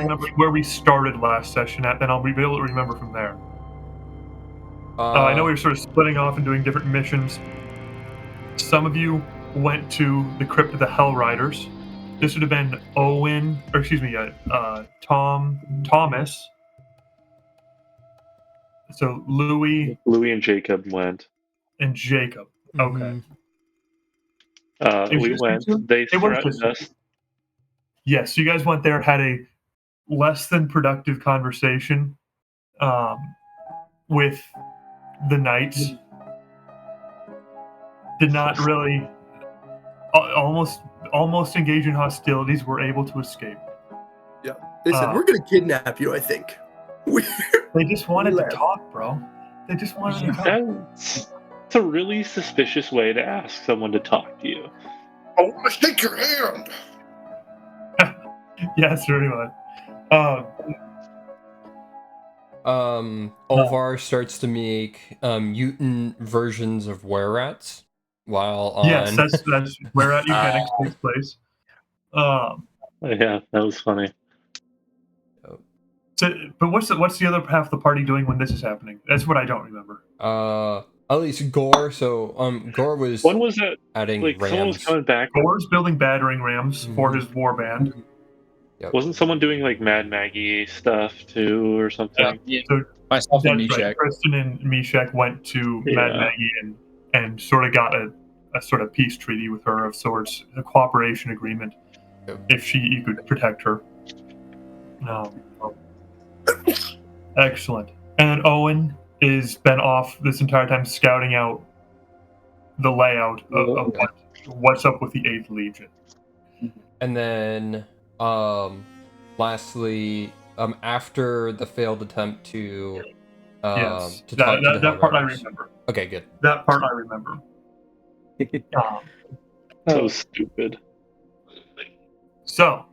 remember where we started last session at, then I'll be able to remember from there. I know we were sort of splitting off and doing different missions. Some of you went to the Crypt of the Hell Riders. This would have been Thomas. So Louis and Jacob went. And Jacob. Okay. We went. They threatened us. Yes, so you guys went there, had a less than productive conversation with the knights. Did not really almost engage in hostilities, were able to escape. Yeah. Listen, we're gonna kidnap you, I think. They just wanted to talk, bro. They just wanted to talk. It's a really suspicious way to ask someone to talk to you. I want to shake your hand. Yes, very much. Olvar starts to make mutant versions of were-rats while on... Yes, that's where-rat eugenics takes place. Yeah, that was funny. So, but what's the other half of the party doing when this is happening? That's what I don't remember. At least Gore. So Gore was. When was it? Adding like rams. Someone was coming back. Gore's building battering rams for his war band. Yep. Wasn't someone doing like Mad Maggie stuff too, or something? Yeah. So myself and Meshach. Right. Kristen and Meshach went to Mad Maggie and sort of got a sort of peace treaty with her of sorts, a cooperation agreement, if you could protect her. Excellent. And Owen has been off this entire time scouting out the layout of what's up with the 8th Legion. And then, lastly, after the failed attempt to talk to the that part I remember. Okay, good. That part I remember. So stupid. So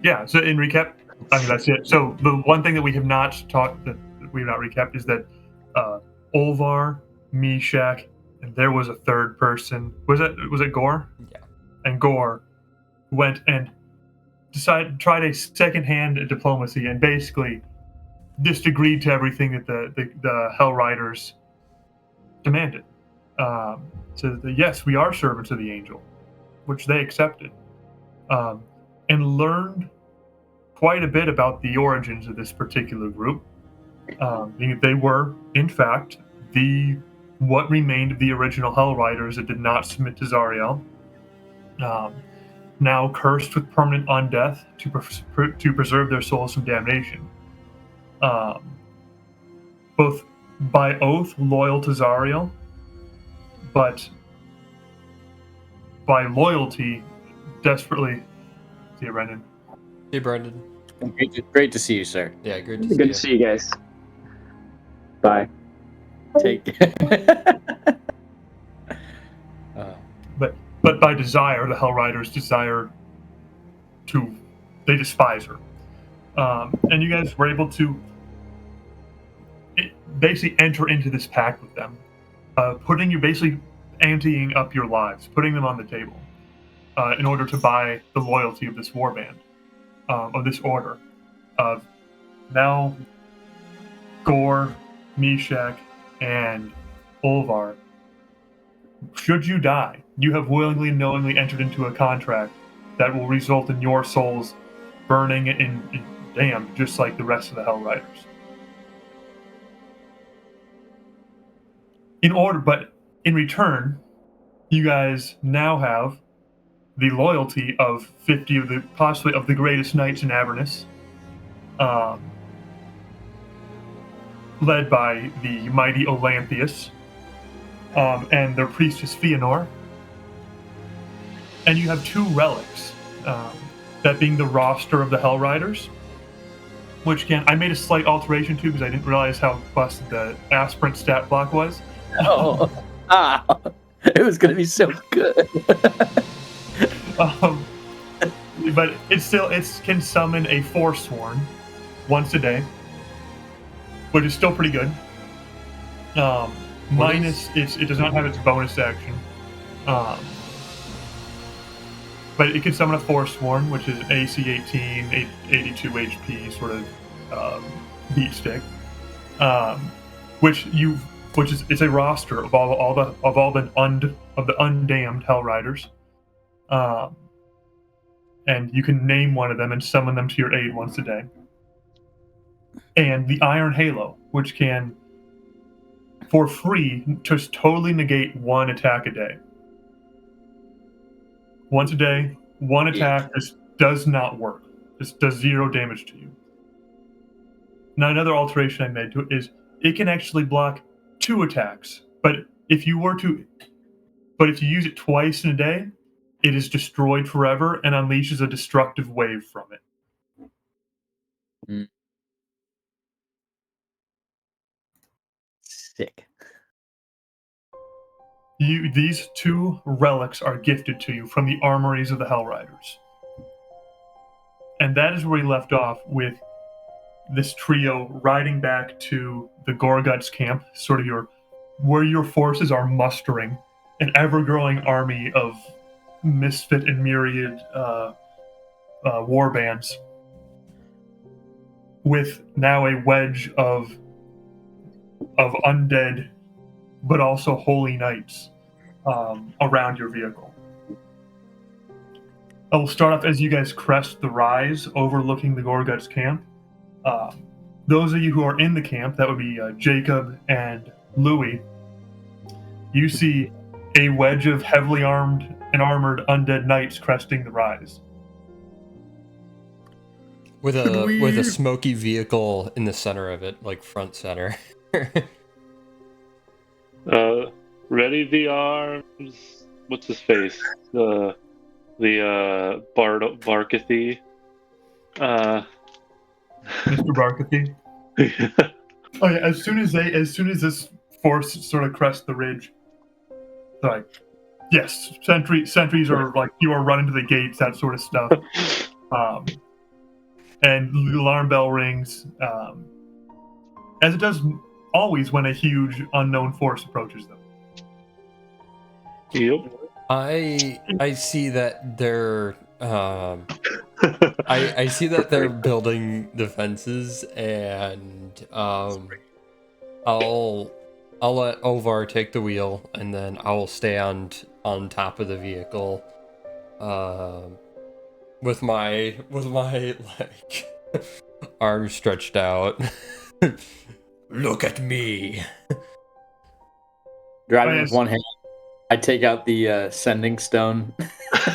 in recap, I mean that's it. So the one thing that we have not recapped is that Olvar, Meshach, and there was a third person. Was it Gore? Yeah. And Gore went and tried a second-hand diplomacy and basically just agreed to everything that the Hell Riders demanded. So yes, we are servants of the Angel, which they accepted, and learned quite a bit about the origins of this particular group. They were, in fact, what remained of the original Hell Riders that did not submit to Zariel. Now cursed with permanent undeath to preserve their souls from damnation. Both by oath loyal to Zariel, but by loyalty desperately. See you, Brendan. Hey, Brendan. Great to see you, sir. Yeah, great Good to see you guys. Bye. Take care. But by desire, the Hell Riders they despise her. And you guys were able to basically enter into this pact with them, basically anteing up your lives, putting them on the table in order to buy the loyalty of this warband, of this order. Now, Gore, Meshach, and Olvar, should you die, you have willingly and knowingly entered into a contract that will result in your souls burning and damned, just like the rest of the Hell Riders. But in return, you guys now have the loyalty of 50 of the greatest knights in Avernus, led by the mighty Olanthius, and their priestess Fëanor. And you have 2 relics, that being the roster of the Hell Riders, which I made a slight alteration to because I didn't realize how busted the aspirant stat block was. It was going to be so good. But it can summon a Forsworn once a day, which is still pretty good. Minus it does not have its bonus action. but it can summon a Forsworn, which is AC 18, 82 HP sort of beat stick, which is it's a roster of all the undamned Hell Riders, and you can name one of them and summon them to your aid once a day. And the Iron Halo, which can, for free, just totally negate one attack a day. Once a day, one attack just does not work. Just does 0 damage to you. Now, another alteration I made to it is it can actually block 2 attacks, but if you use it twice in a day, it is destroyed forever and unleashes a destructive wave from it. Sick. These 2 relics are gifted to you from the armories of the Hell Riders. And that is where we left off with this trio riding back to the Gorguts camp, sort of where your forces are mustering an ever-growing army of misfit and myriad war bands, with now a wedge of undead but also holy knights around your vehicle. I will start off as you guys crest the rise overlooking the Gorguts camp. Those of you who are in the camp, that would be Jacob and Louis, you see a wedge of heavily armed and armored undead knights cresting the rise. With a smoky vehicle in the center of it, like front center. Ready the arms. What's his face? The Barkathy. Mr. Barkathy. Oh yeah, as soon as this force sort of crests the ridge, they're like, yes, sentries are like, you are running to the gates, that sort of stuff. And the alarm bell rings, as it does always when a huge unknown force approaches them. Yep. I see that they're I see that they're building defenses, and I'll let Ovar take the wheel, and then I will stay on top of the vehicle, with my like arms stretched out. Look at me. Driving with one hand, I take out the sending stone.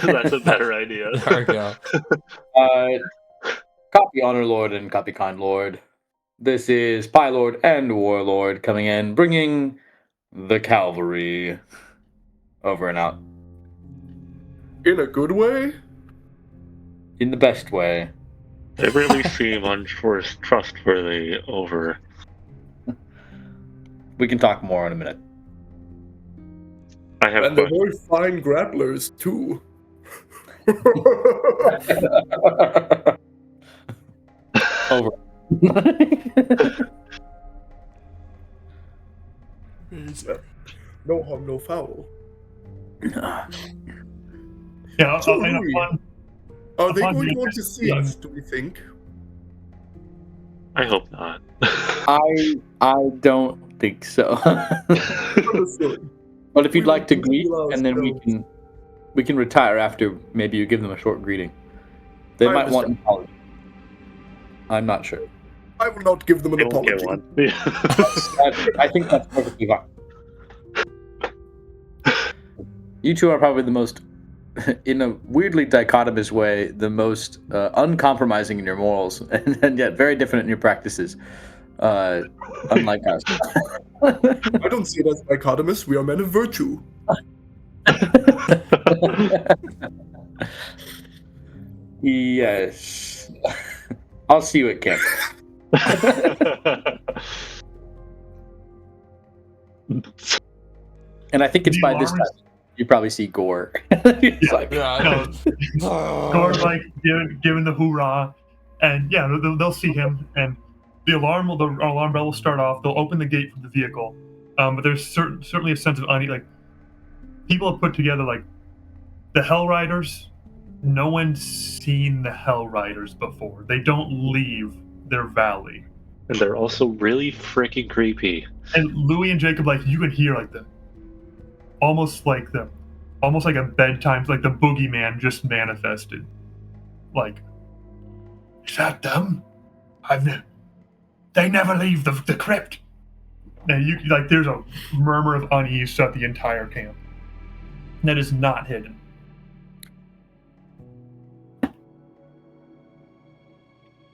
That's a better idea. There we go. Copy Honor Lord and copy Kind Lord. This is Pie Lord and Warlord coming in, bringing the cavalry. Over and out. In a good way? In the best way. They really seem untrustworthy over. We can talk more in a minute. I have And they're very fine grapplers, too. Over. No harm, no foul. Yeah, So, and Louis, upon are they upon going to the want to see us, do we think? I hope not. I don't think so. Understood. But if you'd We like to will greet, heal and then ourselves. we can retire after. Maybe you give them a short greeting. They I might want an understand. apology. I'm not sure. I will not give them an They won't get apology. one. I think that's perfectly fine. You two are probably the most, in a weirdly dichotomous way, the most uncompromising in your morals, and yet very different in your practices. Unlike us. I don't see it as dichotomous. We are men of virtue. Yes. I'll see you at camp. And I think it's The by this alarms- time you probably see Gore. It's like, Yeah, Gore like giving the hoorah, and yeah, they'll see him, and the alarm bell will start off. They'll open the gate from the vehicle, but there's certainly a sense of unease. Like, people have put together like the Hell Riders no one's seen the Hell Riders before. They don't leave their valley. And they're also really freaking creepy. And Louis and Jacob, like, you can hear like almost like a bedtime, like the boogeyman just manifested. Like, is that them? They never leave the crypt. And you like, there's a murmur of unease throughout the entire camp. That is not hidden.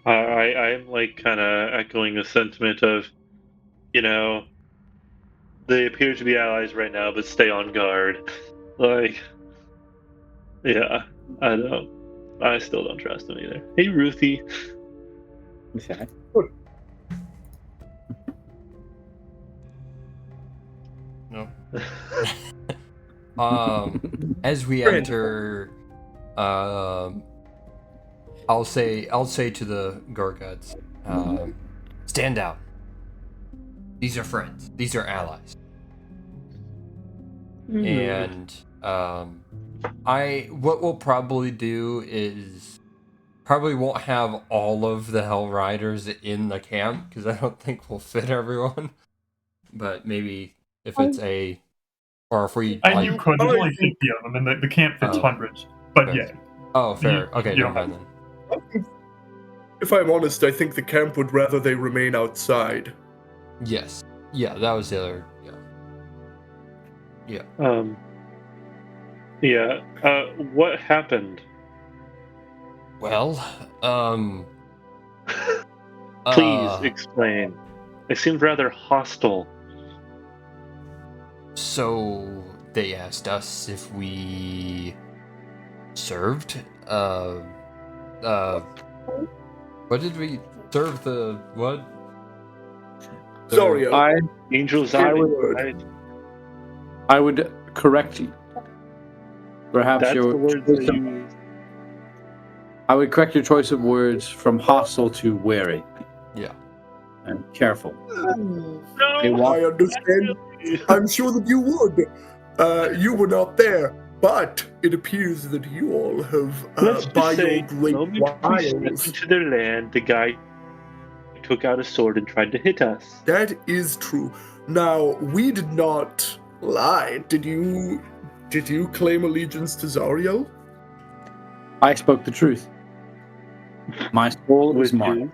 I'm like kind of echoing the sentiment of, they appear to be allies right now, but stay on guard. Like, yeah, I still don't trust them either. Hey, Ruthie. Okay. No. As we enter, I'll say to the Gorguts, stand down. These are friends. These are allies. And what we'll probably do is probably won't have all of the Hell Riders in the camp because I don't think we'll fit everyone. But maybe if it's or if we And like, you could. There's only 50 of them, and the camp fits hundreds. But fair. yeah. Oh, fair. Okay, you never mind then. If I'm honest, I think the camp would rather they remain outside. Yes. Yeah, that was the other. Yeah. What happened? Well, Please explain. They seemed rather hostile. So they asked us if we served. What did we serve? The what? Sorry, Angel's I Eye. would- I would correct you. Perhaps That's your the words choice that of- you used. I would correct your choice of words from hostile to wary. Yeah. And careful. No, I understand. I'm sure that you would. You were not there, but it appears that you all have, Let's by just say, your great the moment we stepped wiles. into their land, the guy took out a sword and tried to hit us. That is true. Now, we did not lie. Did you claim allegiance to Zariel? I spoke the truth. My soul is Would marked. you?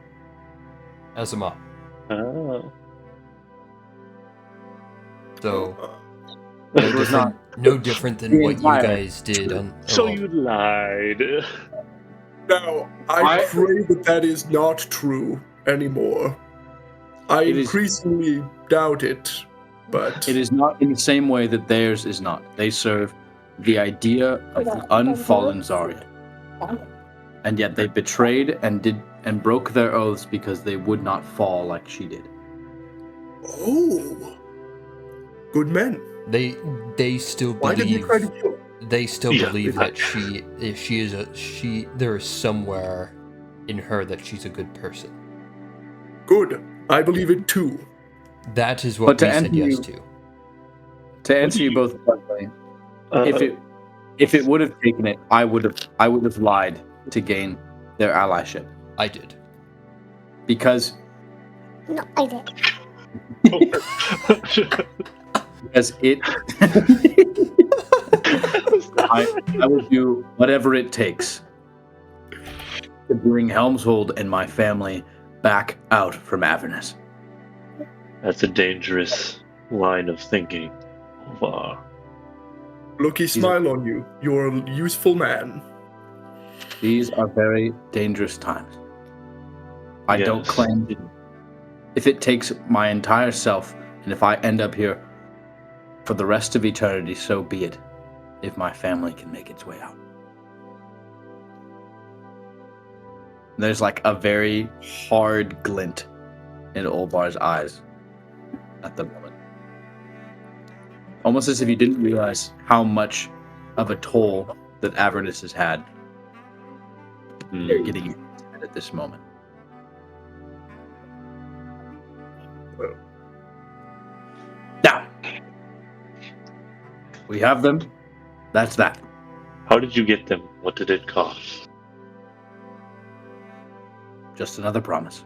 As a mom. Oh. So It was not. no different than the what you entire guys did on. So well, you lied. Now, I I- pray that is not true anymore. I It is- increasingly doubt it, but It is not in the same way that theirs is not. They serve the idea of the unfallen Zarya. And yet they betrayed and broke their oaths because they would not fall like she did. Oh, good men. they still Why did you believe try to kill? they still Yeah. believe that there is somewhere in her that she's a good person. Good. I believe it too. That is what But to we said answer yes you- to. To answer you both bluntly, if it would have taken it, I would have lied to gain their allyship I did. because No, I did. it I will do whatever it takes to bring Helmshold and my family back out from Avernus. That's a dangerous line of thinking. Wow. Lucky smile on you. You're a useful man. These are very dangerous times. I don't Yes. claim if it takes my entire self, and if I end up here for the rest of eternity, so be it, if my family can make its way out. There's like a very hard glint in Olbar's eyes at the moment. Almost as if you didn't realize how much of a toll that Avernus has had. They're getting at this moment. Now, we have them. That's that. How did you get them? What did it cost? Just another promise.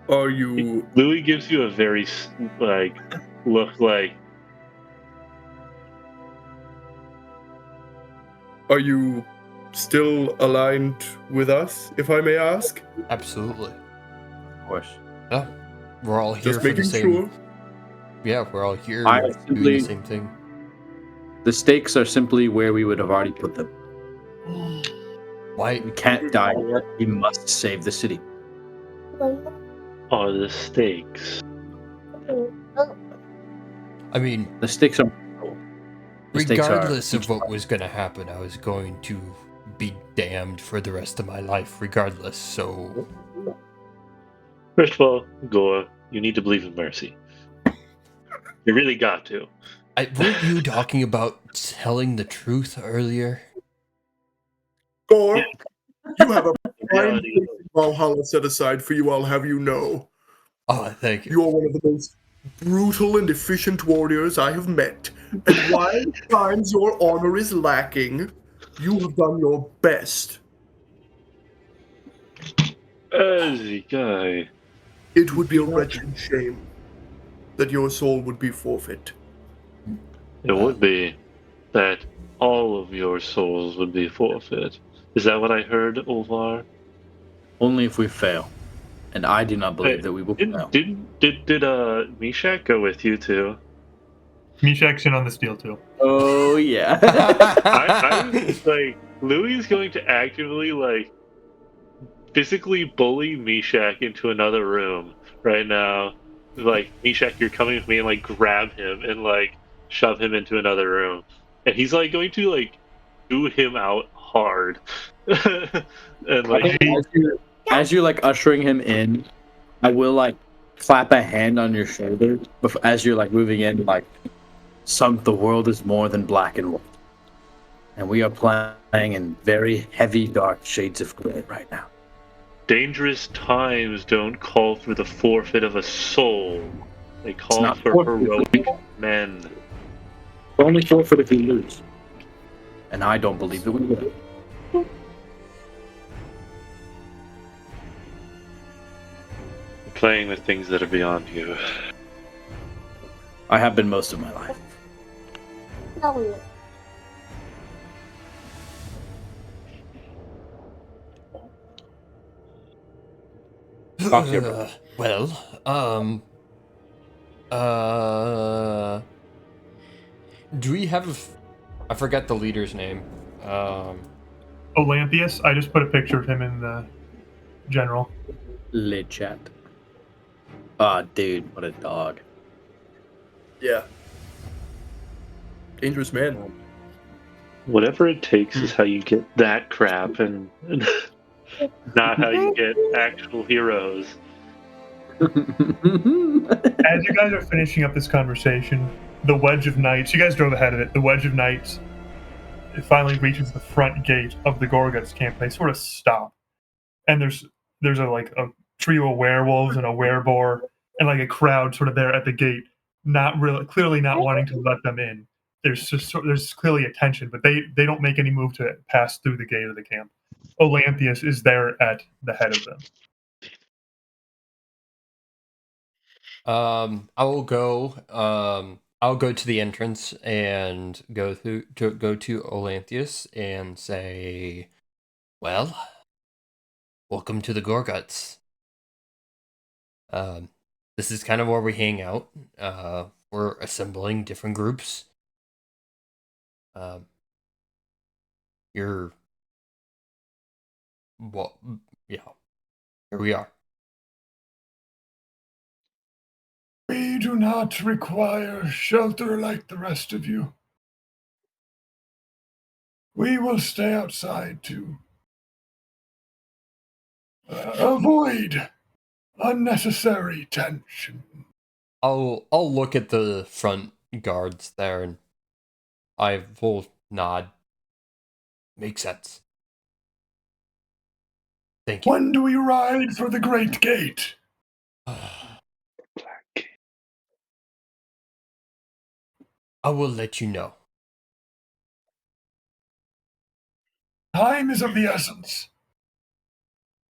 Are you Louis gives you a very look like. are you still aligned with us, if I may ask? Absolutely. Of course. Yeah. We're all here Just for the making same. sure. Yeah, we're all here I doing simply- the same thing. The stakes are simply where we would have already put them. Why? We can't die yet. We must save the city. Are the stakes? I mean, The stakes are. The stakes are regardless of each what was going to happen, I was going to be damned for the rest of my life, regardless. So, First of all, Goa, you need to believe in mercy. You really got to. weren't you talking about telling the truth earlier? Or Yeah. you have a prime Reality. place in Valhalla set aside for you, I'll have you know. Oh, thank you. You are one of the most brutal and efficient warriors I have met. And while at times your honor is lacking, you have done your best. Easy guy. It would be a wretched shame that your soul would be forfeit. It would be that all of your souls would be forfeit. Is that what I heard, Olvar? only if we fail. And I do not believe that we will fail. Did Meshach go with you too? Meshach's in on this deal too. Oh yeah. I was like, Louis is going to actively physically bully Meshach into another room right now. Like, Meshach, you're coming with me, and grab him and shove him into another room. And he's going to do him out hard. And as you're ushering him in, I will clap a hand on your shoulder as you're moving in. The world is more than black and white, and we are playing in very heavy, dark shades of gray right now. dangerous times don't call for the forfeit of a soul. They call not for forfeit. heroic men. Only forfeit if we lose, and I don't believe that we will. Playing with things that are beyond you. I have been most of my life. Talk to your brother. Do we have? I forgot the leader's name. Olanthius, I just put a picture of him in the general. Lit chat. Ah, dude, what a dog. Yeah. Dangerous man. Whatever it takes is how you get that crap, and not how you get actual heroes. As you guys are finishing up this conversation, the Wedge of Knights, you guys drove ahead of it, the Wedge of Knights, it finally reaches the front gate of the Gorguts camp. They sort of stop. And there's a trio of werewolves and a wereboar and a crowd sort of there at the gate, clearly not wanting to let them in. There's clearly a tension, but they don't make any move to pass through the gate of the camp. Olanthius is there at the head of them. I will go. I'll go to the entrance and go to Olanthius and say, "Well, welcome to the Gorguts. This is kind of where we hang out. We're assembling different groups. You're, well, yeah. Here we are." We do not require shelter like the rest of you. We will stay outside to avoid unnecessary tension. I'll look at the front guards there and I will nod. Makes sense. Thank you. When do we ride for the Great Gate? I will let you know. Time is of the essence.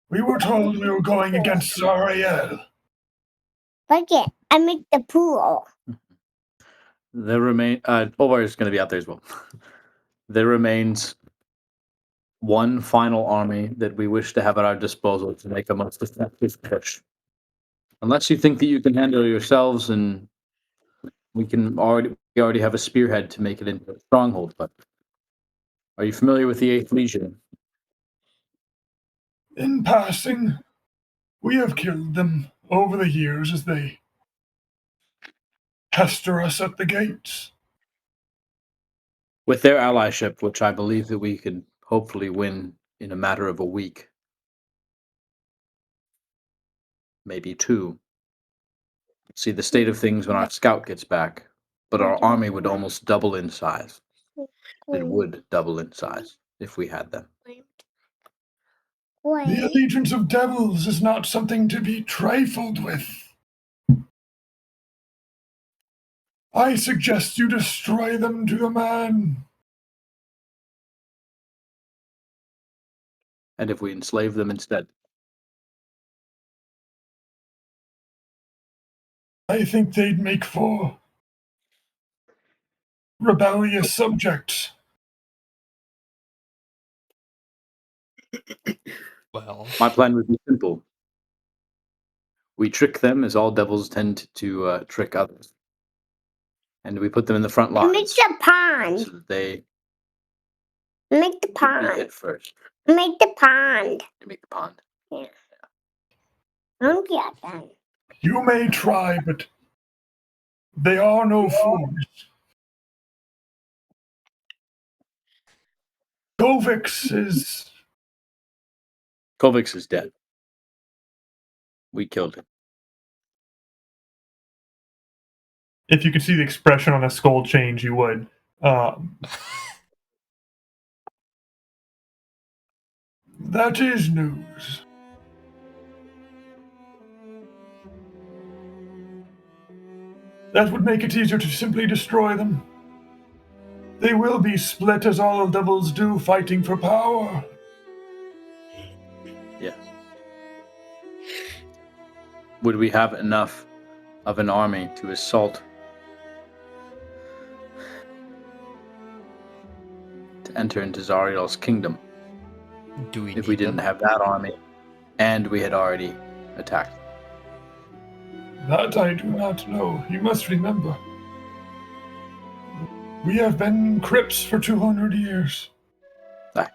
We were told we were going against Zariel. Forget, I make the pool. There remain. Olvar is going to be out there as well. There remains one final army that we wish to have at our disposal to make a most effective push. Unless you think that you can handle it yourselves, and we already have a spearhead to make it into a stronghold. But are you familiar with the 8th Legion? In passing, we have killed them over the years as they pester us at the gates. With their allyship, which I believe that we could hopefully win in a matter of a week, maybe 2. See the state of things when our scout gets back, but our army would almost double in size. It would double in size if we had them. The allegiance of devils is not something to be trifled with. I suggest you destroy them to the man. And if we enslave them instead? I think they'd make for rebellious subjects. Well, My plan would be simple. We trick them as all devils tend to trick others. And we put them in the front Make lines the pond. so that they Make the be pond. hit first. Make the pond. To make the pond. Don't get them. You may try, but they are no fools. Govix is... Kovacs is dead. We killed him. If you could see the expression on a skull change, you would. That is news. That would make it easier to simply destroy them. They will be split as all devils do, fighting for power. Yes. Would we have enough of an army to assault, to enter into Zariel's kingdom? do we If we need didn't them? have that army, and we had already attacked. That I do not know. You must remember. We have been crypts for 200 years. Aye.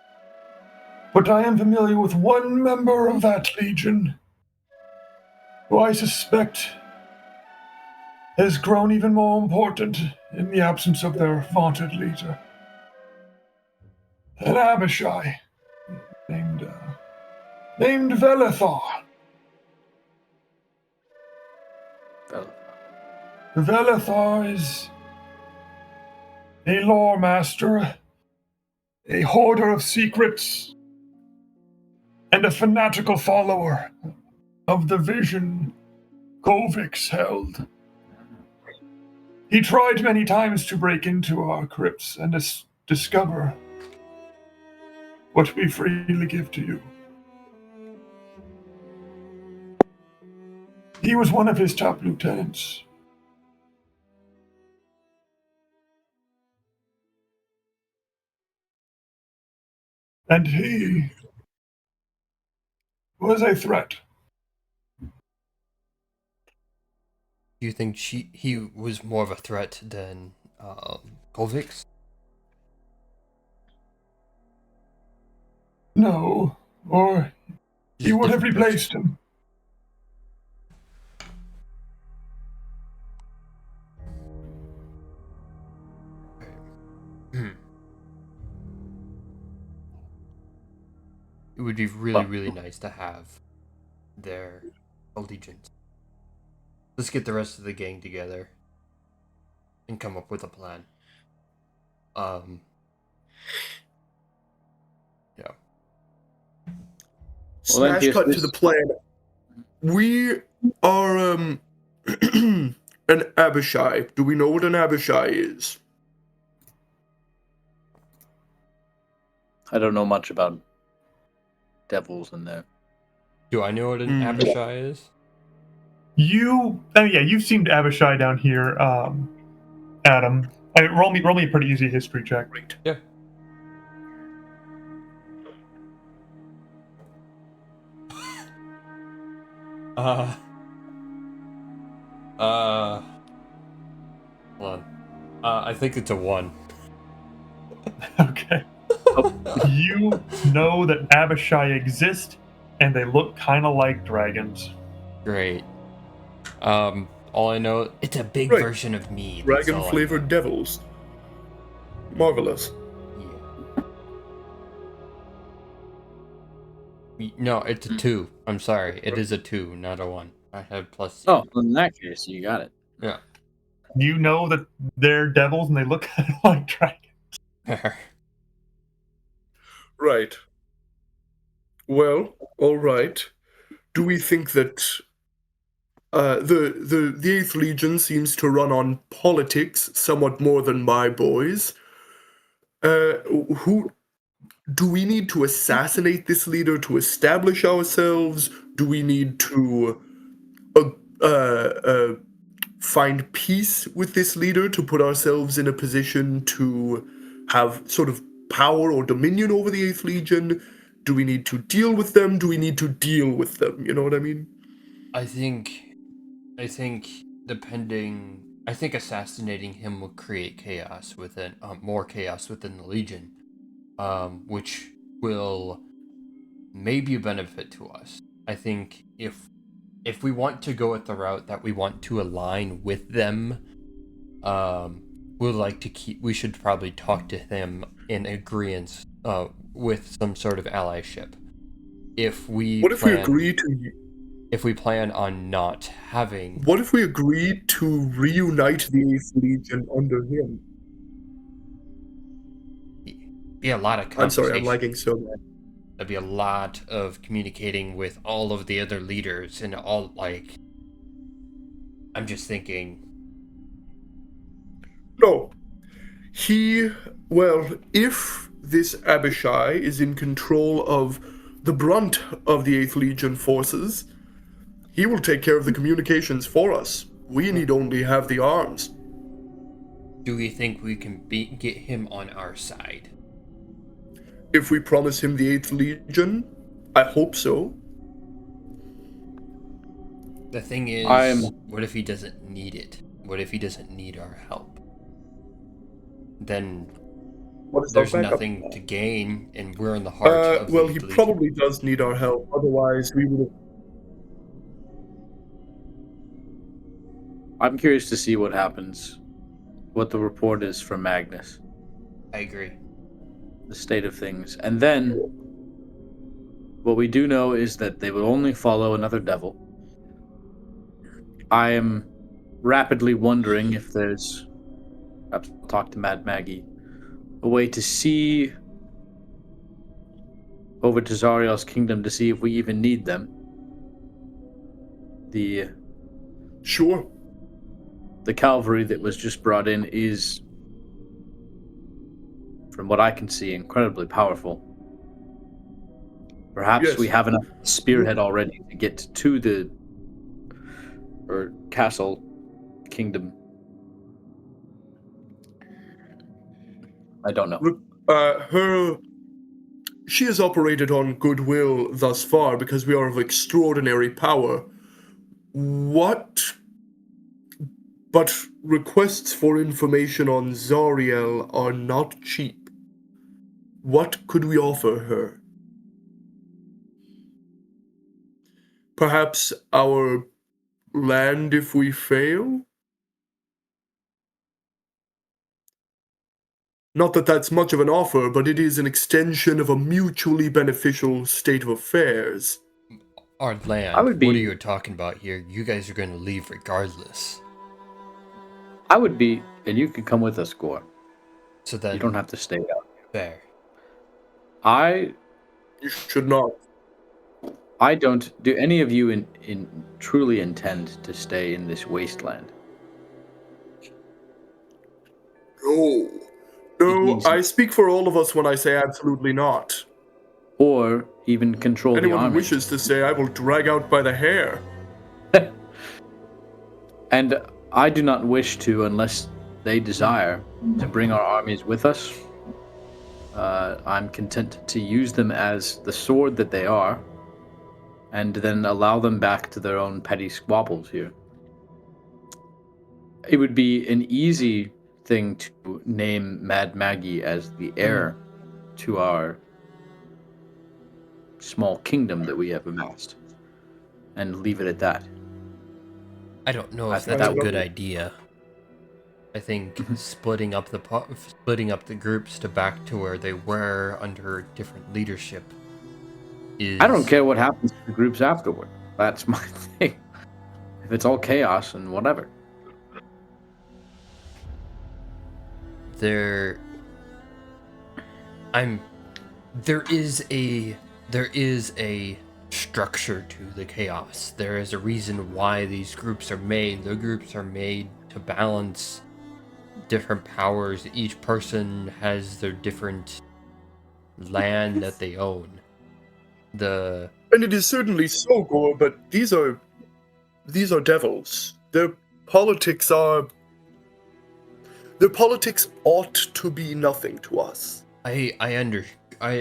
But I am familiar with one member of that legion who I suspect has grown even more important in the absence of their vaunted leader. An Abishai named Velethar. Velethar is a lore master, a hoarder of secrets, and a fanatical follower of the vision Govix held. He tried many times to break into our crypts and discover what we freely give to you. He was one of his top lieutenants. And he was a threat. Do you think he was more of a threat than Kolvix? No, or he Just would have different replaced him. It would be really nice to have their allegiance. Let's get the rest of the gang together and come up with a plan. Yeah. Smash Olympius, cut to this- the plan. We are an Abishai. Do we know what an Abishai is? I don't know much about devils in there. Do I know what an Abishai is? You've seen Abishai down here, Adam. Roll me a pretty easy history check. Great. Yeah. Hold on. I think it's a 1. Okay. You know that Abishai exist, and they look kind of like dragons. Great. All I know, it's a big Right. version of me. That's all I Dragon-flavored devils. Marvelous. know. Yeah. No, it's a 2. I'm sorry. It is a 2, not a 1. I had plus. Oh, in that case, you got it. Yeah. You know that they're devils, and they look kind of like dragons. Right. Well, all right. Do we think that the Eighth Legion seems to run on politics somewhat more than my boys? Who do we need to assassinate this leader to establish ourselves? Do we need to find peace with this leader to put ourselves in a position to have sort of power or dominion over the Eighth Legion? Do we need to deal with them? Do we need to deal with them? You know what I mean? I think depending. I think assassinating him will create chaos within, more chaos within the Legion, which will maybe benefit to us. I think if we want to go at the route that we want to align with them, we should probably talk to them in agreement, with some sort of allyship. If we plan on not having, What if we agree to reunite the Eighth Legion under him? be a lot of I'm conversation. sorry, I'm lagging so bad. There'd be a lot of communicating with all of the other leaders and all, like, I'm just thinking. No. If this Abishai is in control of the brunt of the Eighth Legion forces, he will take care of the communications for us. We need only have the arms. Do we think we can get him on our side? If we promise him the Eighth Legion, I hope so. The thing is, what if he doesn't need it? What if he doesn't need our help? Then there's nothing to gain, and we're in the heart of the he Legion. probably does need our help. Otherwise, we would have. I'm curious to see what happens, what the report is from Magnus, I agree. the state of things. And then, what we do know is that they will only follow another devil. I am rapidly wondering if there's, perhaps I'll talk to Mad Maggie, a way to see over to Zariel's kingdom to see if we even need them. Sure. The cavalry that was just brought in is, from what I can see, incredibly powerful. Perhaps we have enough spearhead already to get to the castle kingdom. I don't know. She has operated on goodwill thus far because we are of extraordinary power. But requests for information on Zariel are not cheap. What could we offer her? Perhaps our land if we fail? Not that that's much of an offer, but it is an extension of a mutually beneficial state of affairs. Our land. What are you talking about here? You guys are going to leave regardless. I would be, and you can come with us, Gore. So then you don't have to stay out. Fair. You should not. I don't. Do any of you truly intend to stay in this wasteland? No. No, means- I speak for all of us when I say absolutely not. or even control Anyone the who army. wishes to say I will drag out by the hair. And I do not wish to, unless they desire, to bring our armies with us. I'm content to use them as the sword that they are, and then allow them back to their own petty squabbles here. It would be an easy thing to name Mad Maggie as the heir to our small kingdom that we have amassed, and leave it at that. I don't know I if think that's a that would- good idea. I think splitting up the groups to back to where they were under different leadership is. I don't care what happens to the groups afterward. That's my thing. If it's all chaos and whatever. There is a structure to the chaos. There is a reason why these groups are made. The groups are made to balance different powers. Each person has their different land that they own. And it is certainly so, Gore, but these are devils. Their politics ought to be nothing to us. I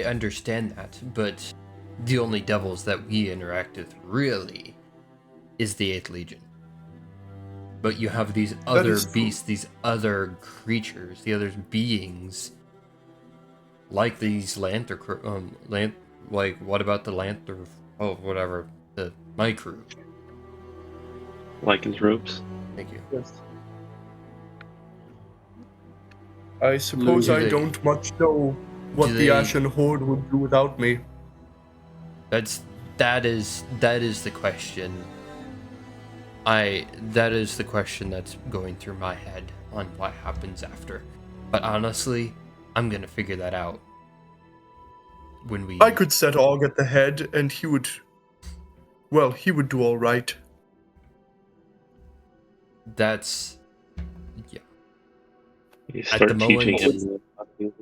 understand that, but the only devils that we interact with really is the 8th Legion. But you have these other is true. beasts, these other creatures, the other beings, like these like what about the Lanther? Oh, whatever, my crew. Lycanthropes. Thank you. Yes. I suppose Do I they- don't much know what do the they- Ashen Horde would do without me. That is the question. That is the question that's going through my head on what happens after. But honestly, I'm gonna figure that out when we. I could set Og at the head, and he would do all right. That's You At start the teaching moment- him.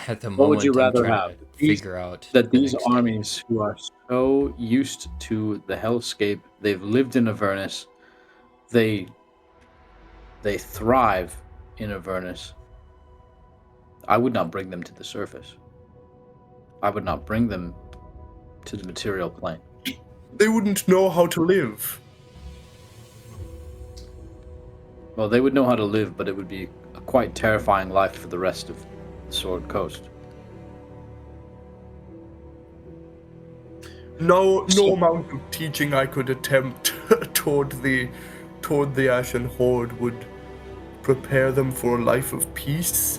at the moment. What would you I'm rather trying have? to figure out That the these next step. armies who are so used to the hellscape, they've lived in Avernus, they thrive in Avernus. I would not bring them to the surface. I would not bring them to the material plane. They wouldn't know how to live. Well, they would know how to live, but it would be a quite terrifying life for the rest of the Sword Coast. No amount of teaching I could attempt toward the Ashen Horde would prepare them for a life of peace.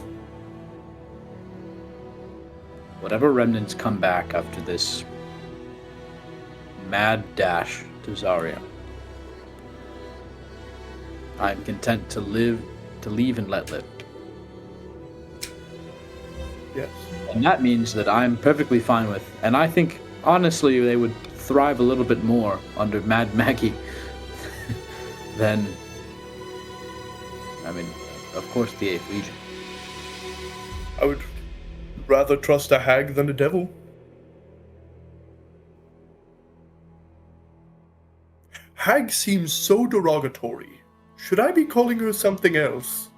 Whatever remnants come back after this mad dash to Zarya, I'm content to leave and let live. Yes. And that means that I'm perfectly fine with, and I think, honestly, they would thrive a little bit more under Mad Maggie than, I mean, of course, the 8th Legion. I would rather trust a hag than a devil. Hag seems so derogatory. Should I be calling her something else?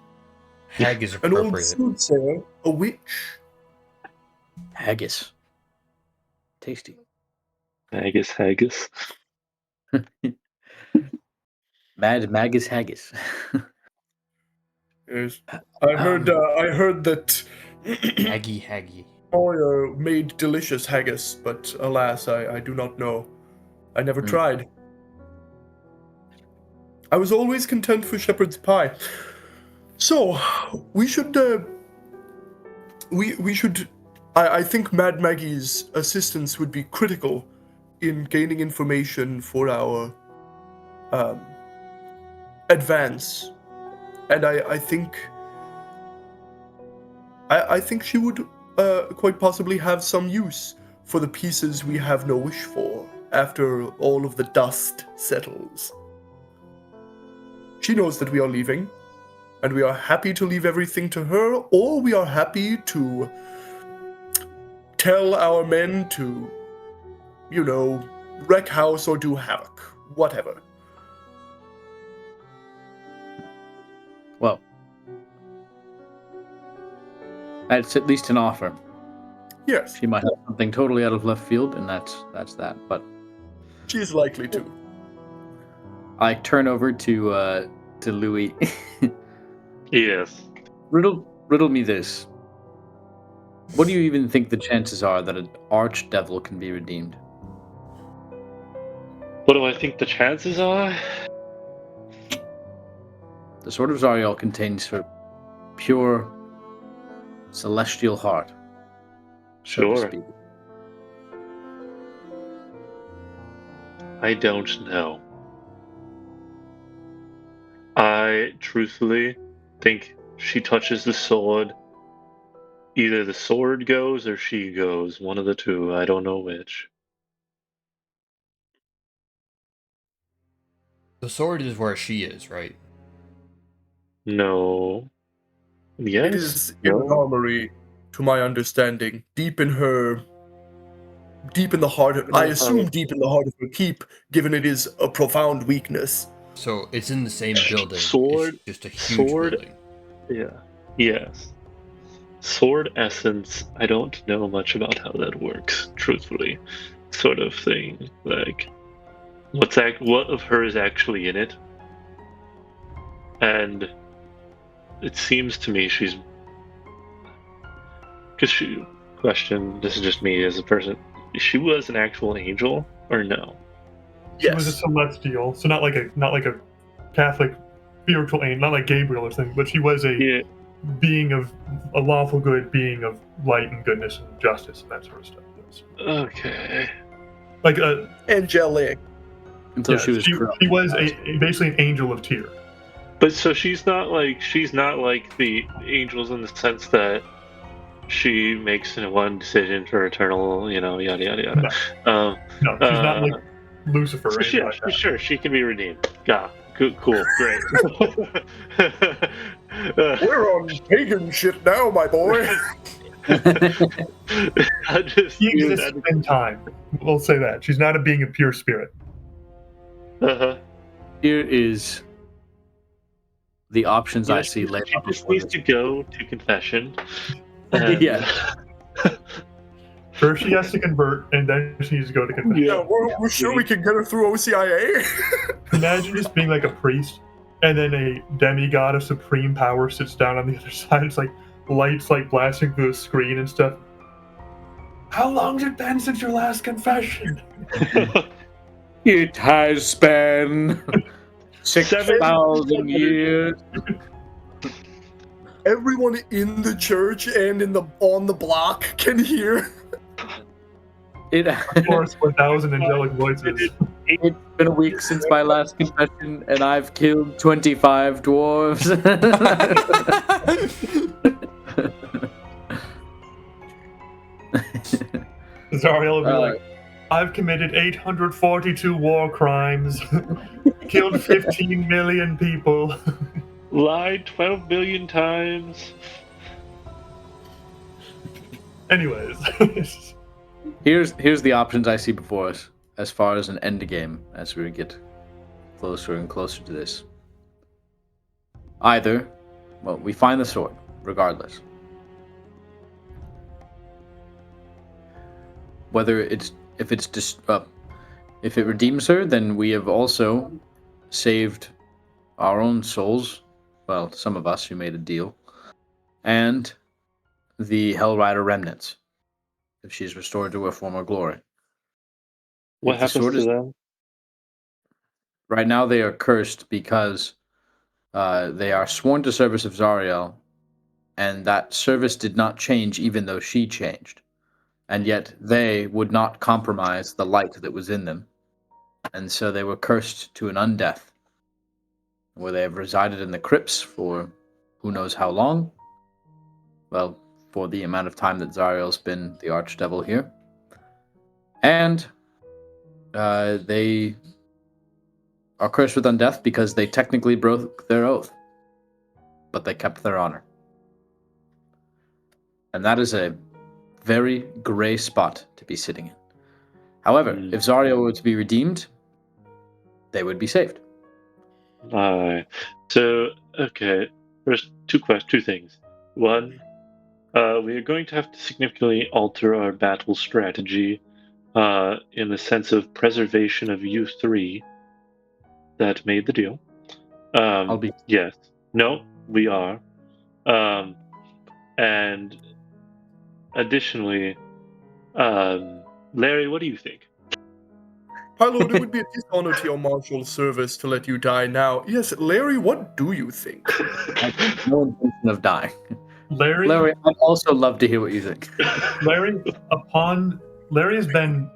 Hag is An old appropriate. soothsayer? A witch? Haggis. Tasty. Haggis. Mad Magus Haggis. Yes. I heard that Haggy. Moya made delicious haggis, but alas, I do not know. I never tried. I was always content for shepherd's pie. So, we should, I think Mad Maggie's assistance would be critical in gaining information for our, advance. And I think she would quite possibly have some use for the pieces we have no wish for after all of the dust settles. She knows that we are leaving, and we are happy to leave everything to her, or we are happy to tell our men to, wreck house or do havoc. Whatever. Well, that's at least an offer. Yes, She might have something totally out of left field, and that's that. But she is likely to. I turn over to Louis. Yes. Riddle me this. What do you even think the chances are that an archdevil can be redeemed? What do I think the chances are? The Sword of Zariel contains her pure celestial heart, so to Sure. speak. I don't know. I truthfully think she touches the sword. Either the sword goes or she goes. One of the two. I don't know which. The sword is where she is, right? No. Yes. It is in an No. armory, to my understanding, deep in the heart of, I assume deep in the heart of her keep, given it is a profound weakness. So it's in the same building. Sword. It's just a huge Sword. building. Yeah. Yes. Sword essence. I don't know much about how that works. Truthfully, sort of thing. Like, what of her is actually in it? And it seems to me she's because this is just me as a person. She was an actual angel or no? She was a celestial, so not like a Catholic spiritual angel, not like Gabriel or something, but she was a being of a lawful good, being of light and goodness and justice and that sort of stuff. Yes. Okay. Like angelic. Until yeah, she was corrupt. she was basically an angel of Tyr. But so she's not like the angels in the sense that she makes one decision for eternal, yada yada yada. No, she's not like Lucifer or anything like that. Sure, she can be redeemed. Yeah, good, cool, great. We're on pagan shit now, my boy. She exists in time. We'll say that. She's not a being of pure spirit. Here is the options I see later. She just needs to go to confession. Yeah. First, she has to convert, and then she needs to go to confession. Yeah, we're sure we can get her through OCIA. Imagine just being like a priest, and then a demigod of supreme power sits down on the other side. It's like lights like blasting through the screen and stuff. How long's it been since your last confession? It has been 6,000 years. Everyone in the church and on the block can hear. Of course, 1,000 angelic voices. It's been a week since my last confession, and I've killed 25 dwarves. Zariel will be like, I've committed 842 war crimes, killed 15 million people. Lied 12 billion times. Anyways. Here's the options I see before us as far as an end game as we get closer and closer to this. Either, well, we find the sword, regardless. Whether if it redeems her, then we have also saved our own souls. Well, some of us who made a deal, and the Hellrider remnants, if she's restored to her former glory. What happens to them? Right now, they are cursed because they are sworn to service of Zariel, and that service did not change even though she changed. And yet they would not compromise the light that was in them. And so they were cursed to an undeath, where they have resided in the crypts for who knows how long. Well, for the amount of time that Zariel's been the archdevil here. And they are cursed with undeath because they technically broke their oath. but they kept their honor. And that is a very gray spot to be sitting in. However, if Zarya were to be redeemed, they would be saved. So, okay, there's two things. One, we are going to have to significantly alter our battle strategy in the sense of preservation of you three that made the deal. I'll be. Yes. No, we are. And additionally, Larry, what do you think? My lord, it would be a dishonor to your martial service to let you die now. Yes, Larry, what do you think? I have no intention of dying. Larry, I'd also love to hear what you think. Larry,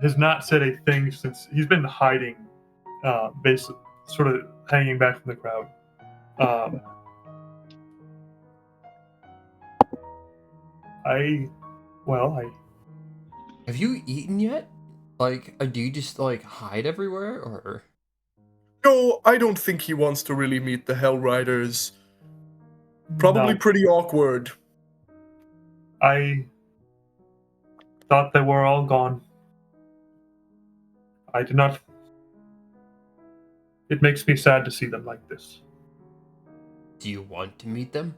has not said a thing since he's been hiding, basically, sort of hanging back from the crowd. Have you eaten yet? Like, do you just like hide everywhere, or? No, I don't think he wants to really meet the Hell Riders. Probably No. pretty awkward. I thought they were all gone. I did not. It makes me sad to see them like this. Do you want to meet them?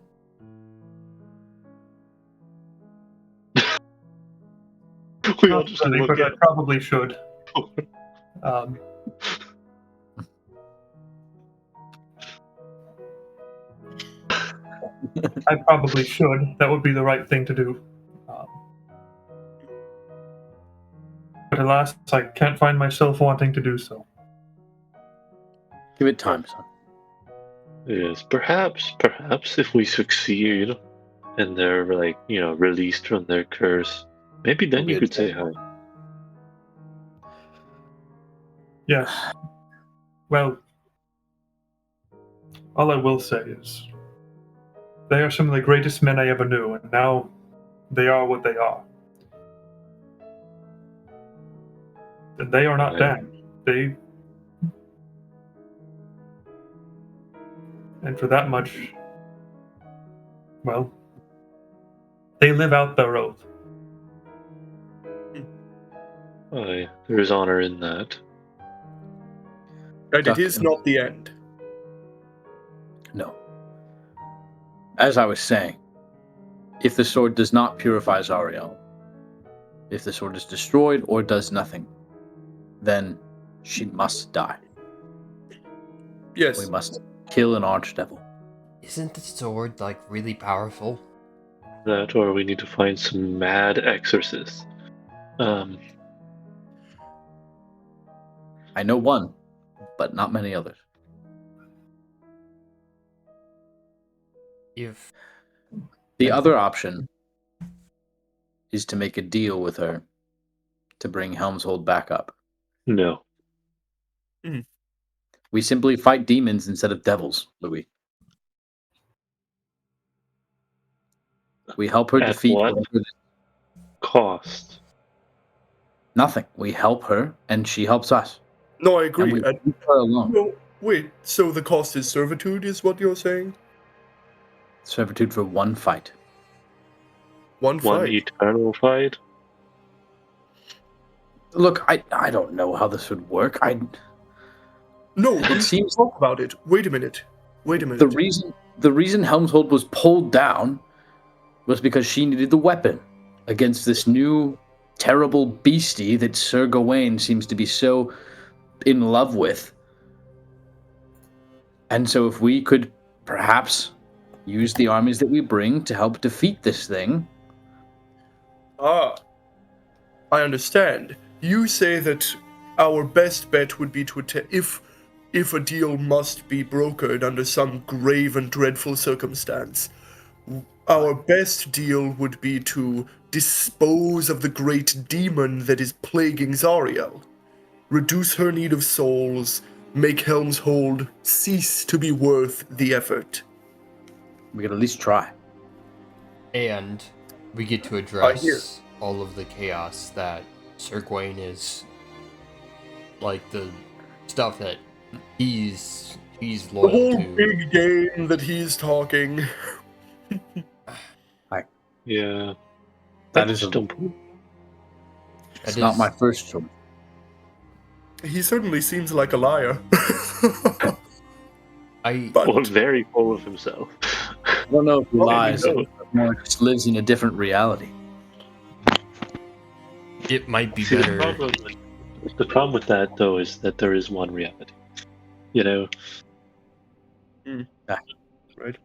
We all Not just really, look but I at probably should. I probably should. That would be the right thing to do. But alas, I can't find myself wanting to do so. Give it time, son. Yes, perhaps if we succeed and they're like, released from their curse, maybe then you could say hi. Yes. Well, all I will say is they are some of the greatest men I ever knew, and now they are what they are. And they are not damned. And for that much, well, they live out their oath. Aye, there is honor in that. And it is not the end. No. As I was saying, if the sword does not purify Zariel, if the sword is destroyed or does nothing, then she must die. Yes. We must kill an archdevil. Isn't the sword like really powerful? That, or we need to find some mad exorcists. I know one, but not many others. If The other option is to make a deal with her to bring Helmshold back up. No. We simply fight demons instead of devils, Louis. We help her At defeat what whatever cost? Nothing. We help her, and she helps us. No, I agree. And we leave her alone. No, wait, so the cost is servitude, is what you're saying? Servitude for one fight. One fight? Eternal fight? Look, I don't know how this would work. No, It seems talk about it. Wait a minute. the reason Helmshold was pulled down was because she needed the weapon against this new terrible beastie that Sir Gawain seems to be so in love with. And so if we could perhaps use the armies that we bring to help defeat this thing. I understand. You say that our best bet would be to if a deal must be brokered under some grave and dreadful circumstance, our best deal would be to dispose of the great demon that is plaguing Zariel, reduce her need of souls, make Helmshold cease to be worth the effort. We could at least try. And we get to address all of the chaos that Sir Gawain is, like the stuff that he's he's The loyal whole to. big game that he's talking. Yeah. That I is just a- don't believe- It's It not is- my first choice. He certainly seems like a liar. But Or very full of himself. I don't know if he Oh, lies. no. He more just lives in a different reality. it might be See, better. the problem with that, though, is that there is one reality. You know? right.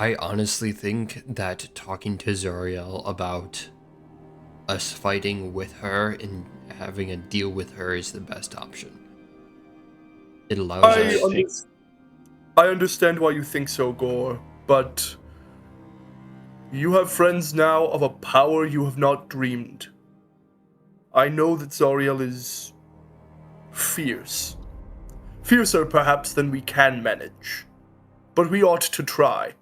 I honestly think that talking to Zoriel about us fighting with her and having a deal with her is the best option. It allows I, us. under- I understand why you think so, Gore, but you have friends now of a power you have not dreamed. I know that Zoriel is fierce. Fiercer, perhaps, than we can manage. But we ought to try.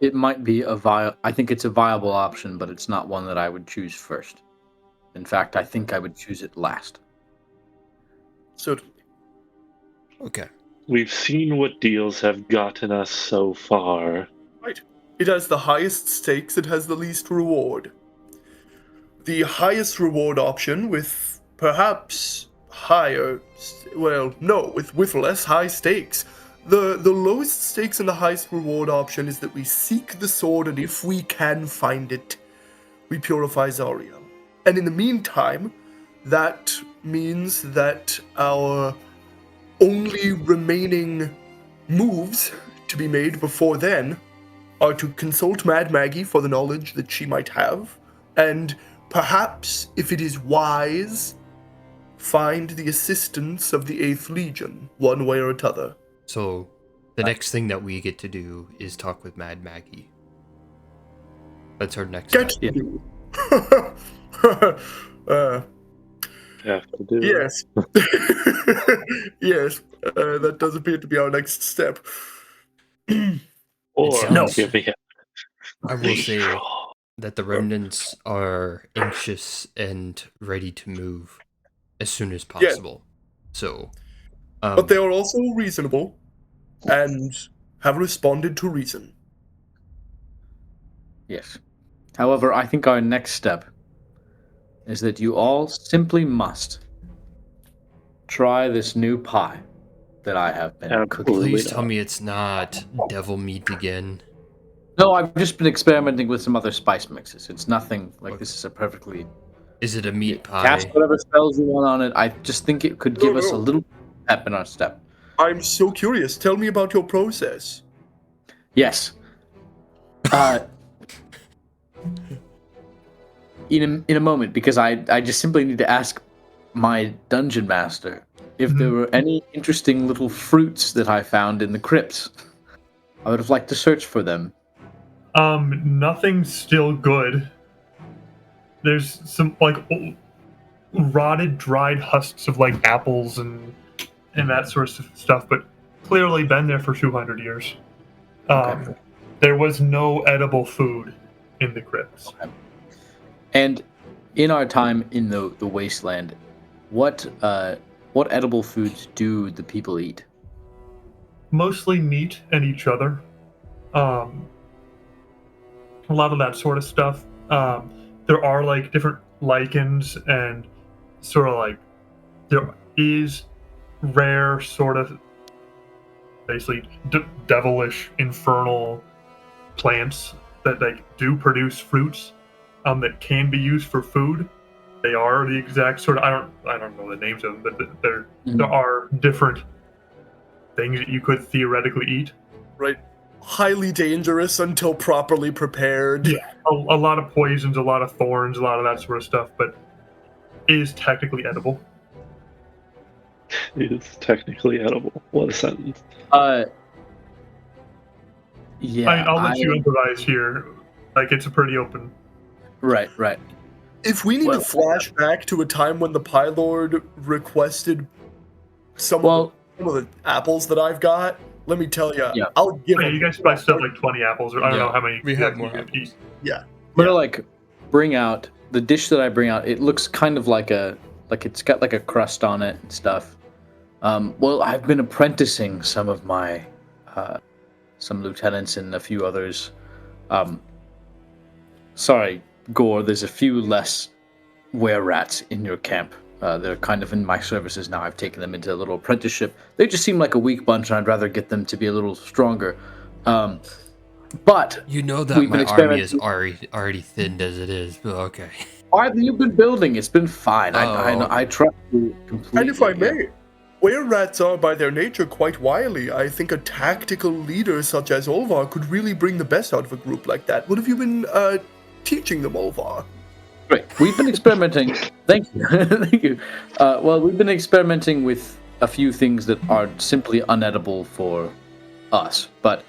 It might be I think it's a viable option, but it's not one that I would choose first. In fact, I think I would choose it last. Certainly. Okay. We've seen what deals have gotten us so far. Right. It has the highest stakes, it has the least reward. The highest reward option with perhaps higher, with less high stakes. The lowest stakes and the highest reward option is that we seek the sword, and if we can find it, we purify Zariel. And in the meantime, that means that our only remaining moves to be made before then are to consult Mad Maggie for the knowledge that she might have, and perhaps, if it is wise, find the assistance of the 8th Legion, one way or t'other. So, the next thing that we get to do is talk with Mad Maggie. That's our next Get step. to. Have to do. Yes. Yes, that does appear to be our next step. Or sounds- give me I will say Control. that the remnants are anxious and ready to move as soon as Yeah. possible. So, But they are also reasonable and have responded to reason. Yes. However, I think our next step is that you all simply must try this new pie that I have been cooking. Absolutely please not. tell me it's not devil meat again. No, I've just been experimenting with some other spice mixes. It's nothing like this is a perfectly Is it a meat cast pie? whatever spells you want on it. I just think it could give us a No. little pep in our step. I'm so curious. Tell me about your process. Yes. In a moment, because I just simply need to ask my dungeon master if there were any interesting little fruits that I found in the crypts. I would have liked to search for them. Nothing's still good. There's some rotted, dried husks of like apples and that sort of stuff, but clearly been there for 200 years. Okay. There was no edible food in the crypts. Okay. And in our time in the wasteland, what edible foods do the people eat? Mostly meat and each other. A lot of that sort of stuff. There are like different lichens and sort of like there is rare sort of basically devilish infernal plants that like do produce fruits that can be used for food. They are the exact sort of I don't know the names of them, but there are different things that you could theoretically eat. Right. Highly dangerous until properly prepared. Yeah, a lot of poisons, a lot of thorns, a lot of that sort of stuff, but is technically edible. It's technically edible. What a sentence. Yeah. I'll let you improvise here. Like it's a pretty open. Right. If we need to flash back to a time when the Pie Lord requested some of the apples that I've got, let me tell you, Yeah. I'll give You guys probably still have like 20 apples, or I don't know how many. We have more you apples. Yeah. I'm gonna bring out the dish that I bring out, it looks kind of like it's got like a crust on it and stuff. Well, I've been apprenticing some of my some lieutenants and a few others. Sorry, Gore, there's a few less were-rats in your camp. They're kind of in my services now. I've taken them into a little apprenticeship. They just seem like a weak bunch, and I'd rather get them to be a little stronger. But You know that we've my been army is experimenting- already thinned as it is, but okay. You've been building. It's been fine. Oh. I trust you completely. And if I yeah. may, were rats are by their nature quite wily. I think a tactical leader such as Olvar could really bring the best out of a group like that. What have you been teaching them, Olvar? Great. We've been experimenting. Thank you. Thank you. Well, we've been experimenting with a few things that are simply unedible for us, but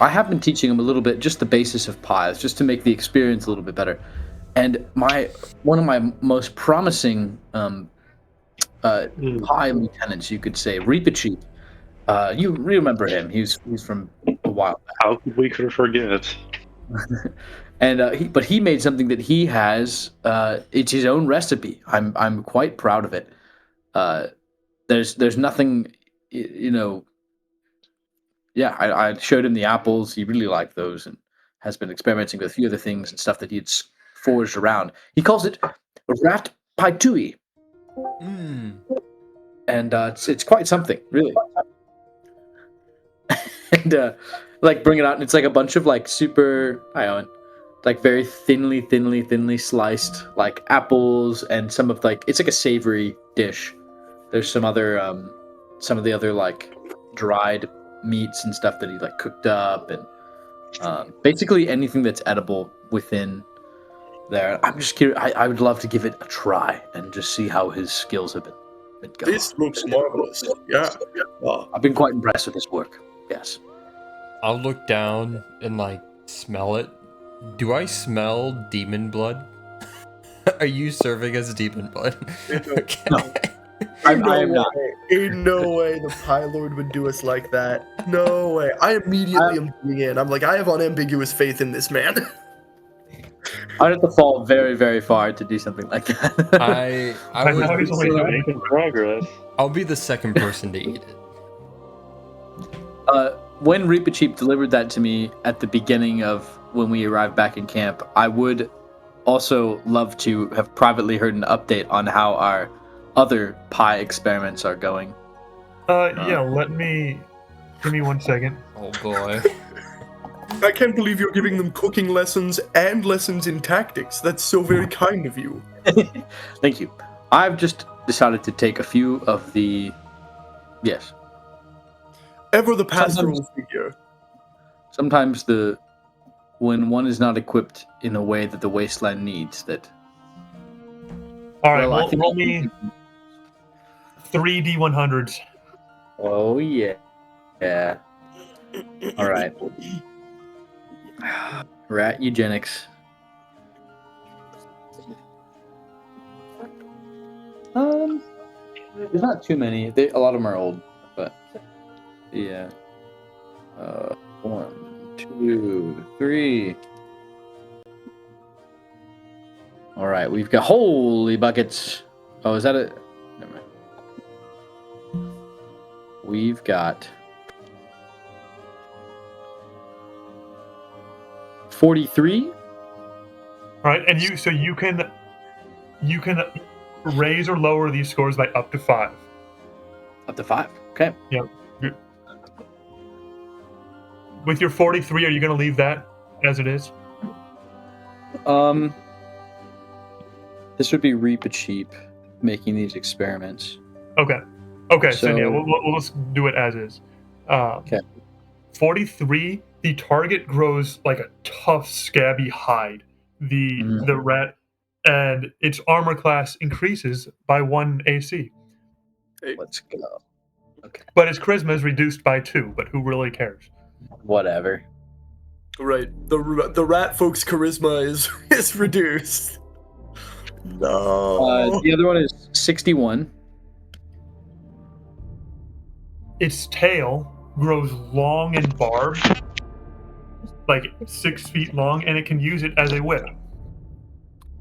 I have been teaching them a little bit, just the basis of pies, just to make the experience a little bit better. And one of my most promising pie lieutenants, you could say, Reepicheep. You remember him? He's from a while back. How could we forget? And he made something that he has. It's his own recipe. I'm quite proud of it. There's nothing, you know. Yeah, I showed him the apples. He really liked those, and has been experimenting with a few other things and stuff that he'd forged around. He calls it rat pie tui, and it's quite something, really. And like bring it out, and it's like a bunch of like super, like very thinly sliced like apples, and some of like it's like a savory dish. There's some of the other like dried meats and stuff that he like cooked up, and basically anything that's edible within there. I'm just curious. I would love to give it a try and just see how his skills have been going. This looks marvelous. Yeah. I've been quite impressed with his work. Yes. I'll look down and like smell it. Do I smell demon blood? Are you serving as demon blood? Okay. No. I am not. In no way the Pie Lord would do us like that. No way. I immediately am tuning in. I'm like, I have unambiguous faith in this man. I'd have to fall very, very far to do something like that. I know he's only would, Making progress. I'll be the second person to eat it. When Reepicheep delivered that to me at the beginning of when we arrived back in camp, I would also love to have privately heard an update on how our other pie experiments are going. Yeah, give me 1 second. Oh boy. I can't believe you're giving them cooking lessons and lessons in tactics. That's so very kind of you. Thank you. I've just decided to take a few of the... Yes. Ever the pastoral figure. Sometimes when one is not equipped in a way that the wasteland needs, that... All right, Well, I think- roll me 3 D100s. Oh, yeah. Yeah. All right. Rat eugenics. There's not too many. A lot of them are old, but yeah. 1, 2, 3. All right, we've got holy buckets. Oh, is that it? Never mind. We've got 43. All right, and you can raise or lower these scores by up to 5. Up to 5. Okay. Yep. With your 43, are you going to leave that as it is? This would be Reepicheep making these experiments. Okay, so yeah, we'll just do it as is. Okay. 43, the target grows like a tough, scabby hide. The rat, and its armor class increases by 1 AC. Let's go. Okay. But its charisma is reduced by 2, but who really cares? Whatever. Right. The rat folks' charisma is reduced. No. The other one is 61. Its tail grows long and barbed, like 6 feet long, and it can use it as a whip.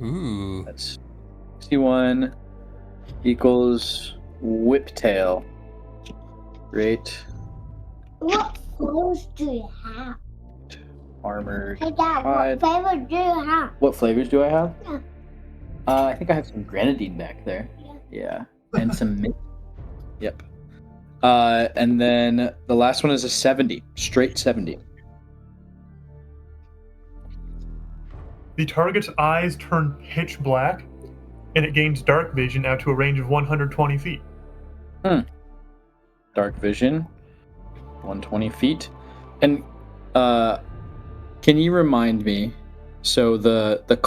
Ooh. That's 61 equals whiptail. Great. What clothes do you have? Armored Hey, Dad, hide. what flavor do you have? What flavors do I have? Yeah. I think I have some grenadine back there. Yeah. And some mint. Yep. And then the last one is a 70. Straight 70. The target's eyes turn pitch black, and it gains dark vision out to a range of 120 feet. Dark vision. 120 feet. And can you remind me, so the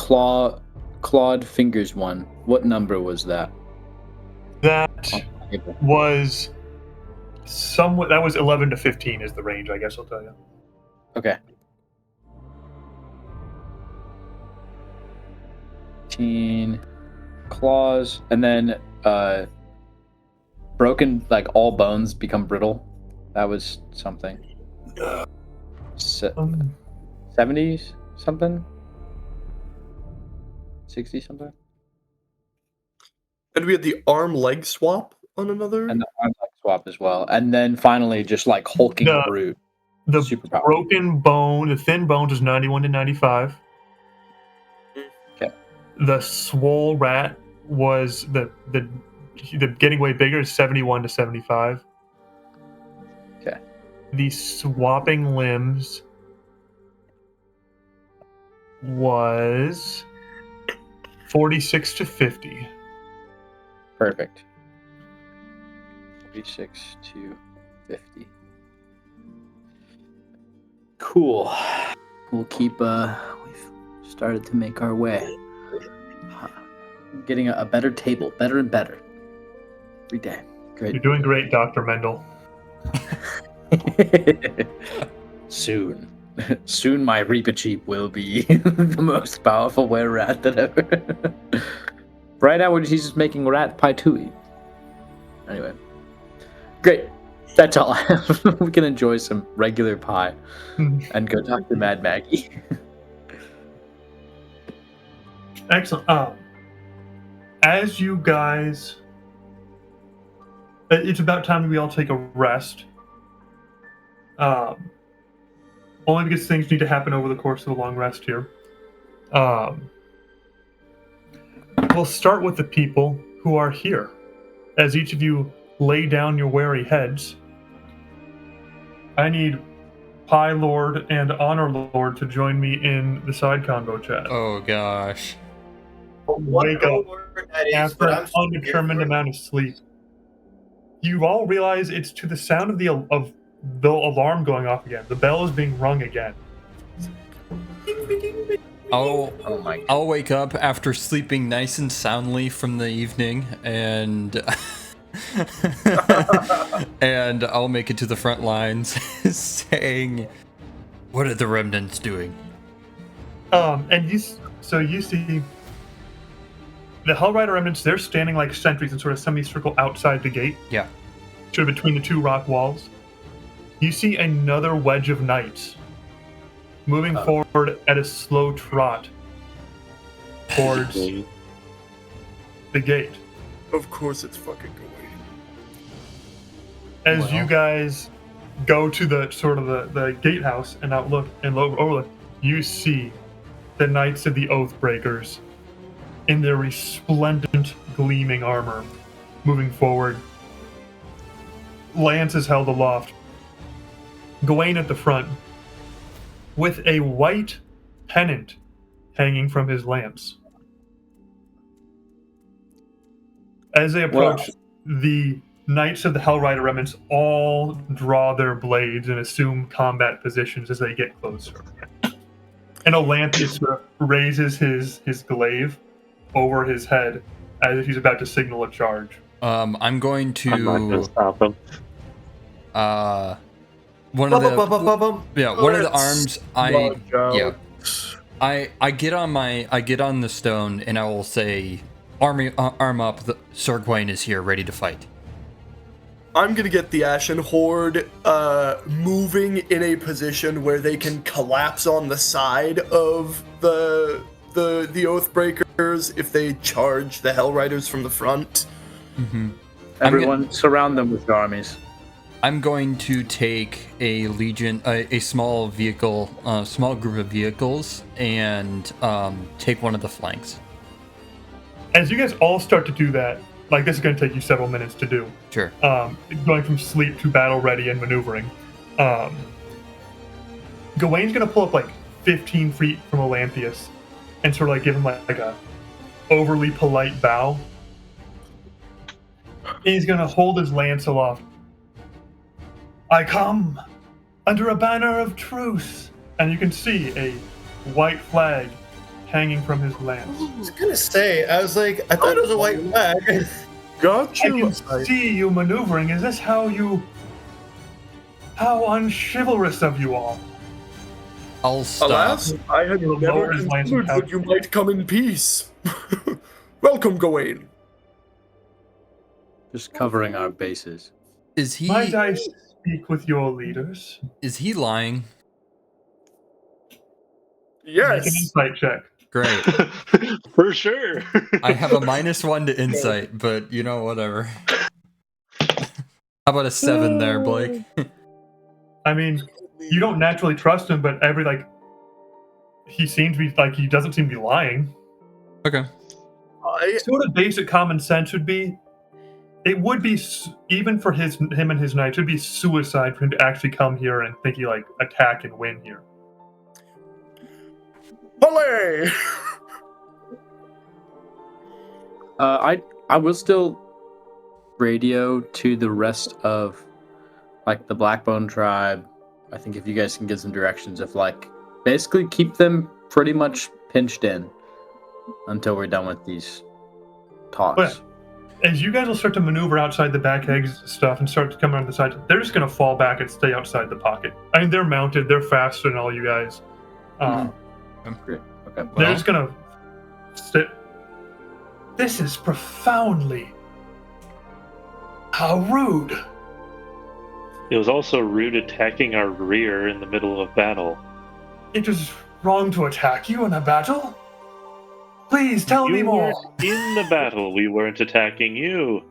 clawed fingers one, what number was that? That was somewhat. That was 11 to 15 is the range, I guess I'll tell you. Okay. 15 claws, and then broken, like all bones become brittle. That was something. 70s something? 60 something? And we had the arm leg swap on another. And the arm leg swap as well. And then finally, just like hulking The- brute. The Superpower. broken bone, the thin bones is 91 to 95. Okay. The swole rat was the getting way bigger is 71 to 75. Okay. The swapping limbs was 46 to 50. Perfect. 46 to 50. Cool. We'll keep, we've started to make our way. Getting a better table, better and better. Every day. Great. You're doing great, Dr. Mendel. Soon. Soon my Reaper Cheap will be the most powerful were rat that ever. Right now he's just making rat pie tui. Anyway. Great. That's all I have. We can enjoy some regular pie and go talk to Mad Maggie. Excellent. As you guys, it's about time we all take a rest. Only because things need to happen over the course of a long rest here. We'll start with the people who are here. As each of you lay down your weary heads, I need Pie Lord and Honor Lord to join me in the side convo chat. Oh gosh. Wake up after an undetermined amount of sleep. You all realize it's to the sound of the alarm going off again. The bell is being rung again. I'll wake up after sleeping nice and soundly from the evening, and and I'll make it to the front lines saying, "What are the remnants doing?" And you see the Hellrider remnants. They're standing like sentries in sort of semicircle outside the gate. Yeah. Sort of between the two rock walls. You see another wedge of knights moving forward at a slow trot towards the gate. Of course it's fucking going. As you guys go to the sort of the gatehouse and outlook and overlook, you see the Knights of the Oathbreakers in their resplendent, gleaming armor moving forward. Lance is held aloft. Gawain at the front, with a white pennant hanging from his lance. As they approach, the Knights of the Hellrider remnants all draw their blades and assume combat positions as they get closer. And Olanthus sort of raises his glaive over his head as if he's about to signal a charge. I'm going to. I'm not gonna stop him. One of the arms. I get on the stone and I will say, arm up. Sir Gawain is here, ready to fight. I'm gonna get the Ashen Horde moving in a position where they can collapse on the side of the the Oathbreakers if they charge the Hell Riders from the front? Mm-hmm. Everyone, surround them with your armies. I'm going to take a legion, a small vehicle, small group of vehicles, and take one of the flanks. As you guys all start to do that, like this is going to take you several minutes to do. Sure. Going from sleep to battle ready and maneuvering. Gawain's going to pull up like 15 feet from Olympius and sort of like give him like a overly polite bow. And he's going to hold his lance aloft. I come under a banner of truce. And you can see a white flag hanging from his lance. I was gonna say, I was like, I thought it was a white flag. Got I you. can see you maneuvering. Is this how unchivalrous of you all? I'll stop. Alas, I had He'll never lower his lance and considered that you might come in peace. Welcome, Gawain. Just covering our bases. Is he? Might I speak with your leaders? Is he lying? Make an Yes. insight check. Great. For sure. I have a -1 to insight, but you know, whatever. How about a 7 there, Blake? I mean, you don't naturally trust him, but he seems to be like he doesn't seem to be lying. Okay. Sort of basic common sense would be, it would be even for him and his knights, it would be suicide for him to actually come here and think he like attack and win here. Olé! I will still radio to the rest of like the Blackbone tribe. I think if you guys can give some directions of like basically keep them pretty much pinched in until we're done with these talks. But as you guys will start to maneuver outside the back eggs stuff and start to come around the side, they're just going to fall back and stay outside the pocket. I mean, they're mounted, they're faster than all you guys. Great. Okay. They're just going to sit. This is profoundly. How rude. It was also rude attacking our rear in the middle of battle. It was wrong to attack you in a battle? Please tell me You more. weren't in the battle. We weren't attacking you.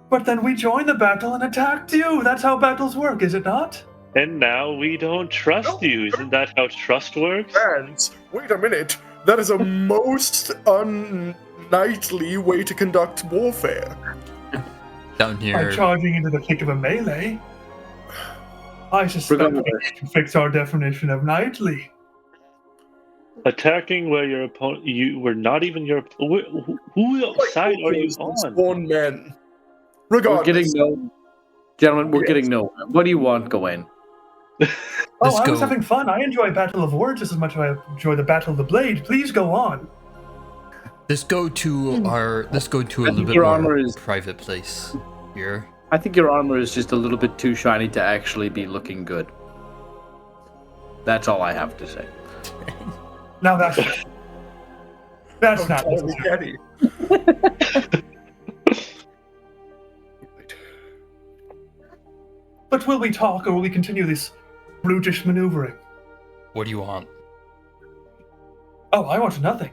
But then we joined the battle and attacked you. That's how battles work, is it not? And now we don't trust you. Isn't that how trust works? And wait a minute. That is a most unknightly way to conduct warfare. Down By here. charging into the thick of a melee. I suspect we need to fix our definition of knightly. Attacking where your opponent, you were not even your. Who side are you on? Sworn men. We're Regardless. getting no, gentlemen. We're getting no. What do you want, Gawain? Let's I was go. having fun. I enjoy Battle of Words just as much as I enjoy the Battle of the Blade. Please go on. Let's go to a little bit your more armor is- private place here. I think your armor is just a little bit too shiny to actually be looking good. That's all I have to say. Now that's not Totally Getty. But will we talk or will we continue this brutish maneuvering? What do you want? Oh, I want nothing.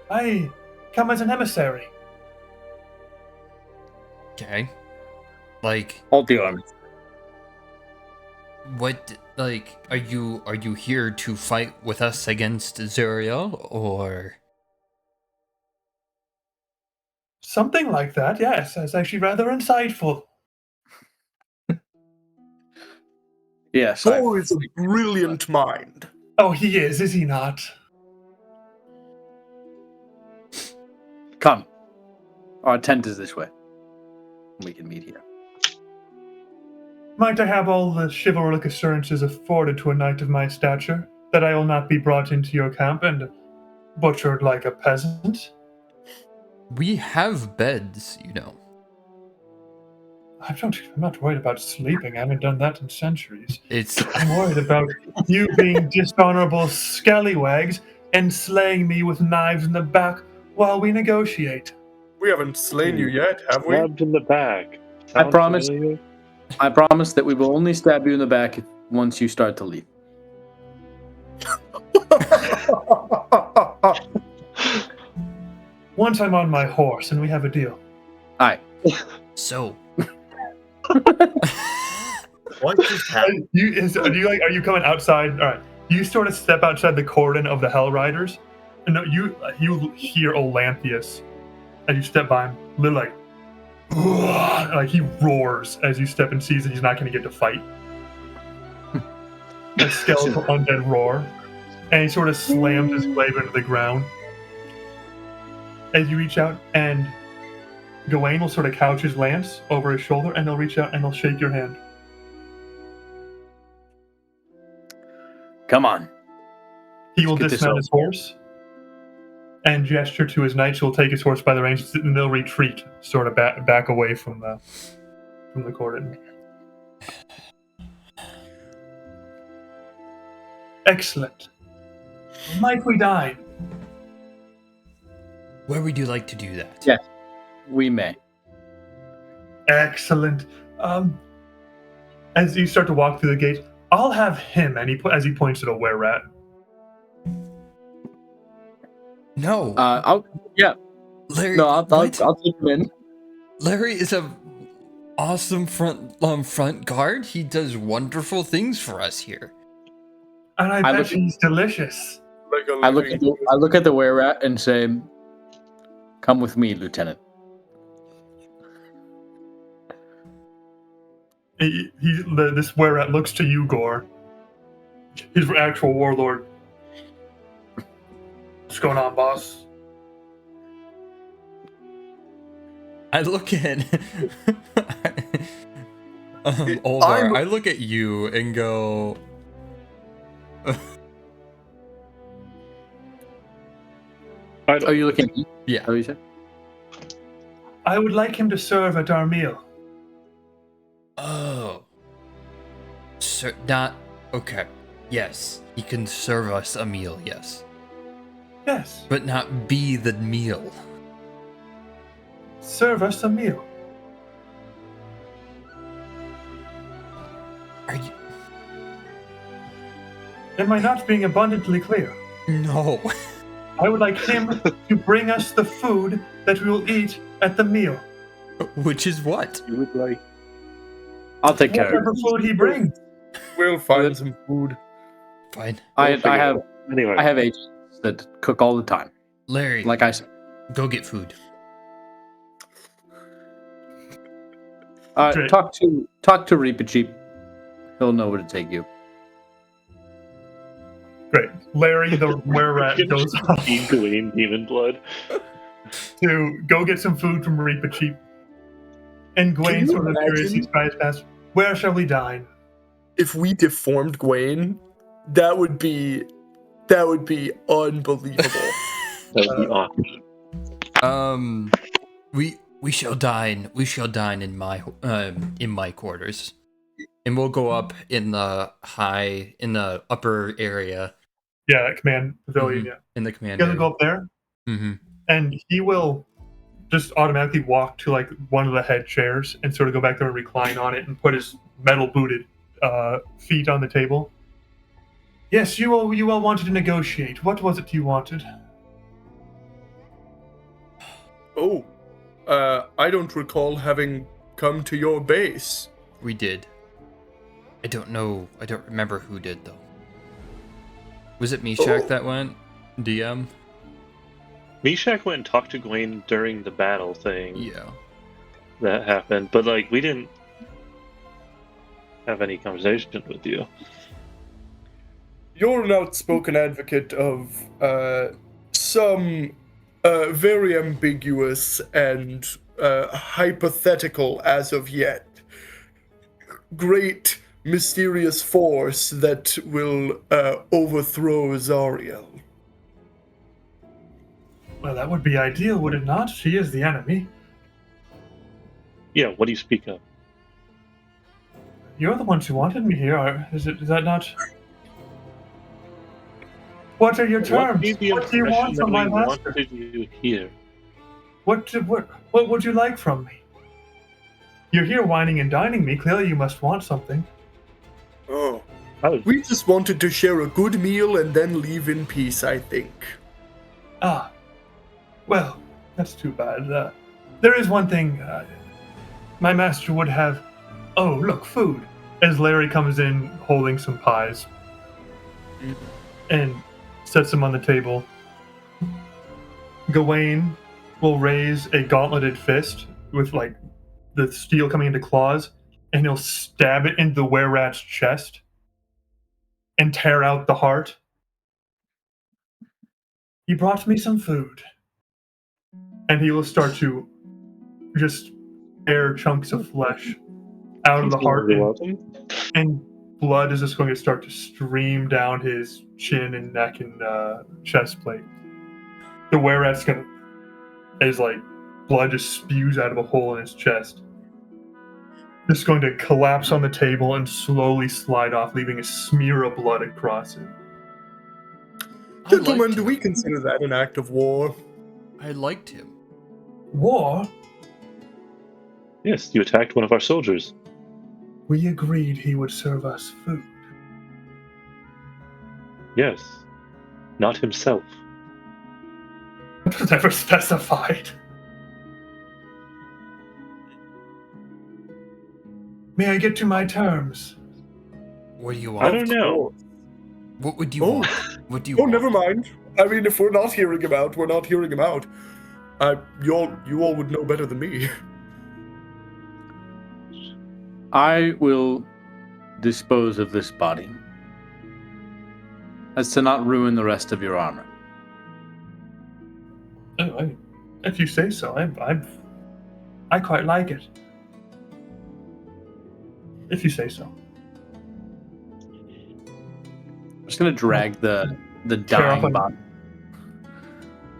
I come as an emissary. Okay. Like, Hold the arms. what? Like, are you here to fight with us against Zuriel, or? Something like that, yes. That's actually rather insightful. Yes. Thor is a brilliant mind. Oh, he is he not? Come. Our tent is this way. We can meet here. Might I have all the chivalric assurances afforded to a knight of my stature, that I will not be brought into your camp and butchered like a peasant? We have beds, you know. I'm not worried about sleeping. I haven't done that in centuries. It's I'm worried about you being dishonorable scallywags and slaying me with knives in the back while we negotiate. We haven't slain you yet, have we? Stabbed in the back. I Sound promise. familiar? I promise that we will only stab you in the back once you start to leave. once I'm on my horse and we have a deal. Aye. So, What just happened? Are you coming outside? All right. You sort of step outside the cordon of the Hell Riders, and no, you hear Olanthius as you step by him. Literally, like he roars as you step and sees that he's not going to get to fight. A skeletal undead roar, and he sort of slams his glaive into the ground. As you reach out, and Gawain will sort of couch his lance over his shoulder, and he'll reach out and he'll shake your hand. Come on. He will Let's get this dismount over. his horse and gesture to his knights who will take his horse by the reins, and they'll retreat, sort of back away from the cordon. Excellent. Might we dine? where would you like to do that? Yeah. We may. Excellent. As you start to walk through the gate, I'll have him, and as he points at a were-rat. No, Yeah. Larry. No, I'll what? take him in. Larry is a awesome front guard. He does wonderful things for us here. And I I bet look- he's delicious. Like a I look at the were-rat and say, "Come with me, Lieutenant." This were-rat looks to you, Gore. His actual warlord. What's going on, boss? I look at Olvar. I'm- I look at you and go. Oh, you looking at me? Yeah. Oh, you said? I would like him to serve at our meal. Oh. Sir, not okay. Yes, he can serve us a meal. Yes, Yes, but not be the meal. serve us a meal. Are you? Am I not being abundantly clear? No. I would like him to bring us the food that we will eat at the meal. Which is what? You would like. I'll take care of Whatever it. food he brings. We'll find some food. Fine. I figure it have out. Anyway, I have agents that cook all the time. Larry, Like I said. go get food. Great. Talk to Reepicheep. He'll know where to take you. Great. Larry, the were-rat, goes off King Gawain, Demon Blood. to go get some food from Reepicheep. And Gwaine you sort of imagine- curiously tries past, where shall we dine? If we deformed Gwaine, that would be unbelievable. That would be awesome. We shall dine. We shall dine in my quarters, and we'll go up in the upper area Yeah, command pavilion, yeah. in the You command guys will area. go up there, Mm-hmm. and he will just automatically walk to like one of the head chairs and sort of go back there and recline on it and put his metal booted feet on the table. Yes, you all wanted to negotiate. What was it you wanted? Oh, I don't recall having come to your base. We did. I don't know. I don't remember who did though. Was it Meshach Oh. that went? DM? Meshach went and talked to Gawain during the battle thing Yeah. that happened, but like we didn't have any conversation with you. You're an outspoken advocate of some very ambiguous and hypothetical, as of yet, great mysterious force that will overthrow Zariel. Well, that would be ideal, would it not? She is the enemy. Yeah, what do you speak of? You're the ones who wanted me here. Is that not? What are your What terms? gave the What do you impression want that from my we master? wanted you here? What would you like from me? You're here whining and dining me. Clearly, you must want something. Oh, Oh, we just wanted to share a good meal and then leave in peace, I think. Ah, well, That's too bad. There is one thing my master would have. Oh, look, food. As Larry comes in holding some pies and sets them on the table, Gawain will raise a gauntleted fist with like the steel coming into claws, and he'll stab it into the were-rat's chest and tear out the heart. He brought me some food. And he will start to just tear chunks of flesh out of the heart, You're welcome. and blood is just going to start to stream down his chin and neck and chest plate. The were-rat's gonna is like blood just spews out of a hole in his chest. Just going to collapse on the table and slowly slide off, leaving a smear of blood across it. Gentlemen, do we consider that an act of war? I liked him. War? Yes, you attacked one of our soldiers. We agreed he would serve us food. Yes. Not himself. It was never specified. May I get to my terms? What do you want? I don't know. What would you Oh. want? What do you Oh, want? never mind. I mean, if we're not hearing him out, we're not hearing him out. You all would know better than me. I will dispose of this body, as to not ruin the rest of your armor. Oh, if you say so, I quite like it. If you say so. I'm just gonna drag the Tear off dying a- body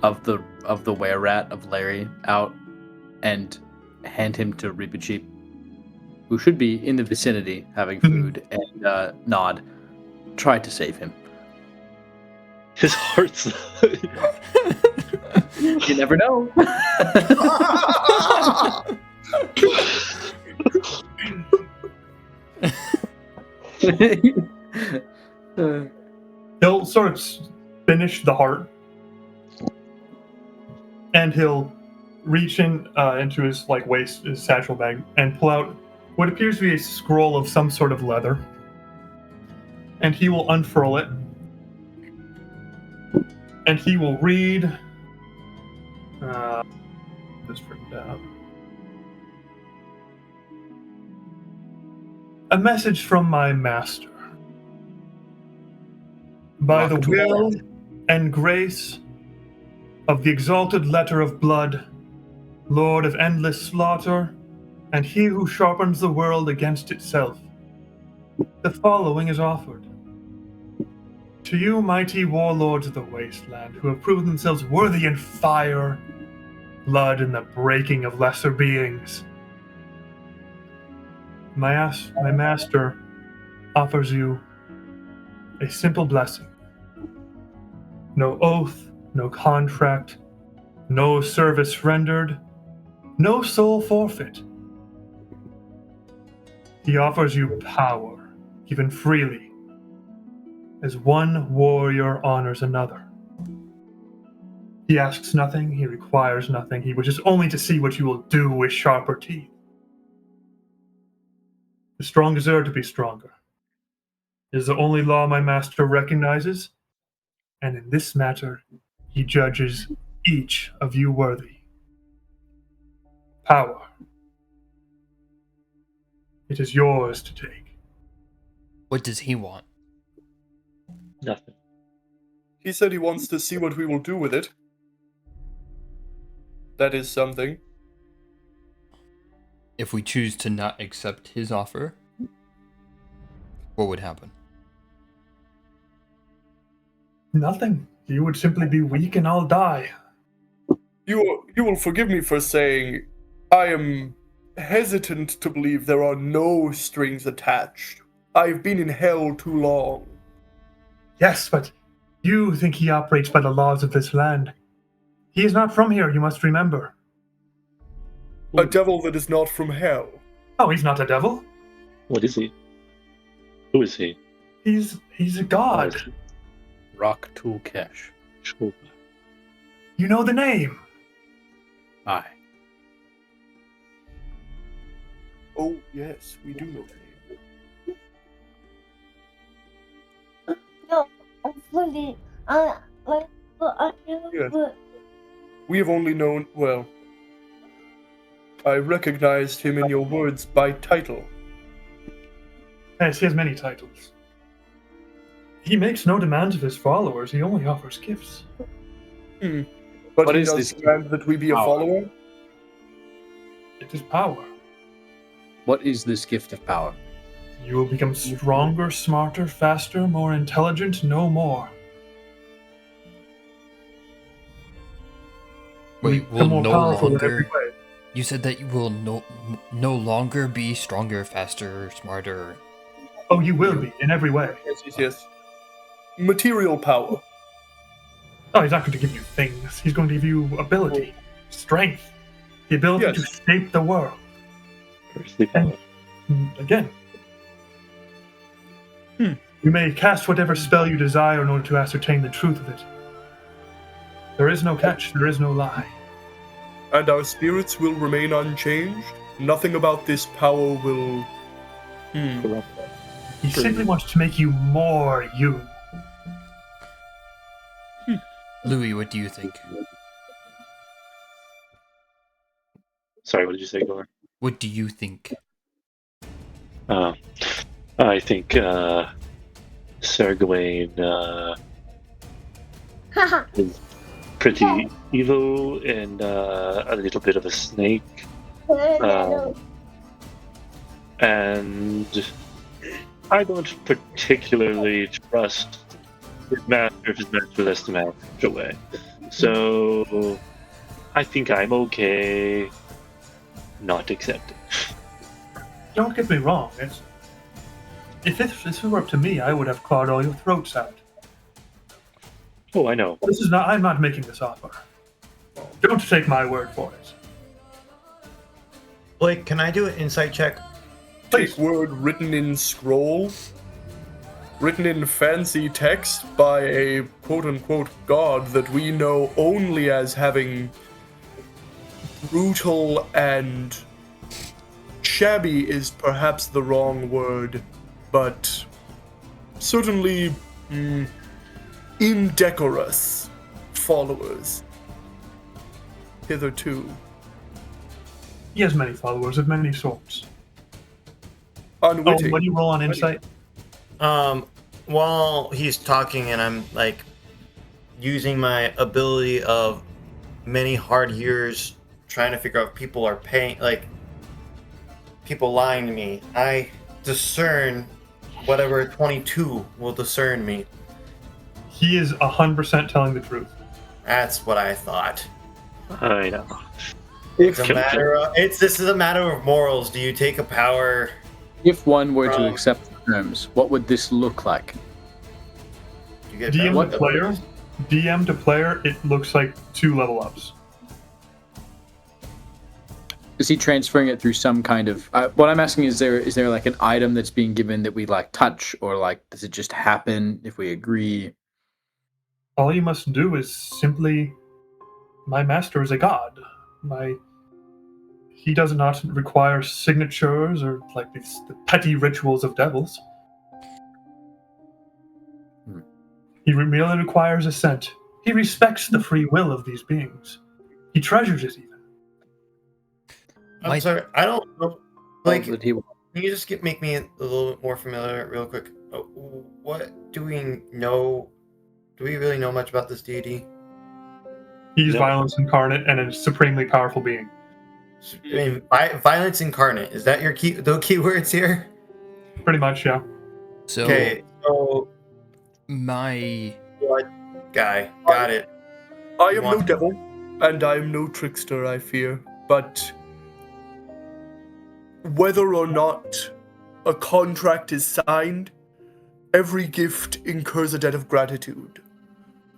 of the were-rat of Larry out and hand him to Reepicheep, who should be in the vicinity having food, and Nod. Try to save him. His heart's. You never know. He'll sort of finish the heart, and he'll reach into his like waist, his satchel bag, and pull out what appears to be a scroll of some sort of leather. And he will unfurl it, and he will read. Just written down. A message from my master. By the will and grace of the exalted letter of blood, Lord of endless slaughter, and he who sharpens the world against itself, the following is offered. To you, mighty warlords of the wasteland, who have proven themselves worthy in fire, blood, and the breaking of lesser beings, my master offers you a simple blessing. No oath, no contract, no service rendered, no soul forfeit. He offers you power, given freely, as one warrior honors another. He asks nothing, he requires nothing, he wishes only to see what you will do with sharper teeth. The strong deserve to be stronger. It is the only law my master recognizes, and in this matter, he judges each of you worthy. Power. It is yours to take. What does he want? Nothing. He said he wants to see what we will do with it. That is something. If we choose to not accept his offer, what would happen? Nothing. You would simply be weak and I'll die. You will forgive me for saying I am hesitant to believe there are no strings attached. I've been in hell too long. Yes, but you think he operates by the laws of this land. He is not from here, you must remember. A devil that is not from hell. Oh, he's not a devil. What is he? Who is he? He's a god. Rock Tool Cash. Sure. You know the name. Aye. Oh, yes, we do know the name. No, I'm fully. Yes. We have only known, well, I recognized him in your words by title. Yes, he has many titles. He makes no demands of his followers. He only offers gifts. But What he is does this demand that we be a power? follower? It is power. What is this gift of power? You will become stronger, smarter, faster, more intelligent, no more. Wait, Become will more no powerful in every longer. way. You said that you will no longer be stronger, faster, smarter. Oh, you will be in every way. Yes. Material power. Oh, he's not going to give you things. He's going to give you ability, strength, the ability Yes. to shape the world. Earthly power. Again, you may cast whatever spell you desire in order to ascertain the truth of it. There is no catch. There is no lie. And our spirits will remain unchanged? Nothing about this power will... Corrupt. He simply wants to make you more you. Louis, what do you think? Sorry, what did you say, Gore? What do you think? I think Sir Gawain is pretty evil and a little bit of a snake. And I don't particularly trust his master if his master lets him out such a way. So I think I'm okay not accepting. Don't get me wrong. If it were up to me, I would have clawed all your throats out. Oh, I know. This is not. I'm not making this offer. Don't take my word for it. Blake, can I do an insight check? Take word written in scroll, written in fancy text by a quote-unquote god that we know only as having brutal and shabby is perhaps the wrong word, but certainly indecorous followers hitherto. He has many followers of many sorts. Unwitting. Oh, what do you roll on insight? While he's talking and I'm like using my ability of many hard years trying to figure out if people are paying, like people lying to me, I discern whatever 22 will discern me. He is 100% telling the truth. That's what I thought. I know. It's a matter of this is a matter of morals. Do you take a power? If one were to accept the terms, what would this look like? You get DM to player. DM to player. It looks like 2 level ups. Is he transferring it through some kind of? What I'm asking is there like an item that's being given that we like touch, or like does it just happen if we agree? All you must do is simply. My master is a god. He does not require signatures or like the petty rituals of devils. He merely requires assent. He respects the free will of these beings. He treasures it even. I'm sorry, I don't know. Like, That can you just make me a little bit more familiar, real quick? What do we know? Do we really know much about this deity? He's No. violence incarnate and a supremely powerful being. I mean, violence incarnate. Is that the keywords here? Pretty much, yeah. So Okay, so my guy, got it. I am no devil, and I am no trickster, I fear, but whether or not a contract is signed, every gift incurs a debt of gratitude.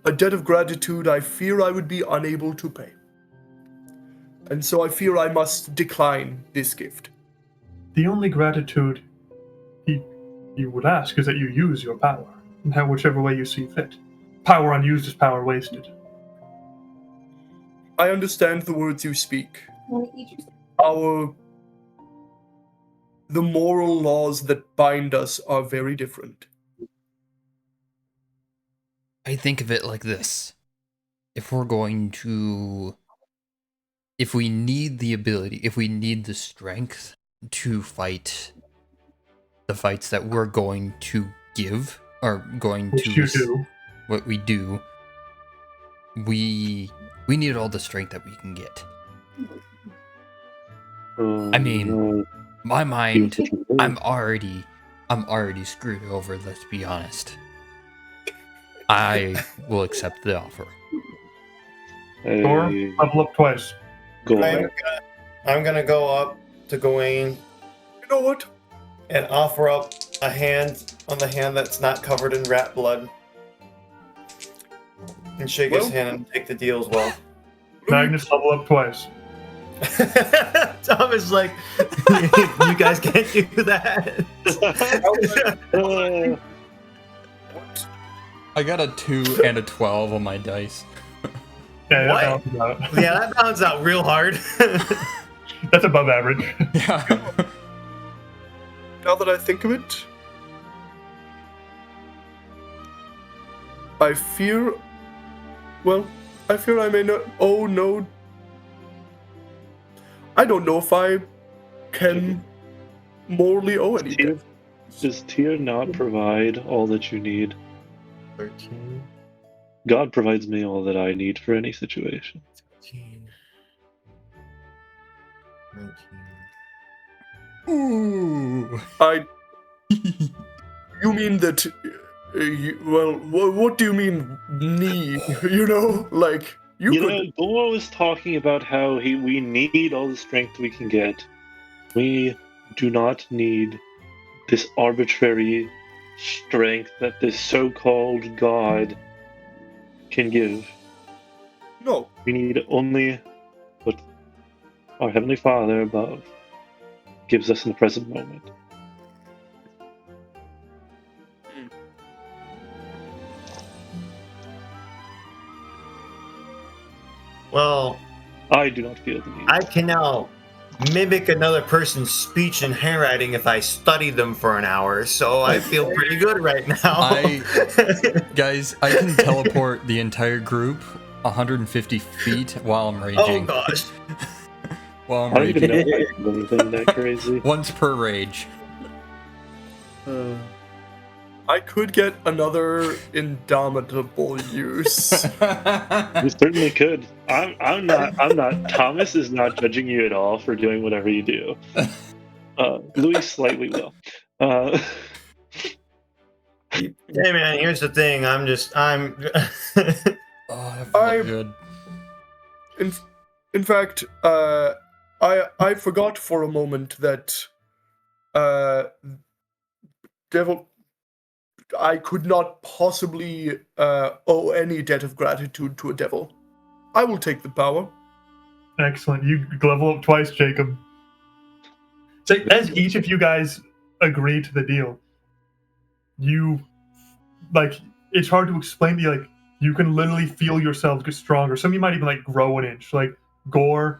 A debt of gratitude I fear I would be unable to pay. And so I fear I must decline this gift. The only gratitude he would ask is that you use your power, in whichever way you see fit. Power unused is power wasted. I understand the words you speak. The moral laws that bind us are very different. I think of it like this. If we need the ability, if we need the strength to fight the fights that we're going to give, or going Which to you do. what we do, we need all the strength that we can get. I mean, no. my mind, You- I'm already screwed over, let's be honest. I will accept the offer. Thor, Hey, level up twice. go I'm on. gonna go up to Gawain You know what? and offer up a hand on the hand that's not covered in rat blood. And shake his Well- hand and take the deal as well. Magnus, level up twice. Tom is like, you guys can't do that. I got a 2 and a 12 on my dice. Okay, What? that balances out. Yeah, that balances out real hard. That's above average. Yeah. Now that I think of it, I fear I may not. Oh no. I don't know if I can morally owe any debt. Does Tyr not provide all that you need? 13, God provides me all that I need for any situation. 15, 19. Ooh. You mean that? What do you mean, need? You know, like you could. Gore was talking about how we need all the strength we can get. We do not need this arbitrary strength that this so-called God can give. No, We need only what our Heavenly Father above gives us in the present moment. Well, I do not feel the need. I can now mimic another person's speech and handwriting if I study them for an hour, so I feel pretty good right now. Guys, I can teleport the entire group 150 feet while I'm Oh raging. gosh. While I'm I don't even know raging. if I can do anything that crazy. Once per rage. I could get another indomitable use. You certainly could. I'm not. Thomas is not judging you at all for doing whatever you do. Louis slightly will. Hey man, here's the thing. I'm Oh, that I- felt good. In fact, I forgot for a moment that Devil. I could not possibly owe any debt of gratitude to a devil. I will take the power. Excellent. You level up twice, Jacob. So as each of you guys agree to the deal, you it's hard to explain to you. Like you can literally feel yourselves get stronger. Some of you might even grow an inch. Like Gore,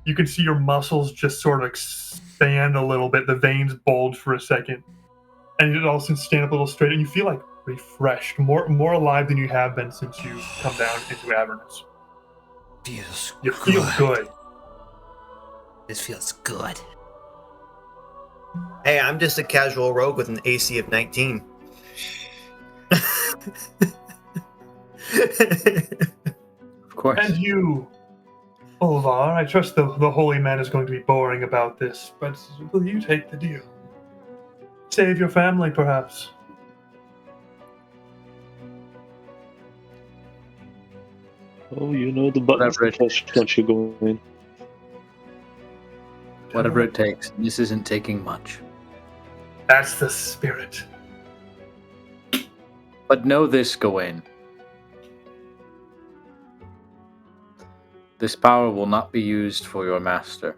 you can see your muscles just sort of expand a little bit. The veins bulge for a second, and you all of a sudden stand up a little straight, and you feel refreshed, more alive than you have been since you come down into Avernus. Feels You feel good. This feels good. Hey, I'm just a casual rogue with an AC of 19. Of course. And you, Olvar, I trust the holy man is going to be boring about this, but will you take the deal? Save your family, perhaps. Oh, you know the buttons Whatever to push once you go in. Whatever it takes. This isn't taking much. That's the spirit. But know this, Gawain. This power will not be used for your master.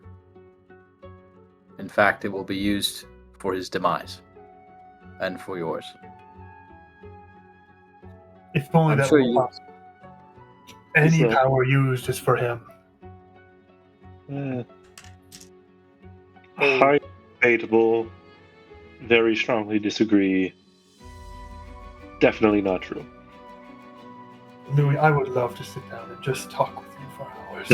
In fact, it will be used for his demise. And for yours. If only I'm that sure were you- possible. Any Is that- power used is for him. Highly debatable. Very strongly disagree. Definitely not true. Louis, I would love to sit down and just talk with you for hours.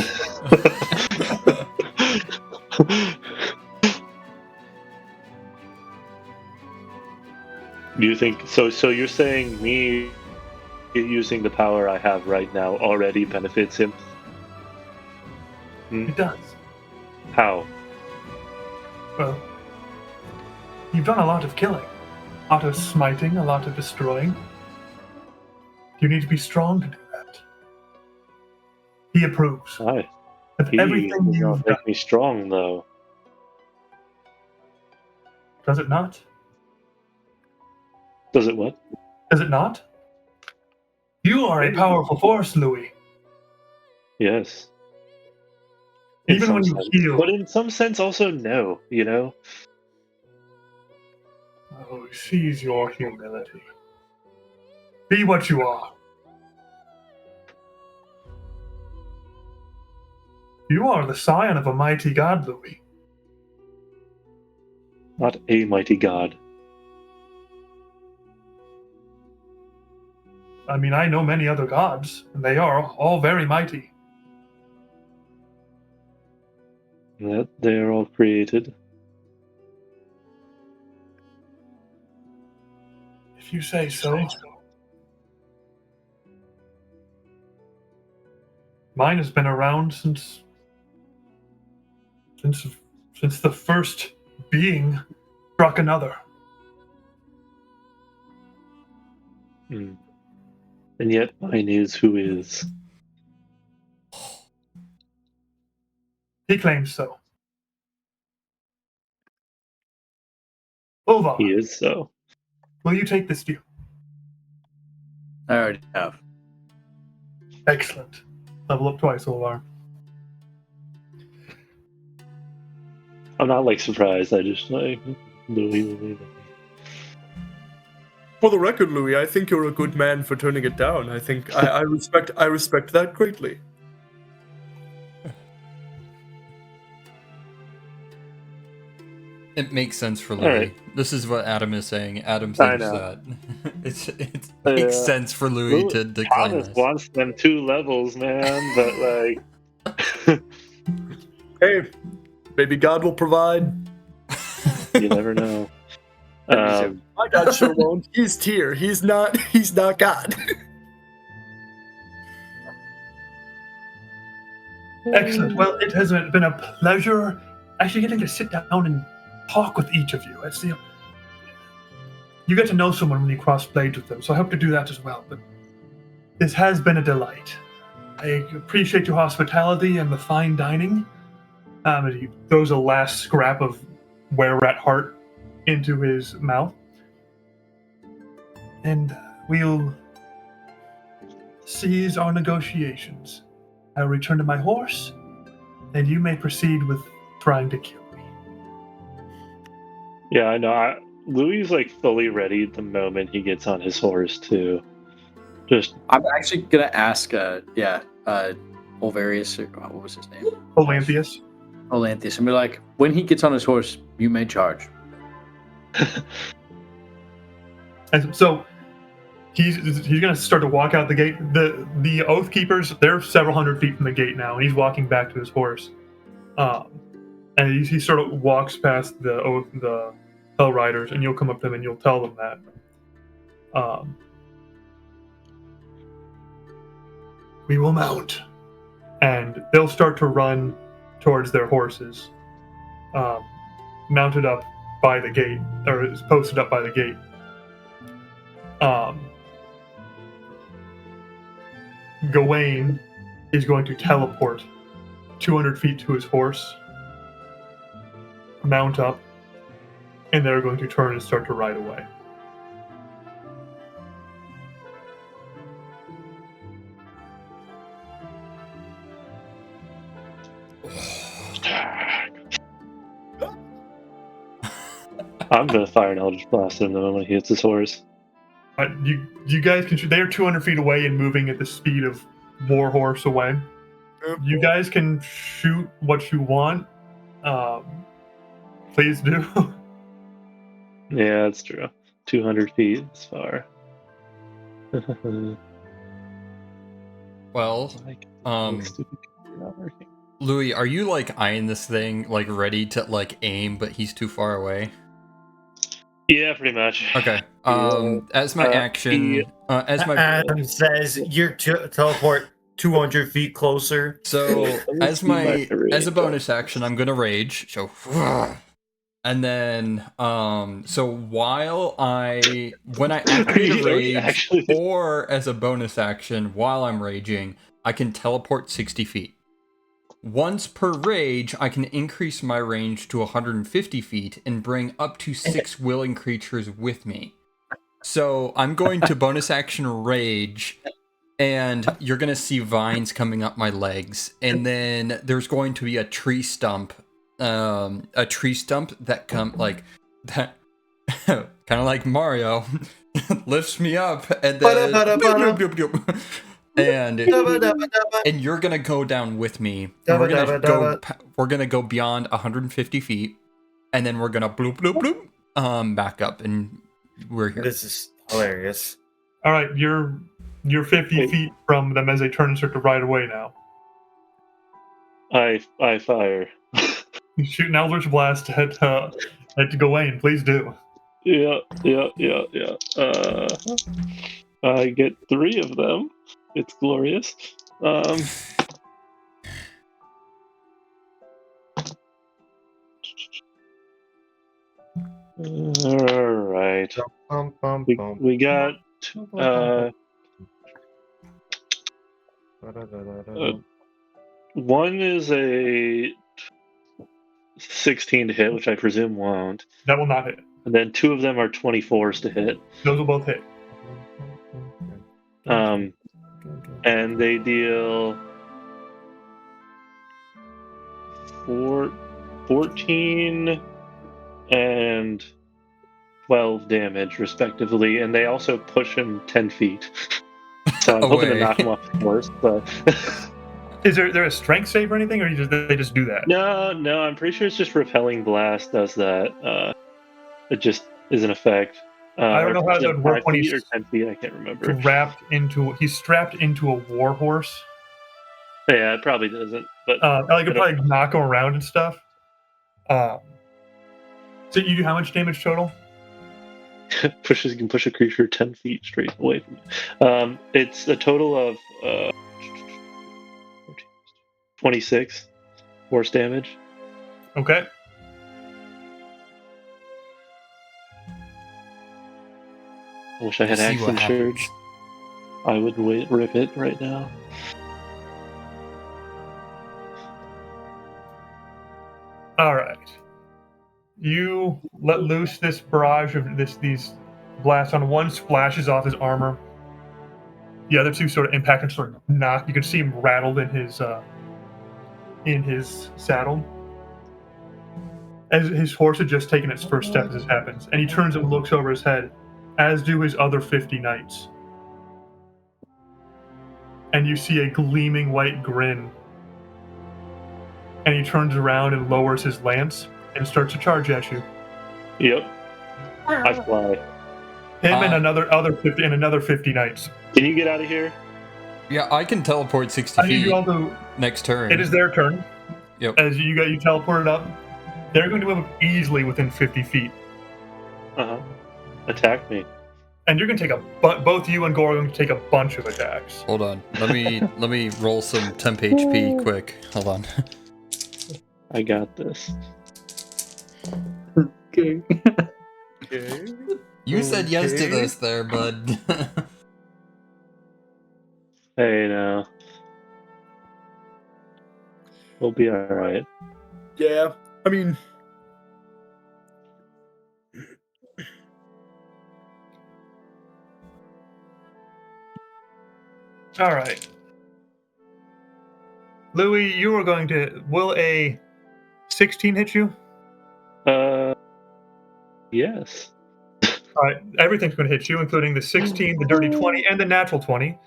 Do you think so? So you're saying me using the power I have right now already benefits him? It does. How? Well, you've done a lot of killing, a lot of smiting, a lot of destroying. You need to be strong to do that. He approves Why? of He everything does you've not done. make me strong, though. Does it not? Does it what? Does it not? You are a powerful force, Louis. Yes. In Even some when you sense. heal. But in some sense, also no. You know. Oh, seize your humility. Be what you are. You are the scion of a mighty god, Louis. Not a mighty god. I mean, I know many other gods, and they are all very mighty. That they are all created. If you say so. Mine has been around since the first being struck another. Mm. And yet mine is who is. He claims so. Ulvar, He is so. will you take this deal? I already have. Excellent. Level up twice, Ulvar. I'm not like surprised. I just like Louis. For the record, Louis, I think you're a good man for turning it down. I think I respect that greatly. It makes sense for All Louis. right. This is what Adam is saying. Adam I thinks know. that it makes sense for Louis to decline Thomas this. wants them 2 levels, man, but like Hey, maybe God will provide. you never know. My God sure won't. He's tier. He's not God. Excellent. Well, it has been a pleasure actually getting to sit down and talk with each of you. You get to know someone when you cross blades with them, so I hope to do that as well. But this has been a delight. I appreciate your hospitality and the fine dining. And he throws a last scrap of were-rat heart into his mouth. And we'll cease our negotiations. I'll return to my horse, and you may proceed with trying to kill me. Yeah, I know. Louis is like fully ready the moment he gets on his horse too. Just I'm actually gonna ask. Olvarius, or what was his name? Olanthius. Olanthius. And be like, when he gets on his horse, you may charge. And so he's going to start to walk out the gate. The Oath Keepers, they're several hundred feet from the gate now, and he's walking back to his horse. And he sort of walks past the Hell Riders, and you'll come up to them and you'll tell them that. We will mount, and they'll start to run towards their horses, mounted up by the gate, or is posted up by the gate. Gawain is going to teleport 200 feet to his horse, mount up, and they're going to turn and start to ride away. I'm gonna fire an Eldritch Blast at him the moment he hits his horse. You guys can. They're 200 feet away and moving at the speed of Warhorse away. You guys can shoot what you want. Please do. Yeah, that's true. 200 feet is far. Well, Like, stupid computer not working. Louis, are you like eyeing this thing, like ready to like aim, but he's too far away? Yeah, pretty much. Okay. Yeah. As my action, as my Adam says, you're teleport 200 feet closer. so as see my a rage bonus on action, I'm gonna rage. So, and then so when I activate a Are we rage, actually- or as a bonus action while I'm raging, I can teleport 60 feet. Once per rage, I can increase my range to 150 feet and bring up to 6 willing creatures with me. So I'm going to bonus action rage, and you're going to see vines coming up my legs. And then there's going to be a tree stump that that kind of like Mario lifts me up and then and you're gonna go down with me. And we're gonna go beyond 150 feet, and then we're gonna bloop bloop bloop back up, and we're here. This is hilarious. All right, you're 50 feet from them as they turn and start to ride away now. I fire. You shoot an Eldritch Blast at Gawain. Please do. Yeah. I get 3 of them. It's glorious. All right. We got one is a 16 to hit, which I presume won't. That will not hit. And then 2 of them are 24s to hit. Those will both hit. And they deal 14 and 12 damage, respectively, and they also push him 10 feet. So I'm hoping to knock him off the horse, but... Is there a strength save or anything, or they just do that? No, I'm pretty sure it's just Repelling Blast does that. It just is an effect. I don't know how that would work when he's or 10 feet, I can't remember. He's strapped into a war horse. Yeah, it probably doesn't. But I could probably knock him around and stuff. So you do how much damage total? You can push a creature 10 feet straight away from you. It's a total of 26 force damage. Okay. I wish I had Action Surge. I would rip it right now. All right. You let loose this barrage of these blasts. On one splashes off his armor. The other two sort of impact and sort of knock. You can see him rattled in his saddle. As his horse had just taken its first step as this happens, and he turns and looks over his head, as do his other 50 knights. And you see a gleaming white grin. And he turns around and lowers his lance and starts to charge at you. Yep. I fly. Him and another 50 knights. Can you get out of here? Yeah, I can teleport 60 feet next turn. It is their turn. Yep. As you teleported up, they're going to move easily within 50 feet. Attack me. And you're going to take both you and Gore are going to take a bunch of attacks. Hold on. Let me roll some temp HP quick. Hold on. I got this. Okay. You said yes to this there, bud. Hey, now. We'll be alright. Yeah, I mean... All right. Louis, you are going to... Will a 16 hit you? Yes. All right, everything's going to hit you, including the 16, the dirty 20, and the natural 20.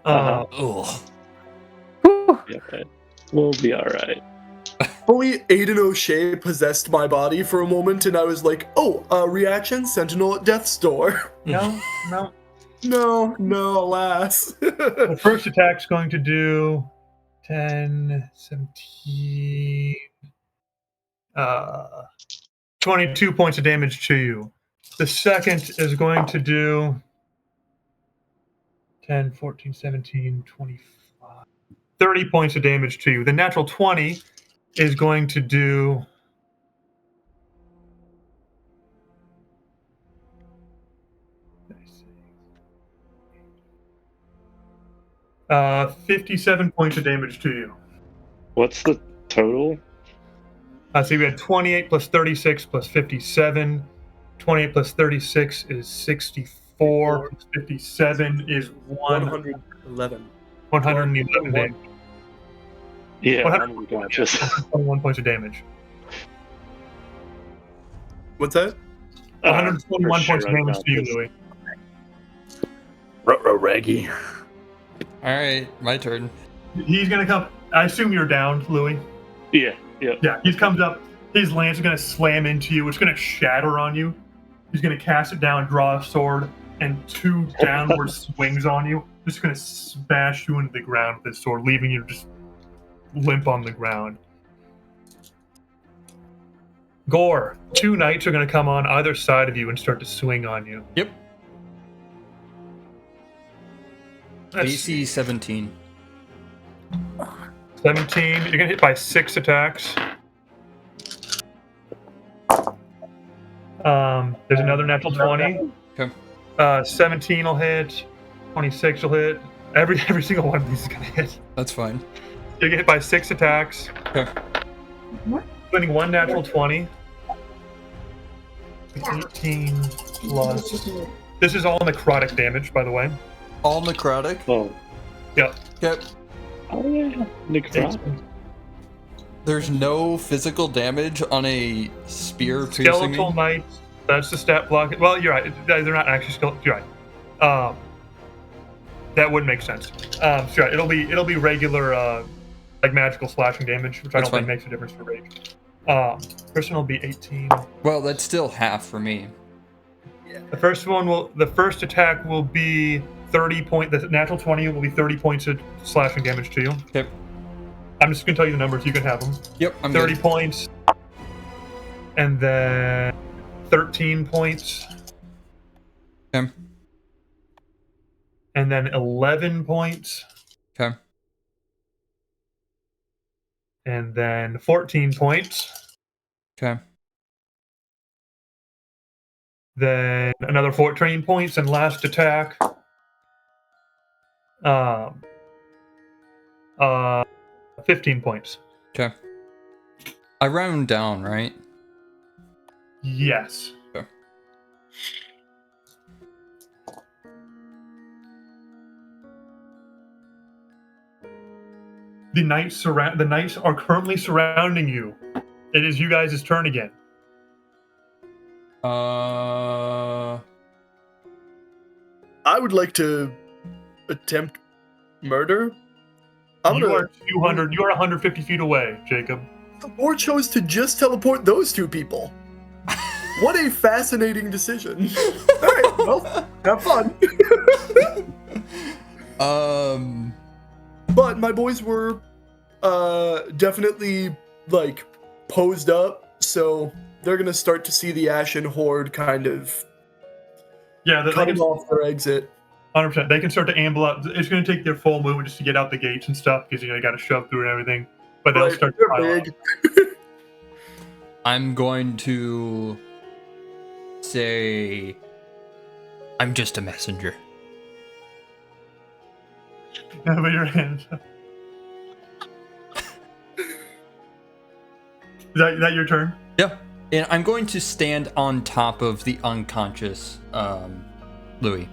Ugh. Yeah, okay. We'll be all right. Fully Aiden O'Shea possessed my body for a moment, and I was like, "Oh, reaction, Sentinel at death's door." No. No, alas. The first attack's going to do 10, 17, 22 points of damage to you. The second is going to do 10, 14, 17, 25, 30 points of damage to you. The natural 20 is going to do 57 points of damage to you. What's the total? So we had 28 plus 36 plus 57. 28 plus 36 is 64. Plus 57 is 111. 111 damage. Yeah, 121 points of damage. What's that? 121 points of damage to you, Louis. Ruh-roh, Raggy. All right, my turn. He's gonna come. I assume you're down, Louis. Yeah. Yeah, he comes up. His lance is gonna slam into you. It's gonna shatter on you. He's gonna cast it down, draw a sword, and 2 downward swings on you. Just gonna smash you into the ground with his sword, leaving you just limp on the ground. Gore, 2 knights are gonna come on either side of you and start to swing on you. Yep. Let's AC 17. 17. You're gonna hit by 6 attacks. There's another natural 20. Okay. 17 will hit. 26 will hit. Every single one of these is gonna hit. That's fine. You get hit by 6 attacks. Okay. Including 1 natural 20. 18 plus. This is all necrotic damage, by the way. All necrotic? Oh. Yep. Yep. Oh yeah. Necrotic. There's no physical damage on a spear piercing Skeletal me? knights. That's the stat block. Well, you're right. They're not actually skeletal. You're right. That would make sense. So yeah, it'll be regular like magical slashing damage, which I That's don't think fine. makes a difference for rage. First one will be 18. Well, that's still half for me. The first attack will be 30 point. The natural 20 will be 30 points of slashing damage to you. Yep. I'm just gonna tell you the numbers. You can have them. Yep, I'm 30 good. points, and then 13 points, Okay. and then 11 points, Okay. and then 14 points. Okay. Then another 14 points, and last attack. 15 points. Okay. I round down, right? Yes. Okay. The knights are currently surrounding you. It is you guys' turn again. I would like to attempt murder. You are 200. You are 150 feet away, Jacob. The board chose to just teleport those two people. What a fascinating decision. All right, well, have fun. But my boys were definitely like posed up, so they're gonna start to see the Ashen Horde kind of cutting off their exit. 100%. They can start to amble out. It's going to take their full movement just to get out the gates and stuff because you got to shove through and everything. But they'll start to pile up. I'm going to say I'm just a messenger. But your hands. Is that your turn? Yeah. And I'm going to stand on top of the unconscious Louis.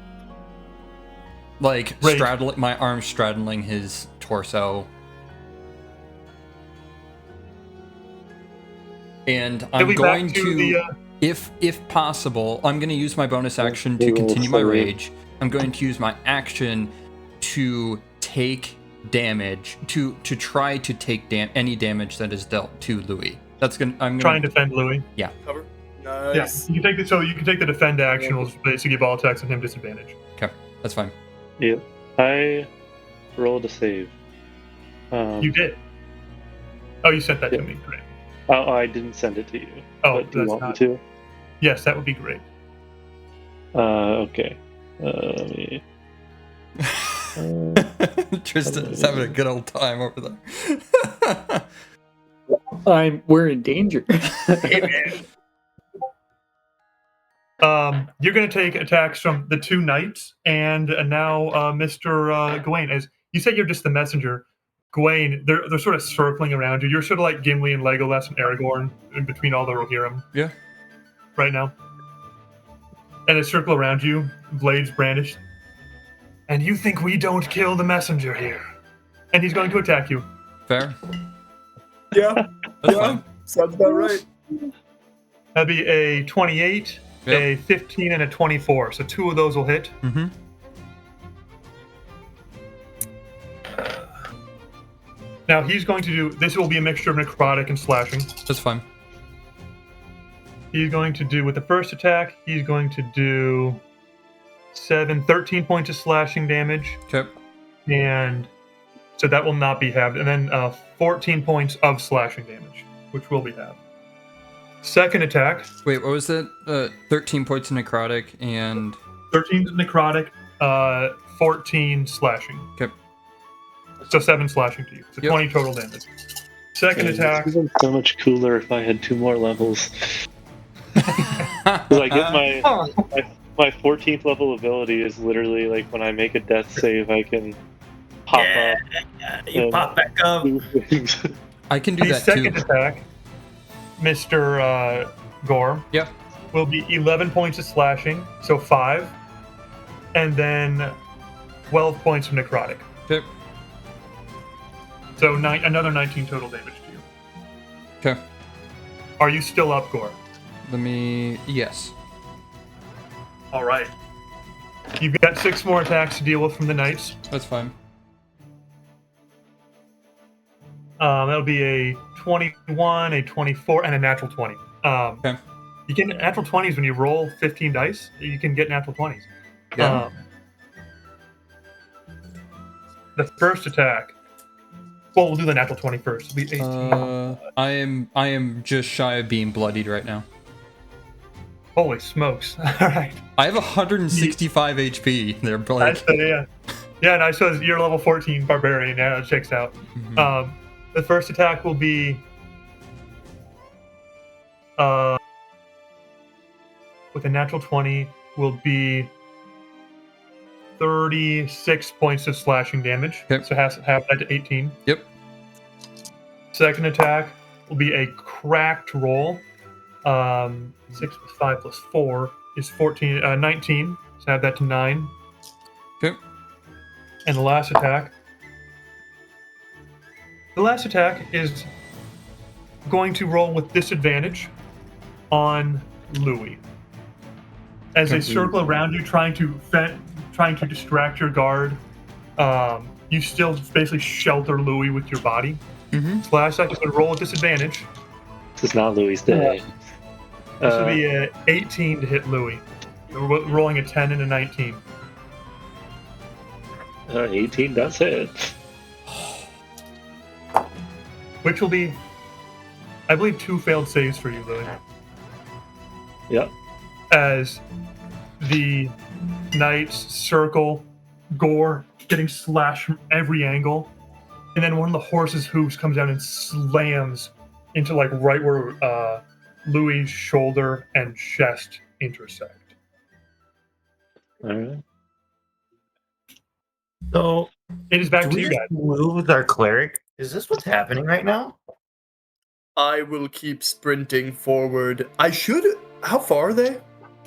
Like, Right. my arm straddling his torso. And I'm He'll be going back to, the, if possible, I'm going to use my bonus action to continue my rage. I'm going to use my action to take damage to try to take any damage that is dealt to Louis. I'm gonna Try and defend Louis. Cover. Yeah, Nice. you can take the defend action. Will basically give all attacks on him disadvantage. Okay, that's fine. Yeah, I rolled a save. You did. Oh, you sent that Yeah. to me. Great. Oh, I didn't send it to you. Oh, but do you that's want not. me to? Yes, that would be great. Okay. Let me. Tristan is having a good old time over there. We're in danger. You're going to take attacks from the two knights and now Mr. Gawain. As you said, you're just the messenger. Gawain, they're sort of circling around you. You're sort of like Gimli and Legolas and Aragorn in between all the Rohirrim. Yeah. Right now. And they circle around you, blades brandished. And you think we don't kill the messenger here? And he's going to attack you. Fair. Yeah. That's Yeah. fine. Sounds about right. That'd be a 28, Yep. a 15, and a 24. So two of those will hit. Mm-hmm. Now he's going to do. This will be a mixture of necrotic and slashing. That's fine. He's going to do with the first attack. He's going to do 13 points of slashing damage, Okay. and so that will not be halved. And then 14 points of slashing damage, which will be halved. Second attack. Wait, what was it? 13 points of necrotic and 13 necrotic, 14 slashing. Okay. So 7 slashing to you. So Yep. 20 total damage. Second attack. This would be so much cooler if I had 2 more levels. Because I get my 14th level ability is literally like when I make a death save, I can pop up. You and pop back up. do things. I can do The that second too. attack, Mr. Gore, Yep. will be 11 points of slashing, so 5, and then 12 points of necrotic. Okay. So another 19 total damage to you. Okay. Are you still up, Gore? Yes. All right. You've got 6 more attacks to deal with from the knights. That's fine. That'll be a 21, a 24, and a natural 20. Okay. You get natural 20s when you roll 15 dice. You can get natural 20s. Yeah. The first attack. Well, we'll do the natural 20 first. It'll be 18. I am just shy of being bloodied right now. Holy smokes! All right. I have 165 HP. They're like, Yeah. Yeah, and I saw you're level 14 barbarian. Yeah, that checks out. Mhm. The first attack will be with a natural 20 will be 36 points of slashing damage. Yep. So half that to 18. Yep. Second attack will be a cracked roll. 6 plus 5 plus 4 is 19. So add that to 9. Okay. And the last attack. The last attack is going to roll with disadvantage on Louis. As they circle around you, trying to distract your guard, you still basically shelter Louis with your body. Mm-hmm. So last attack is going to roll with disadvantage. This is not Louis' day. This will be a 18 to hit Louis. We're rolling a 10 and a 19. 18 does hit. Which will be, I believe, 2 failed saves for you, Louis. Yep. As the knights circle, Gore getting slashed from every angle, and then one of the horse's hooves comes down and slams into like right where Louis' shoulder and chest intersect. All right. So, It is back do to we you just guys. move with our cleric? Is this what's happening right now? I will keep sprinting forward. I should. How far are they?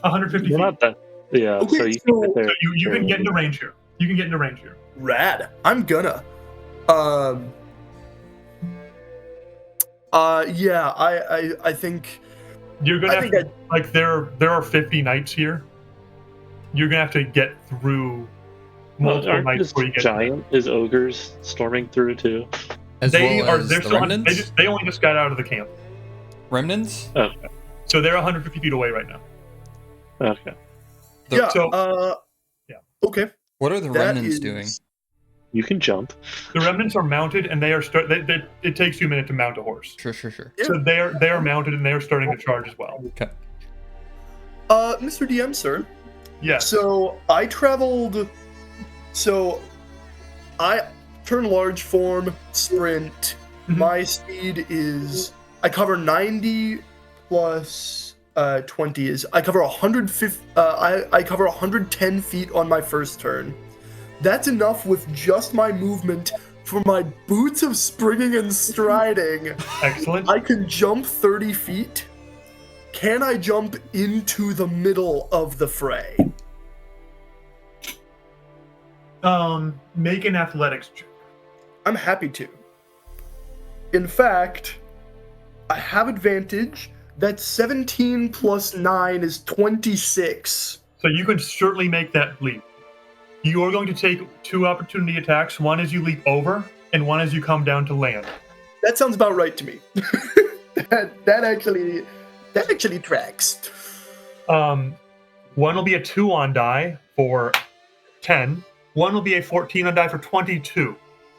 150 You're feet. not that. Yeah, Okay, so you can get so- there. So you can get into range here. You can get into range here. Rad. I'm gonna. Yeah. I think. You're gonna I have think to, like there are 50 knights here. You're gonna have to get through multiple Aren't nights just before you get to them. giant is ogres storming through too? As They well are. as They're the still. remnants. They only just got out of the camp, Remnants. Okay. so they're 150 feet away right now. Okay. Yeah. So- yeah. Okay. What are the That remnants is- doing? You can jump. The remnants are mounted, and they are it takes you a minute to mount a horse. Sure. Yeah. So they are mounted, and they are starting to charge as well. Okay. Mr. DM, sir. Yes. So I traveled. So I turn large form, sprint. Mhm. My speed is I cover 90 plus 20 is I cover 150. I cover 110 feet on my first turn. That's enough with just my movement for my boots of springing and striding. Excellent. I can jump 30 feet. Can I jump into the middle of the fray? Make an athletics check. I'm happy to. In fact, I have advantage. That's 17 plus 9 is 26. So you can certainly make that leap. You are going to take 2 opportunity attacks. One as you leap over, and one as you come down to land. That sounds about right to me. that actually tracks. One will be a 2 on die for 10. One will be a 14 on die for 22.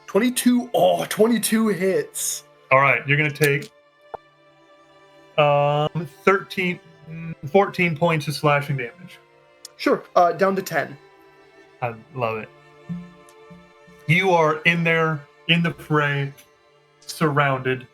22. Oh, 22 hits. All right, you're going to take 14 points of slashing damage. Sure. Down to 10. I love it. You are in there, in the fray, surrounded.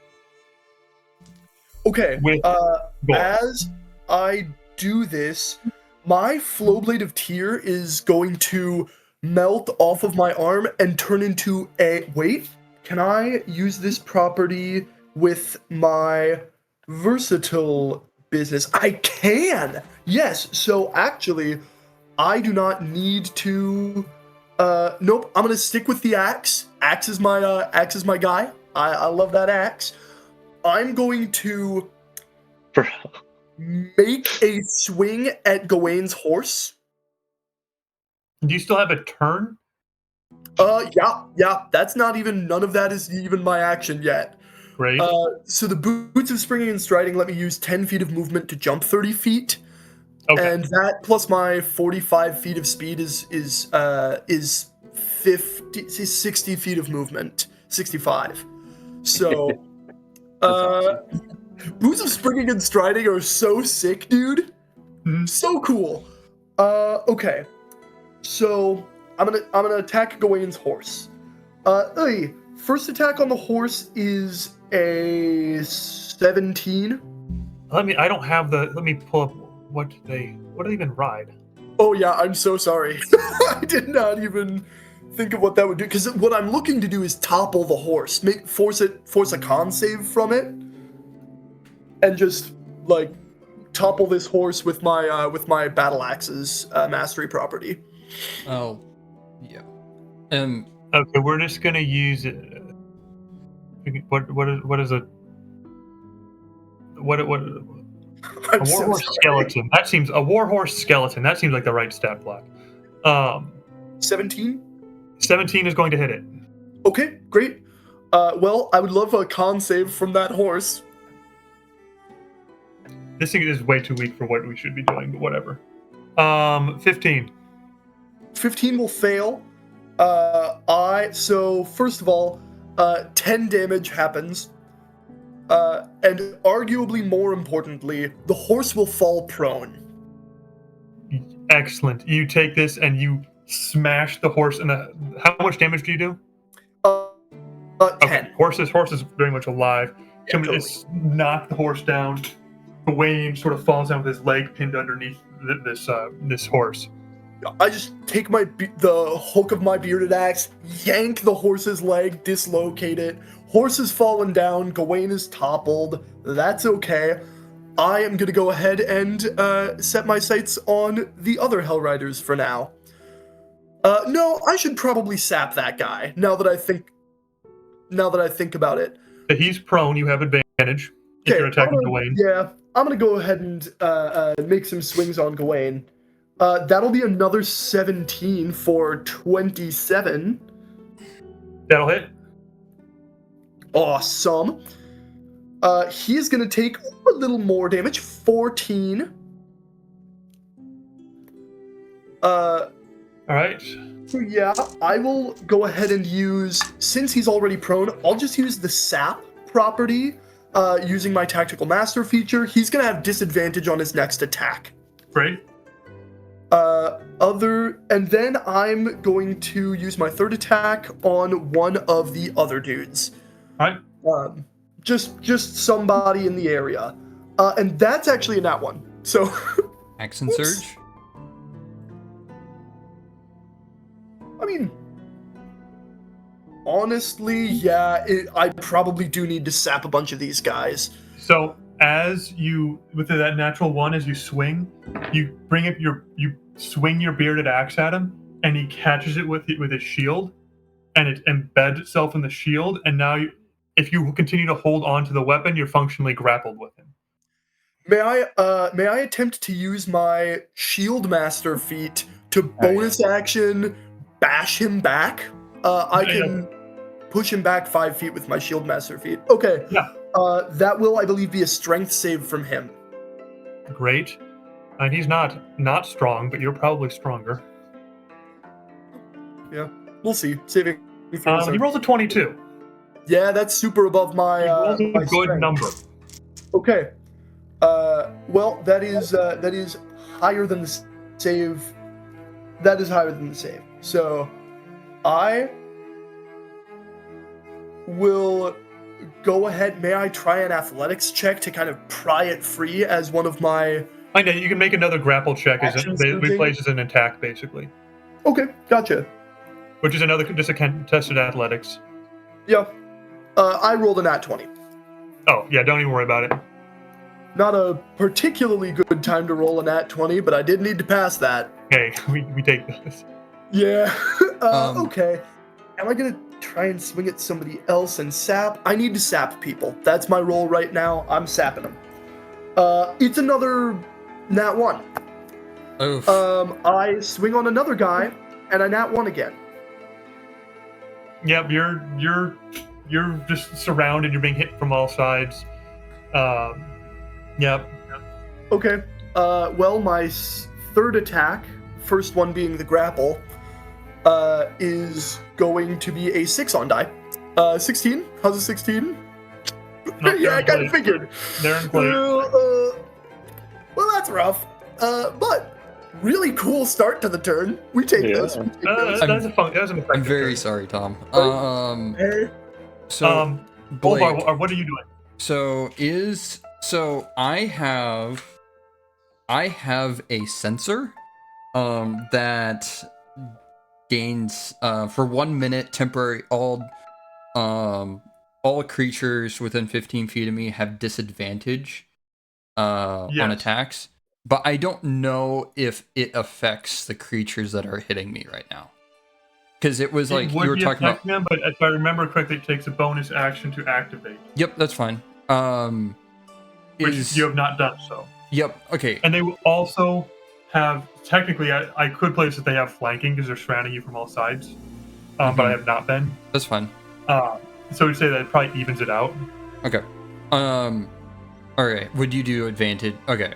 Okay. With gold. As I do this, my Flowblade of Tear is going to melt off of my arm and turn into a... Wait, can I use this property with my versatile business? I can! Yes, so actually, I do not need to... Nope, I'm gonna stick with the axe. Axe is my guy. I love that axe. I'm going to Bro. make a swing at Gawain's horse. Do you still have a turn? Yeah. That's not even, none of that is even my action yet. Great. So the boots of springing and striding let me use 10 feet of movement to jump 30 feet. Okay. And that plus my 45 feet of speed is 60 feet of movement. 65. So, boots of springing and striding are so sick, dude. Mhm. So cool. Okay. So I'm gonna attack Gawain's horse. First attack on the horse is a 17. I don't have the. Let me pull up. What do they even ride? Oh yeah, I'm so sorry. I did not even think of what that would do. Because what I'm looking to do is topple the horse, force a con save from it, and just like topple this horse with my battle axes mastery property. Oh, yeah. Okay, we're just gonna use it. What is a I'm a so warhorse sorry. skeleton? That seems a warhorse skeleton. That seems like the right stat block. 17. 17 is going to hit it. Okay, great. Well, I would love a con save from that horse. This thing is way too weak for what we should be doing, but whatever. 15. 15 will fail. So first of all, 10 damage happens. And arguably more importantly, the horse will fall prone. Excellent. You take this and you smash the horse in the. How much damage do you do? 10. Okay. Horse is very much alive. Yeah, Somebody totally. just knock the horse down. Gawain sort of falls down with his leg pinned underneath this horse. I just take the hook of my bearded axe, yank the horse's leg, dislocate it. Horse is fallen down. Gawain is toppled. That's okay. I am gonna go ahead and set my sights on the other Hell Riders for now. No, I should probably sap that guy. Now that I think about it. He's prone. You have advantage if you're attacking Gawain. Yeah, I'm gonna go ahead and make some swings on Gawain. That'll be another 17 for 27. That'll hit. Awesome. He's gonna take a little more damage, 14. All right. So yeah, I will go ahead and use, since he's already prone, I'll just use the sap property, using my tactical master feature. He's gonna have disadvantage on his next attack. Great. And then I'm going to use my third attack on one of the other dudes. All right. Just somebody in the area. And that's actually a nat one. So Action surge. I mean, honestly, yeah, I probably do need to sap a bunch of these guys. So as you, with that natural one, as you swing, you bring up you swing your bearded axe at him, and he catches it with his shield, and it embeds itself in the shield. And now, if you continue to hold on to the weapon, you're functionally grappled with him. May I attempt to use my shield master feat to bonus action bash him back? I can push him back 5 feet with my shield master feat. Okay. Yeah. That will, I believe, be a strength save from him. Great. And he's not strong, but you're probably stronger. Yeah, we'll see. Saving. He rolls a 22. Yeah, that's super above my. He rolls my a good strength. number. Okay. Well, that is higher than the save. That is higher than the save. So, I will go ahead. May I try an athletics check to kind of pry it free as one of my? I know you can make another grapple check as it replaces an attack, basically. Okay, gotcha. Which is just a contested athletics. Yeah. I rolled a nat 20. Oh, yeah, don't even worry about it. Not a particularly good time to roll a nat 20, but I did need to pass that. Hey, we take this. Yeah. Okay. Am I going to try and swing at somebody else and sap? I need to sap people. That's my role right now. I'm sapping them. It's another nat 1. Oof. I swing on another guy, and I nat 1 again. Yep, you're just surrounded. You're being hit from all sides. Yep. Okay. Well, my third attack, first one being the grapple, is going to be a 6 on die. 16? How's a 16? Yeah, I kind of figured. They're in play. Well, that's rough. But really cool start to the turn. We take those. We take those. That's a fun. That was an effective I'm very turn. sorry, Tom. Hey. So, Blake, Bolvar, what are you doing? So I have a sensor that gains for 1 minute temporary all creatures within 15 feet of me have disadvantage on attacks, but I don't know if it affects the creatures that are hitting me right now. Because it was like you were talking about them, but if I remember correctly, it takes a bonus action to activate. Yep, that's fine. Which you have not done so. Yep. Okay. And they will also have, technically, I could place that they have flanking because they're surrounding you from all sides, but I have not been. That's fine. So we'd say that it probably evens it out. Okay. All right. Would you do advantage? Okay.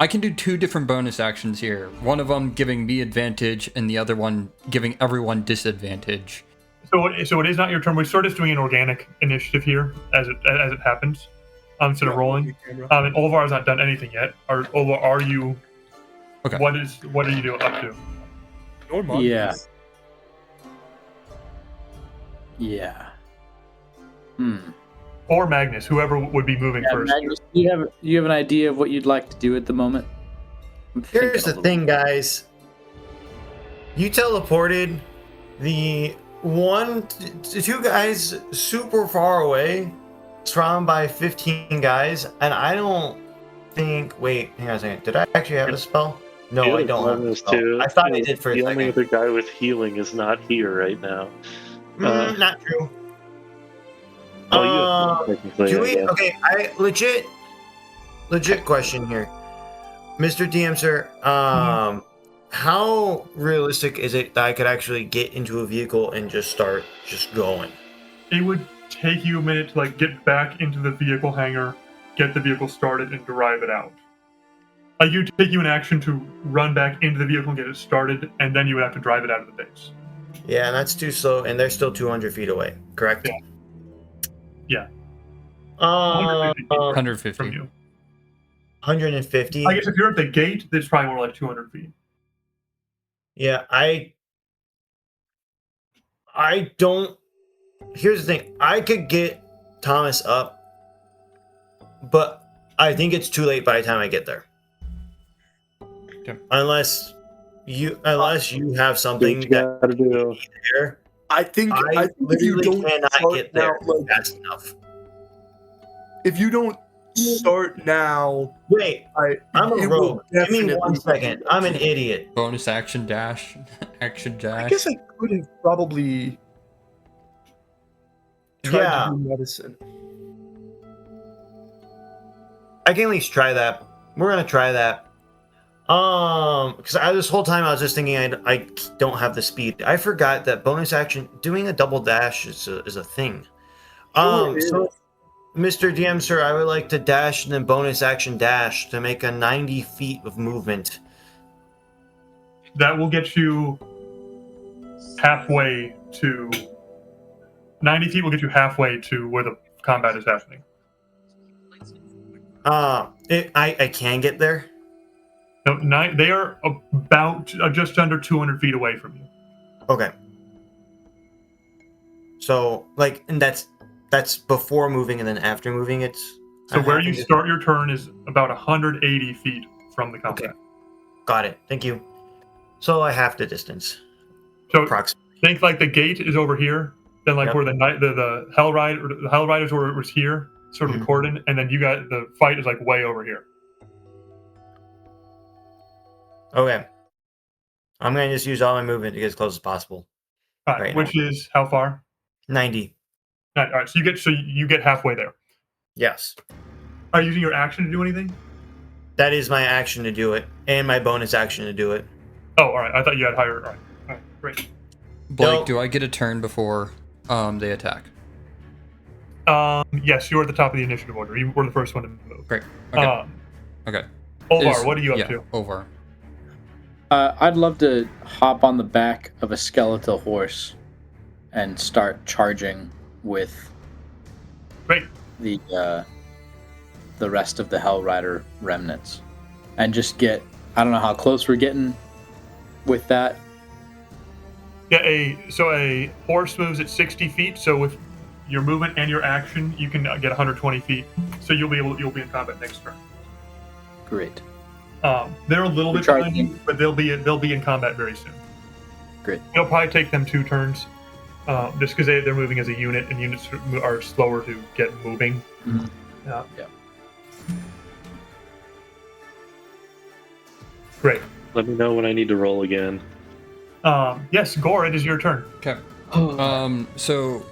I can do 2 different bonus actions here. One of them giving me advantage, and the other one giving everyone disadvantage. So it is not your turn. We're sort of doing an organic initiative here as it happens. Instead of rolling. And Olvar has not done anything yet. Olvar, are you? Okay. What are you doing up to? Yeah. Yeah. Or Magnus, whoever would be moving first. Magnus, you have an idea of what you'd like to do at the moment? Here's the thing, guys. You teleported the 2 guys super far away, surrounded by 15 guys, and I don't think. Wait, hang on a second. Did I actually have the spell? No, I don't have the spell. I thought I did for a second. The only other guy with healing is not here right now. Not true. Technically, do we? Okay, legit question here. Mr. DM, sir, how realistic is it that I could actually get into a vehicle and just start going? It would take you a minute to like get back into the vehicle hangar, get the vehicle started, and drive it out. Like it would take you an action to run back into the vehicle and get it started, and then you would have to drive it out of the base. Yeah, and that's too slow, and they're still 200 feet away, correct? Yeah. 150 from you. 150? I guess if you're at the gate, it's probably more like 200 feet. Yeah, I don't... Here's the thing. I could get Thomas up, but I think it's too late by the time I get there. Okay. Unless you have something What you gotta do. there. I think if you literally don't cannot start get there now, like, fast enough. if you don't start now, Wait, I'm a it will rogue. Give me definitely 1 second. I'm an idiot. bonus action dash, action dash. I guess I could have probably tried Yeah. to do medicine. I can at least try that. We're gonna try that. Because this whole time I was just thinking I don't have the speed. I forgot that bonus action doing a double dash is a thing. So Mr. DM, sir, I would like to dash and then bonus action dash to make a 90 feet of movement. That will get you halfway to 90 feet. Will get you halfway to where the combat is happening. I can get there. No, they are about just under 200 feet away from you. Okay. So and that's before moving, and then after moving, it's So where you start your turn is about 180 feet from the combat. Okay. Got it. Thank you. So I half the distance. So Approximately. think like the gate is over here, then like where the Hell Riders was here, sort of the cordon, and then you got the fight is like way over here. Okay. I'm gonna just use all my movement to get as close as possible. All right, which is how far? 90. All right, so you get halfway there. Yes. Are you using your action to do anything? That is my action to do it, and my bonus action to do it. Oh, all right. I thought you had higher. All right, great. Blake, do I get a turn before they attack? Yes, you're at the top of the initiative order. You were the first one to move. Great. Okay. Okay. Olvar, what are you up to? Olvar. I'd love to hop on the back of a skeletal horse and start charging with the rest of the Hell Rider remnants, and just get, I don't know how close we're getting with that. Yeah, a horse moves at 60 feet. So with your movement and your action, you can get 120 feet. So you'll be in combat next turn. Great. They're a little bit behind you, but they'll be in combat very soon. Great. It'll probably take them 2 turns, just because they're moving as a unit, and units are slower to get moving. Mm-hmm. Yeah. Yeah. Great. Let me know when I need to roll again. Yes, Gore, it is your turn. Okay. So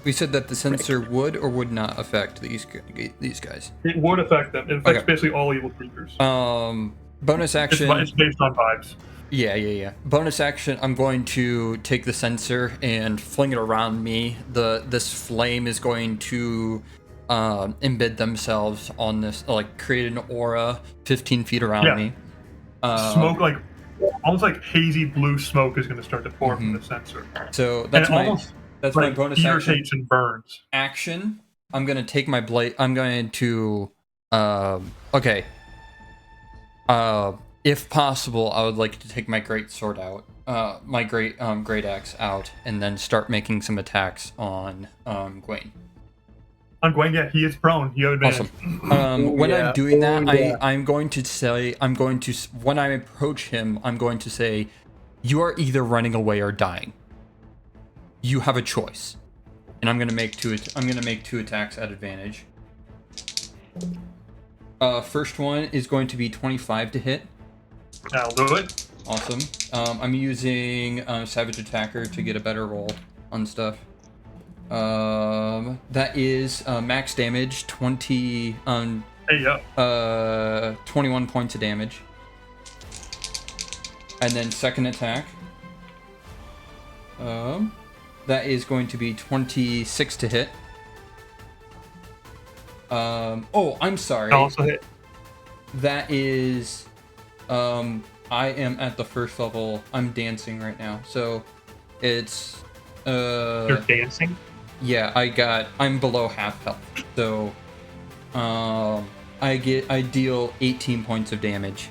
we said that the sensor would or would not affect these guys. It would affect them. It affects basically all evil creatures. Bonus action. It's based on vibes. Yeah. Bonus action. I'm going to take the sensor and fling it around me. This flame is going to embed themselves on this, like create an aura 15 feet around me. Smoke, like almost like hazy blue smoke, is going to start to pour from the sensor. So that's my bonus irritates action. And burns. Action. I'm going to take my blade. I'm going to if possible, I would like to take my great sword out, my great axe out, and then start making some attacks on Gwaine. On Gwaine, yeah, he is prone. You have advantage. Awesome. When I'm doing that, I'm going to when I approach him, I'm going to say, "You are either running away or dying. You have a choice." And I'm going to make two attacks at advantage. First one is going to be 25 to hit. I'll do it. Awesome. I'm using Savage Attacker to get a better roll on stuff. That is max damage 20 Hey, yo. 21 points of damage. And then second attack. That is going to be 26 to hit. Oh, I'm sorry. Also hit. That is, I am at the first level. I'm dancing right now, so it's, You're dancing? Yeah, I'm below half health, so, I deal 18 points of damage,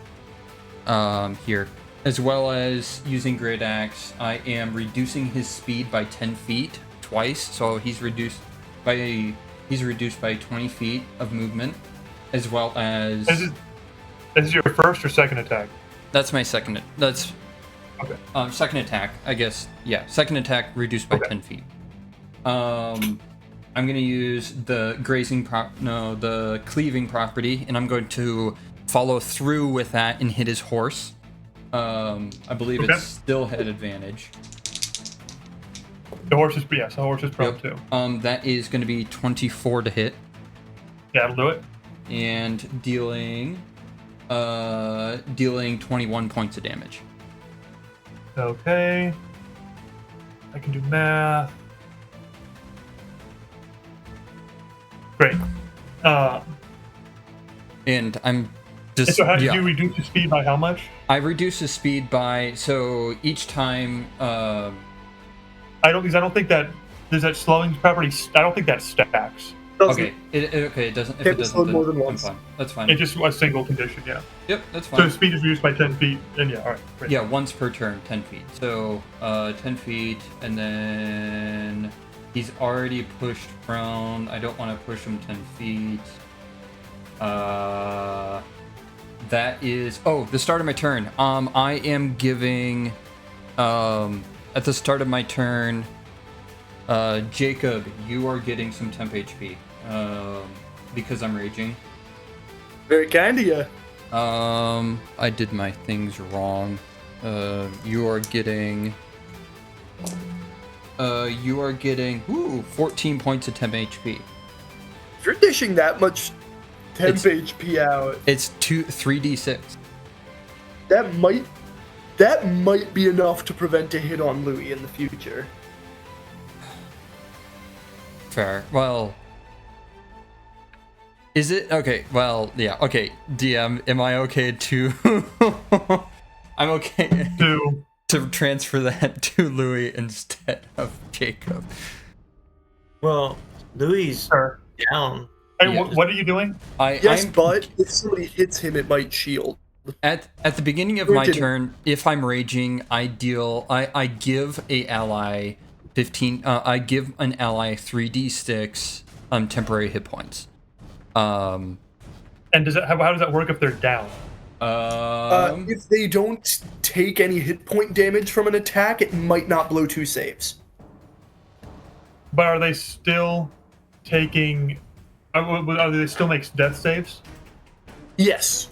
here. As well as using Great Axe, I am reducing his speed by 10 feet twice, so he's reduced by 20 feet of movement, as well as... This is your first or second attack? That's my second... That's... Okay. Second attack, I guess. Yeah, second attack reduced by 10 feet. I'm going to use the the cleaving property, and I'm going to follow through with that and hit his horse. I believe it's still head advantage. The horse is prone too. That is going to be 24 to hit. Yeah, that'll do it. And dealing 21 points of damage. Okay. I can do math. Great. And I'm just... So how did you reduce the speed by how much? I reduce the speed by... So each time... I don't think that... There's that slowing property... I don't think that stacks. Okay, it doesn't... If it doesn't, more than once. Fine. That's fine. It's just a single condition, yeah. Yep, that's fine. So the speed is reduced by 10 feet, and yeah, alright. Yeah, once per turn, 10 feet. So, 10 feet, and then... He's already pushed prone. I don't want to push him 10 feet. That is... Oh, the start of my turn. I am giving... at the start of my turn... Jacob, you are getting some temp HP. Because I'm raging. Very kind of you. I did my things wrong. You are getting... 14 points of temp HP. If you're dishing that much temp HP out, it's 3d6. That might be enough to prevent a hit on Louis in the future. Fair. Well, is it okay? Well, yeah. Okay, DM, am I okay to? I'm okay to transfer that to Louis instead of Jacob. Well, Louis down. Hey, what are you doing? But if somebody hits him, it might shield. At the beginning of my turn, if I'm raging, I give a ally 15. I give an ally 3d6 temporary hit points. And how does that work if they're down? If they don't take any hit point damage from an attack, it might not blow 2 saves. But are they still taking? Are they still make death saves? Yes.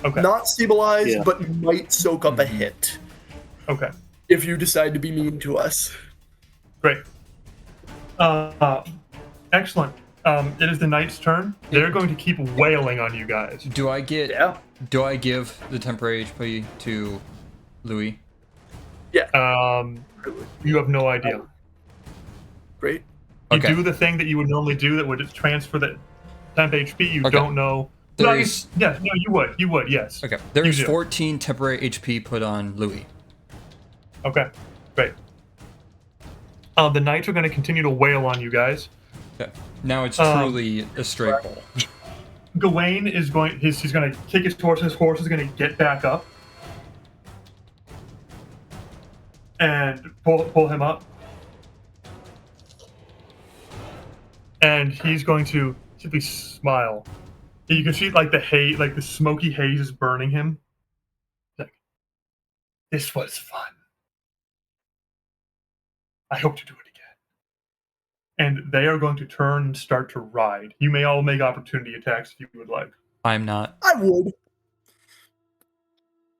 Okay. Not stabilized, but might soak up a hit. Okay. If you decide to be mean to us. Great. Excellent. It is the knight's turn. They're going to keep wailing on you guys. Do I give the temporary HP to Louis? Yeah. You have no idea. Great. You do the thing that you would normally do that would transfer the temp HP. You don't know. You would. You would. Yes. Okay. There's 14 temporary HP put on Louis. Okay. Great. The knights are going to continue to wail on you guys. Okay. Now it's truly a straight roll. Gawain is going. He's going to kick his horse. His horse is going to get back up and pull him up, and he's going to simply smile. You can see like the haze, like the smoky haze, is burning him. Like, this was fun. I hope to do it again. And they are going to turn and start to ride. You may all make opportunity attacks if you would like. I'm not. I would.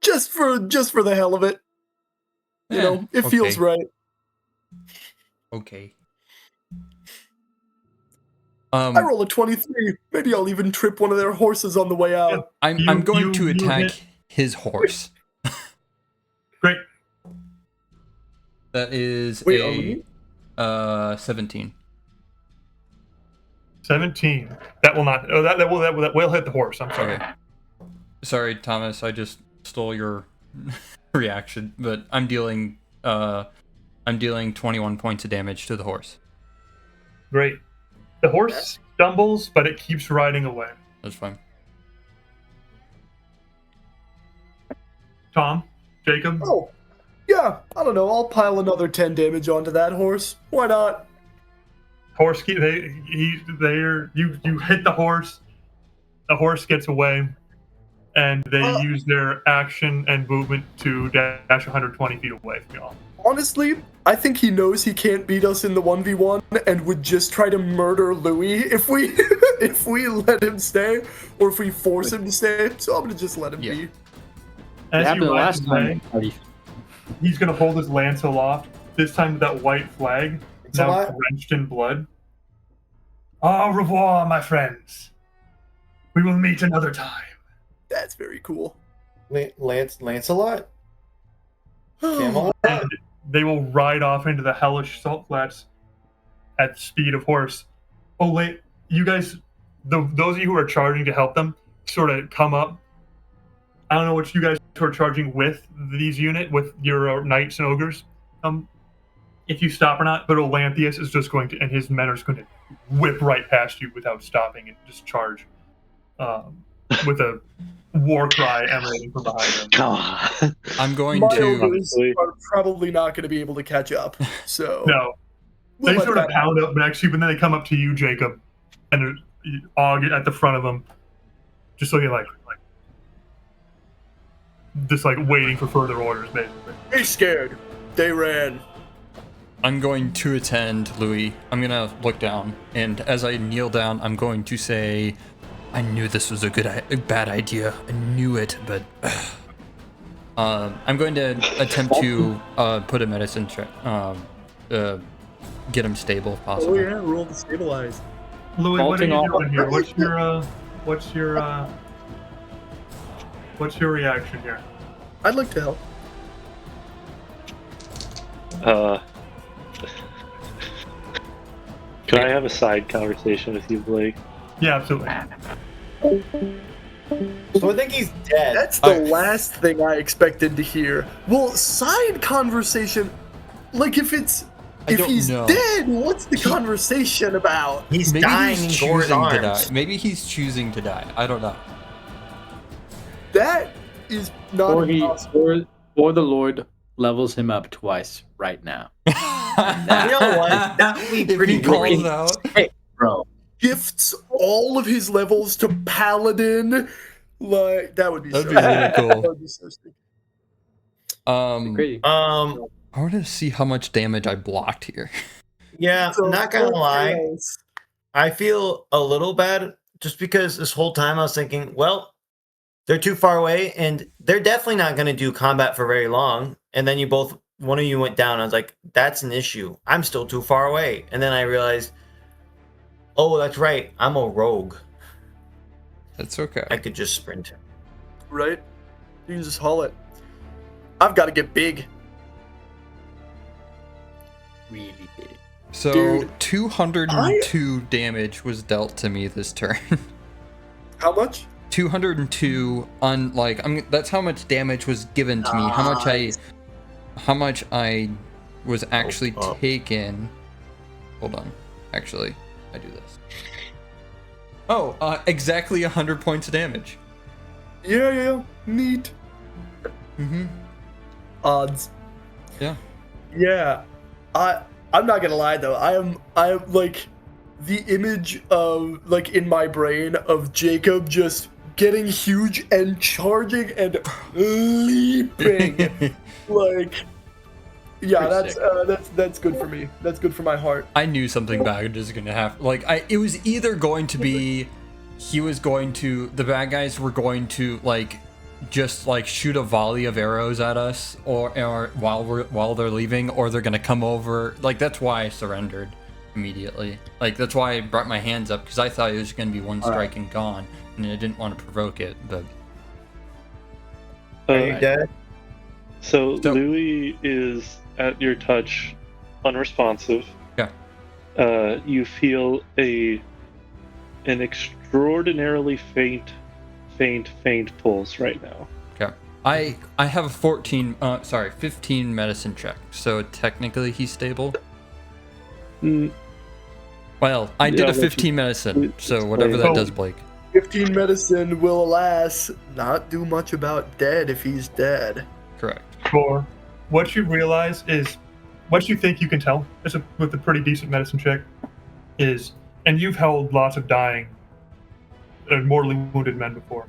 Just for the hell of it. You know, it feels right. Okay. I roll a 23. Maybe I'll even trip one of their horses on the way out. I'm going to attack his horse. Great. That is Wait, 17. 17. That will not. Oh, that will hit the horse. I'm sorry. Okay. Sorry, Thomas. I just stole your reaction, but I'm dealing 21 points of damage to the horse. Great. The horse stumbles, but it keeps riding away. That's fine. Tom, Jacob. Oh, yeah. I don't know. I'll pile another 10 damage onto that horse. Why not? Horse. You hit the horse. The horse gets away, and they use their action and movement to dash 120 feet away from y'all. Honestly, I think he knows he can't beat us in the 1v1 and would just try to murder Louis if we if we let him stay or if we force him to stay. So I'm gonna just let him be. As you ride away, he's gonna hold his lance aloft. This time with that white flag, now drenched in blood. Au revoir, my friends. We will meet another time. That's very cool. Lancelot? And they will ride off into the hellish salt flats at the speed of horse. Oh, wait, you guys, those of you who are charging to help them, sort of come up. I don't know what you guys who are charging with these with your knights and ogres. If you stop or not, but Olanthius is just going to, and his men are just going to whip right past you without stopping and just charge with a war cry emanating from behind them. I'm going My to. ogres are probably not going to be able to catch up. So No. They sort of pound up next to you, but then they come up to you, Jacob, and there's Og at the front of them, just looking like just like waiting for further orders, basically. Be scared. They ran. I'm going to attend Louis. I'm going to look down, and as I kneel down, I'm going to say, I knew this was a bad idea. I knew it, but I'm going to attempt to put a medicine check, get him stable if possible. Oh yeah, roll to stabilize. Louis, what are you doing here? What's your reaction here? I'd like to help. Can I have a side conversation with you, Blake? Yeah, absolutely. So I think he's dead. That's the last thing I expected to hear. Well, side conversation, like if he's dead, what's the conversation about? He's Maybe dying he's in Gore's choosing to arms. die. Maybe he's choosing to die. I don't know. That is not Or impossible. or the Lord levels him up twice right now. You know what? That would be If pretty he calls great. out, Hey, bro. Gifts all of his levels to Paladin. Like that would be that'd so be really That cool. would be so sick. Crazy. I want to see how much damage I blocked here. Yeah, So I'm not gonna lie. close. I feel a little bad just because this whole time I was thinking, well, they're too far away and they're definitely not going to do combat for very long. And then one of you went down. I was like, that's an issue. I'm still too far away. And then I realized, oh, that's right. I'm a rogue. That's okay. I could just sprint. Right? You can just haul it. I've got to get big. Really big. So Dude, 202 damage was dealt to me this turn. How much? 202 on that's how much damage was given to me. How much I was actually taken. Hold on. Actually, I do this. Oh, exactly 100 points of damage. Yeah. Neat. Mm-hmm. Odds. Yeah. Yeah. I'm not gonna lie though. I am like the image of like in my brain of Jacob just getting huge and charging and leaping. Like yeah, that's good for me. That's good for my heart. I knew something bad was gonna happen. It was either going to be the bad guys were going to just shoot a volley of arrows at us or while they're leaving, or they're gonna come over. That's why I surrendered. immediately. Like, that's why I brought my hands up, because I thought it was going to be one strike and gone, and I didn't want to provoke it, but... Are you dead? So Louis is at your touch, unresponsive. Yeah. You feel an extraordinarily faint pulse right now. Okay. I have a 15 medicine check, so technically he's stable. Well, I did a 15 medicine, so whatever that does, Blake. 15 medicine will, alas, not do much about dead if he's dead. Correct. For what you realize is, what you think you can tell with a pretty decent medicine check is, and you've held lots of dying and mortally wounded men before.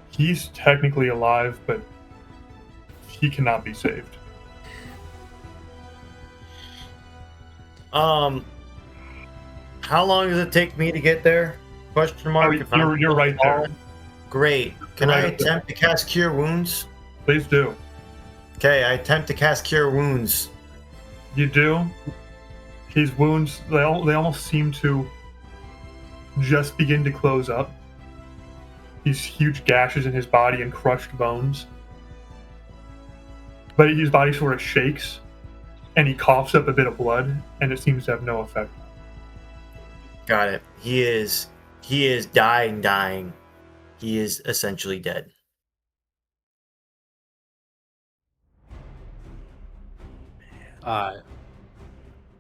He's technically alive, but he cannot be saved. How long does it take me to get there? Question mark. You're right there. Great. Can I attempt to cast Cure Wounds? Please do. Okay, I attempt to cast Cure Wounds. You do. His wounds, they almost seem to just begin to close up. These huge gashes in his body and crushed bones. But his body sort of shakes, and he coughs up a bit of blood, and it seems to have no effect. Got it. He is dying. He is essentially dead.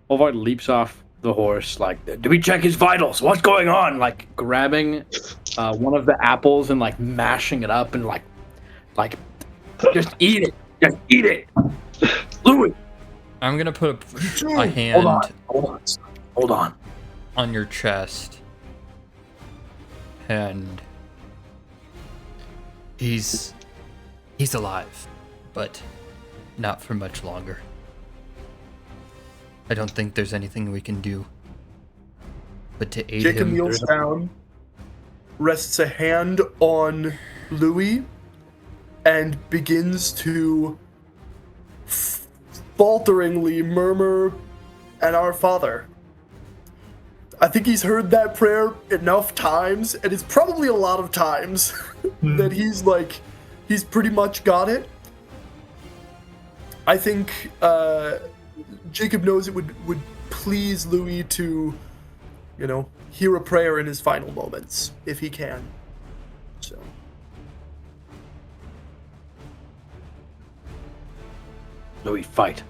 Olvard leaps off the horse, like, do we check his vitals? What's going on? Like, grabbing one of the apples and, like, mashing it up and, like, just eat it. Just eat it. Louis! I'm going to put a hand Hold on. on your chest. And he's alive, but not for much longer. I don't think there's anything we can do but to aid Jacob him. kneels down, rests a hand on Louis, and begins to falteringly murmur at our Father. I think he's heard that prayer enough times, and it's probably a lot of times, that he's pretty much got it. I think Jacob knows it would please Louis to, hear a prayer in his final moments, if he can. So. Louis, fight.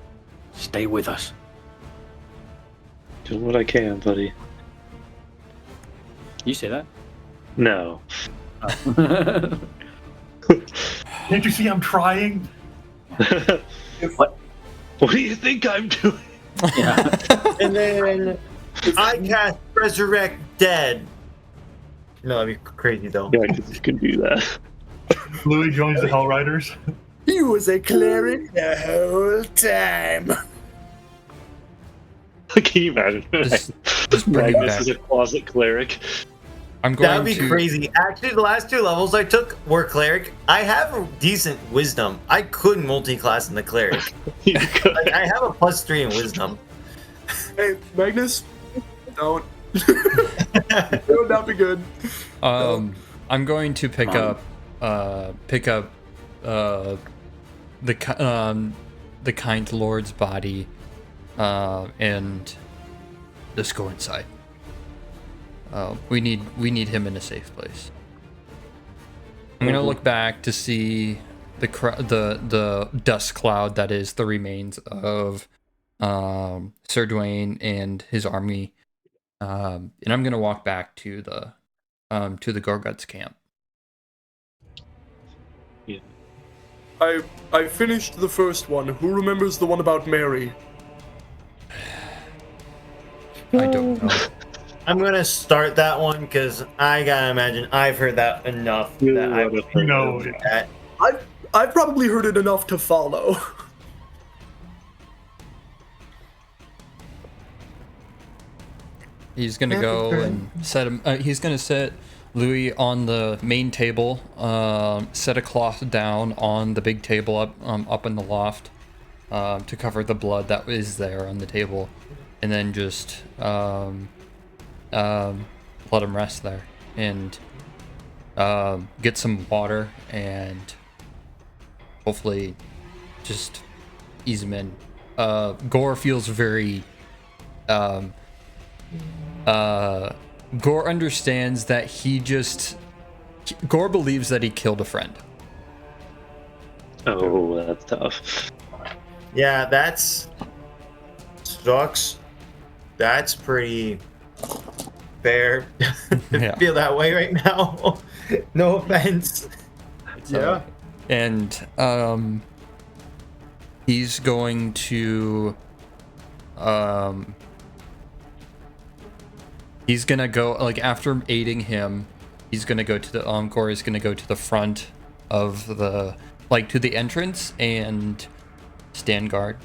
Stay with us. Do what I can, buddy. You say that? No. Can't you see I'm trying? What do you think I'm doing? Yeah. And then I cast Resurrect Dead. No, that'd be crazy though. Yeah, because you can do that. Louis joins the Hell Riders. He was a cleric the whole time. Can you imagine? Just bring him Magnus back. is a closet cleric. I'm going That'd be to... crazy. Actually, the last 2 levels I took were cleric. I have a decent wisdom. I could multi-class in the cleric. Like, I have a +3 in wisdom. Hey, Magnus, don't. That would not be good. I'm going to pick up the kind lord's body, and just go inside. We need him in a safe place. I'm gonna look back to see the dust cloud that is the remains of Sir Dwayne and his army, and I'm gonna walk back to the Gorguts camp. Yeah. I finished the first one. Who remembers the one about Mary? I don't know. I'm gonna start that one because I gotta imagine I've heard that enough that I would know that. I've probably heard it enough to follow. He's gonna go and set him. He's gonna set Louis on the main table. Set a cloth down on the big table up in the loft, to cover the blood that is there on the table. and then just let him rest there, and get some water, and hopefully just ease him in. Gore feels very Gore understands that Gore believes that he killed a friend. Oh, that's tough. Yeah, that's sucks. That's pretty fair to Yeah. feel that way right now. No offense. Yeah. And he's going to he's gonna go, like, after aiding him, he's gonna go to the Encore is gonna go to the front of the, like, to the entrance and stand guard.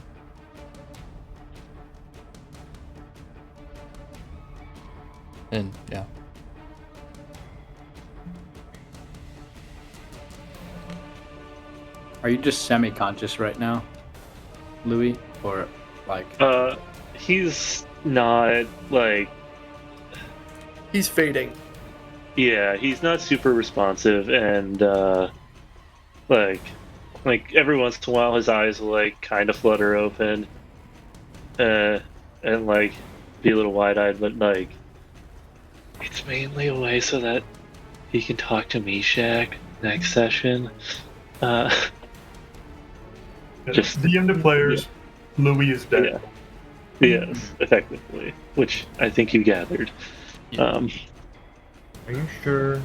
And yeah. Are you just semi-conscious right now, Louis, or like? He's not like. He's fading. Yeah, he's not super responsive, and like every once in a while, his eyes will like kind of flutter open, and like be a little wide-eyed, but like it's mainly a way so that he can talk to Meshach next session. Just DM to players, Louis is dead. Yeah. Yes, effectively, which I think you gathered. Are you sure?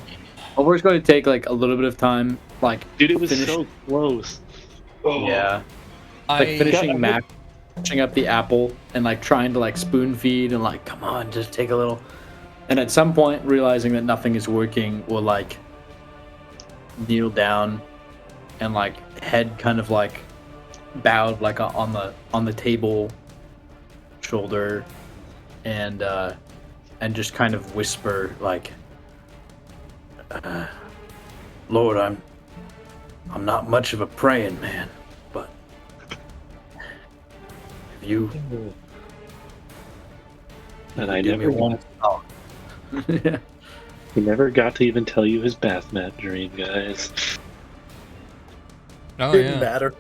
Well, we're going to take like a little bit of time, like. Dude, it was so close. Oh. Yeah. Like finishing matching up the apple and like trying to like spoon feed and like, come on, just take a little. And at some point, realizing that nothing is working, we'll like kneel down and like head kind of like bowed like on the table shoulder, and just kind of whisper like, Lord, I'm not much of a praying man, but if you and I never want to. Yeah. He never got to even tell you his bath mat dream, guys. Oh, Didn't yeah. matter.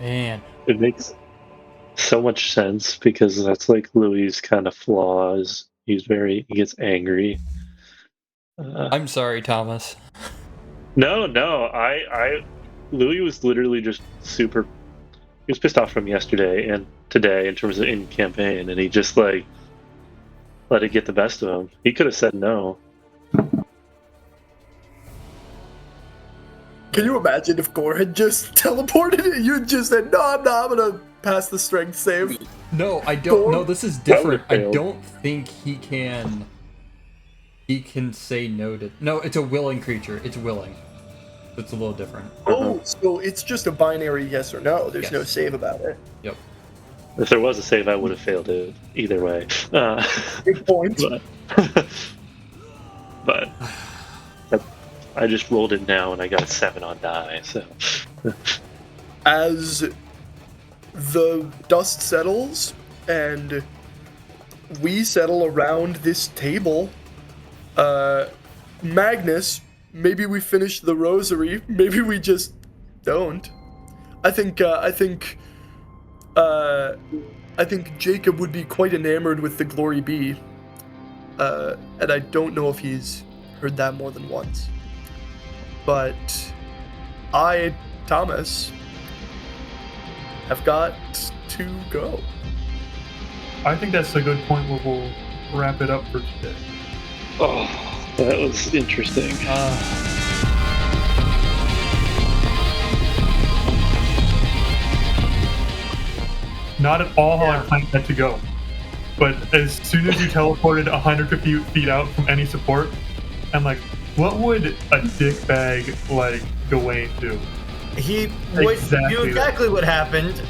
Man. It makes so much sense because that's like Louis' kind of flaws. He gets angry. I'm sorry, Thomas. No, Louis was literally just super. He was pissed off from yesterday and today in terms of in campaign, and he just like let it get the best of him. He could have said no. Can you imagine if Gore had just teleported and you just said, no, I'm gonna pass the strength save? No, I don't. Gore? No, this is different. I failed. don't think he can say no to. No, it's a willing creature. It's willing. It's a little different. Oh, so it's just a binary yes or no. There's no Yes. save about it. Yep. If there was a save, I would have failed it either way. Big point. But I just rolled it now and I got a 7 on die. So As the dust settles and we settle around this table, Magnus, maybe we finish the rosary, maybe we just don't. I think Jacob would be quite enamored with the Glory Be, and I don't know if he's heard that more than once. But I, Thomas, have got to go. I think that's a good point where we'll wrap it up for today. oh, that was interesting. Not at all how I planned that to go. But as soon as you teleported 150 feet out from any support, I'm like, what would a dickbag like Gawain do? He would do exactly what happened.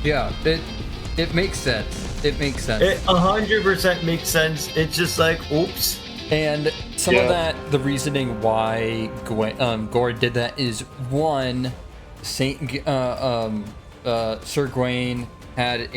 Yeah, it makes sense. It makes sense. It 100% makes sense. It's just like, oops. And some of that, the reasoning why Gore did that is one, Sir Gawain had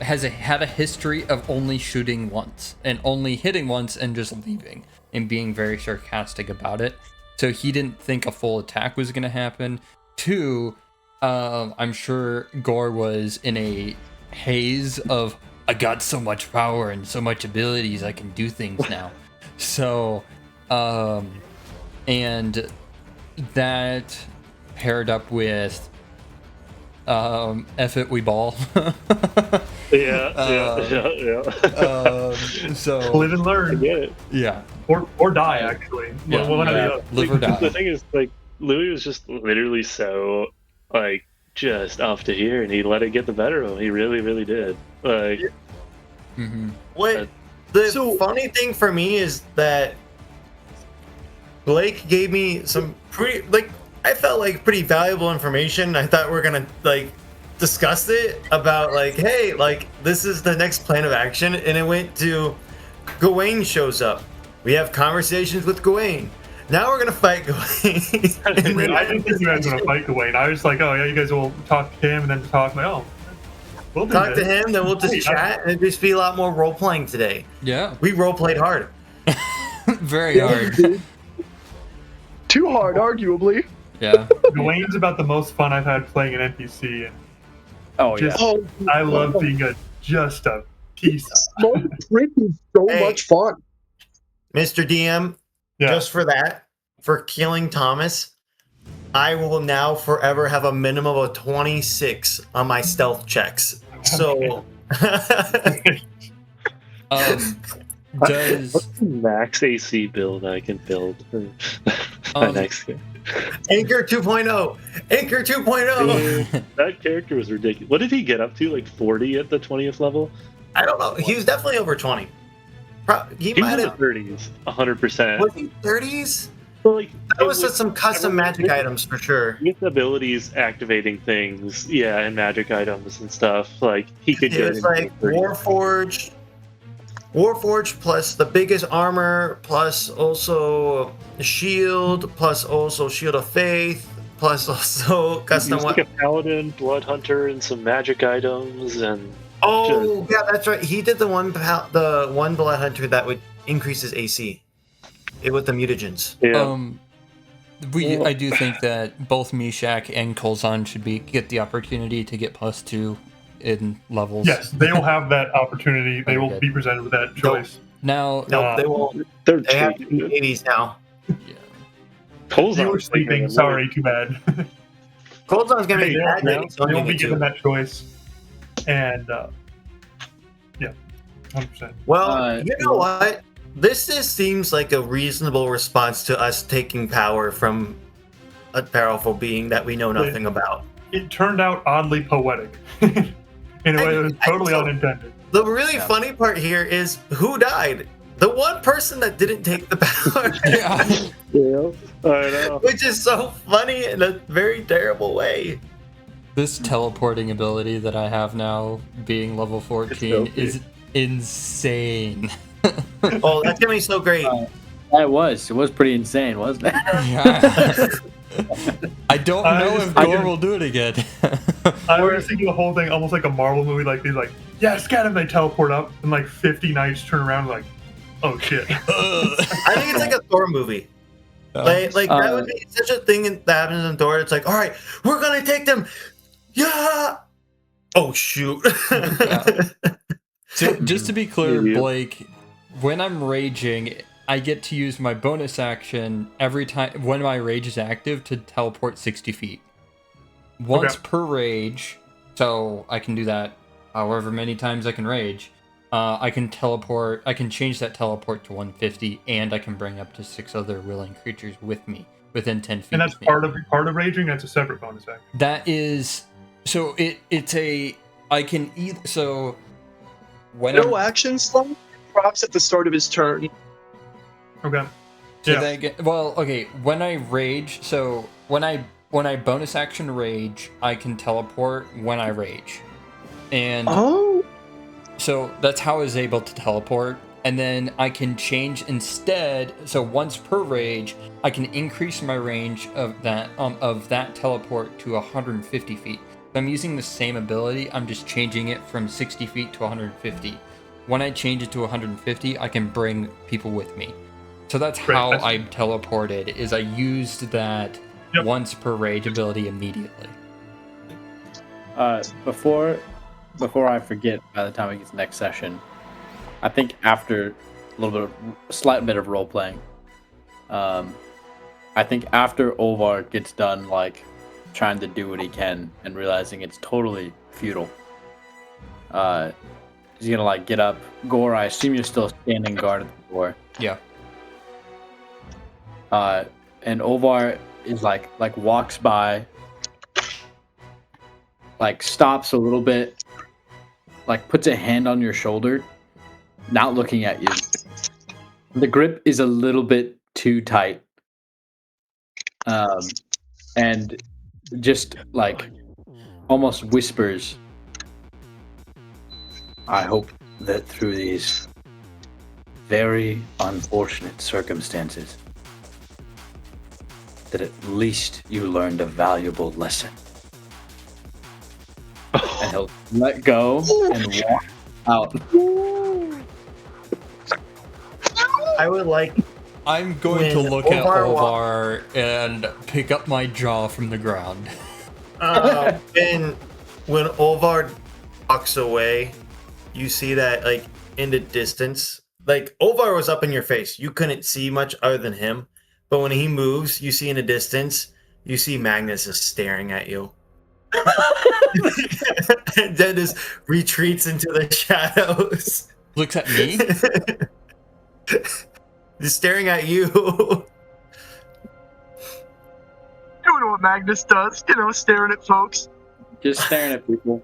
had a history of only shooting once and only hitting once and just leaving and being very sarcastic about it. So he didn't think a full attack was going to happen. Two, I'm sure Gore was in a haze of, I got so much power and so much abilities, I can do things now. So, and that paired up with F it, we ball. Yeah. So live and learn. I get it. Yeah. Or die, actually. Yeah, One or the other. live or die. The thing is, like, Louis was just literally so, like, just off to here, and he let it get the better of him. He really, really did. Like, What the funny thing for me is that Blake gave me some pretty, like, I felt like pretty valuable information. I thought we are gonna like discuss it about like, hey, like this is the next plan of action, and it went to Gawain shows up. We have conversations with Gawain. Now we're gonna fight Gawain. I didn't think you guys were gonna fight Gawain. I was like, oh yeah, you guys will talk to him and then talk. Like, oh, we'll do talk this. to him, then we'll just chat, and it'd just be a lot more role playing today. Yeah. We role played hard. Very hard. Too hard, arguably. Yeah. Gawain's about the most fun I've had playing an NPC, and I love being just a piece. Smoke Prick is so much fun. Mr. DM, just for that, for killing Thomas, I will now forever have a minimum of 26 on my stealth checks. So, does what's the max AC build I can build for my next game? Anchor 2.0. Anchor 2.0. That character was ridiculous. What did he get up to? Like 40 at the 20th level? I don't know. He was definitely over 20. He He might was in have. the 30s, 100%. Was he 30s? Well, like, That was just some custom magic items for sure. With abilities activating things, yeah, and magic items and stuff, like he could It get was into like the 30s. Warforged plus the biggest armor, plus also shield, plus also shield of faith, plus also He custom was like a paladin, blood hunter, and some magic items, and Oh yeah, that's right. He did the one blood hunter that would increase his AC. It with the mutagens. Yeah. I do think that both Mishak and Kolzan should get the opportunity to get +2 in levels. Yes, they will have that opportunity. They will be presented with that choice. Now, No, they won't. They're They have cheap. to be 80s now. You were sleeping. Sorry, too bad. Kolzan's gonna be bad. They next, so won't be it given to. that choice. And yeah, 100%. Well, you know what? This just seems like a reasonable response to us taking power from a powerful being that we know nothing about. It turned out oddly poetic in a way that was totally unintended. The really funny part here is who died? The one person that didn't take the power. Yeah, I know. Which is so funny in a very terrible way. This teleporting ability that I have now, being level 14, is insane. Oh, that's gonna be so great. It was pretty insane, wasn't it? Yeah. I don't know if Gore will do it again. I was thinking the whole thing almost like a Marvel movie, like he's like, yes, get him, they teleport up, and like 50 knights turn around like, oh shit. I think it's like a Thor movie. Like that would be such a thing that happens in Thor. It's like, all right, we're gonna take them. Yeah. Oh shoot. So just to be clear, Blake, when I'm raging, I get to use my bonus action every time when my rage is active to teleport 60 feet. Once per rage, so I can do that however many times I can rage. I can teleport. I can change that teleport to 150, and I can bring up to 6 other willing creatures with me within 10 feet. And that's of me. part of raging. That's a separate bonus action. That is so. It's a. I can so. When No action slot drops at the start of his turn. Okay. Well, okay. When I rage, so when I bonus action rage, I can teleport when I rage, and so that's how I was able to teleport. and then I can change instead. So once per rage, I can increase my range of that teleport to 150 feet. If I'm using the same ability, I'm just changing it from 60 feet to 150. When I change it to 150, I can bring people with me. So that's how I teleported, is I used that once per rage ability immediately. Before I forget, by the time we get to next session, I think after a slight bit of role playing, I think after Olvar gets done like trying to do what he can and realizing it's totally futile, he's gonna like get up. Gore, I assume you're still standing guard at the door. Yeah. And Olvar is like walks by, like stops a little bit, like puts a hand on your shoulder, not looking at you. The grip is a little bit too tight. And just like almost whispers, I hope that through these very unfortunate circumstances that at least you learned a valuable lesson. And he'll let go and walk out. I would like. I'm going to look at Olvar and pick up my jaw from the ground. When Olvar walks away, you see that like in the distance, like Olvar was up in your face. You couldn't see much other than him. But when he moves, you see in the distance, you see Magnus is staring at you. And then just retreats into the shadows. Looks at me? Just staring at you. Doing what Magnus does, staring at folks. Just staring at people.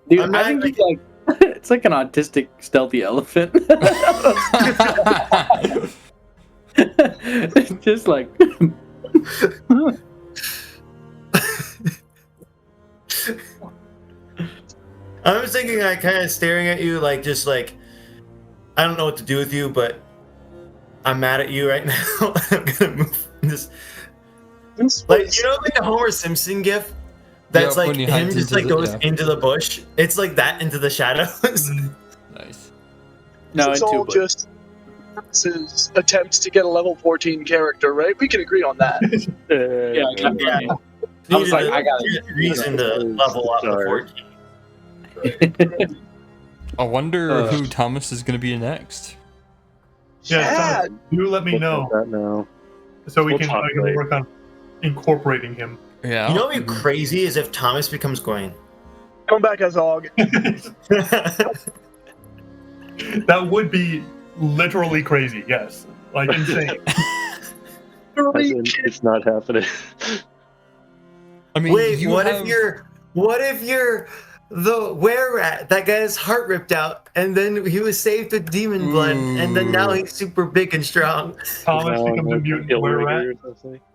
Dude, I think he's like, it's like an autistic stealthy elephant. Just like. I was thinking, like, kind of staring at you, like, just like, I don't know what to do with you, but I'm mad at you right now. I'm gonna move this. Like, you know, like the Homer Simpson gif? That's like him just like goes into the bush. It's like that into the shadows. Nice. No, it's all just attempts to get a level 14 character, right? We can agree on that. Yeah. I was like, I got a reason to level up to 14. I wonder who Thomas is going to be next. Yeah, so you let me know. So we can work on incorporating him. Yeah. You know what'd be crazy is if Thomas becomes Gwen. Come back as Og. That would be literally crazy, yes. Like insane. It's not happening. I mean, wait, what if you're the were-rat that got his heart ripped out and then he was saved with demon blood and then now he's super big and strong? Thomas becomes a mutant were-rat?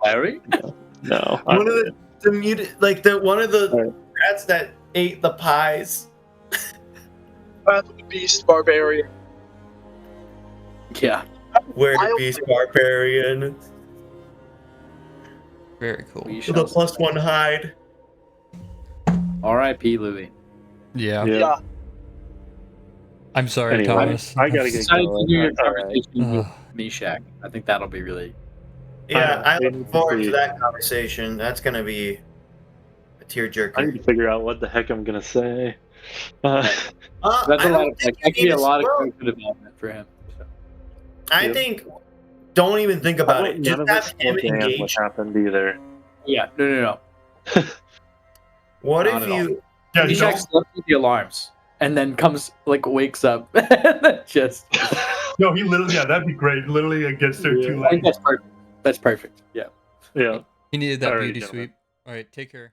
Larry? No. One of the mutant, like one of the rats that ate the pies. Path of the Beast Barbarian. Yeah. Where the Beast Barbarian. Very cool. With a +1 hide. R.I.P. Louis. Yeah. I'm sorry, anyway, Thomas. I gotta get going. Your conversation with Meshach. I think that'll be really. Yeah, I look forward to that conversation. That's gonna be a tearjerker. I need to figure out what the heck I'm gonna say. That's a lot of that could be a lot of character development for him. So. I think. Don't even think about it. Just have him engage. What happened either? Yeah. No. What Not if at you? Yeah, he checks the alarms and then wakes up. Just. No, he literally. Yeah, that'd be great. Literally, it gets there too I think late. that's perfect. Yeah. Yeah. He needed that All right, beauty gentlemen. sweep. All right, take care.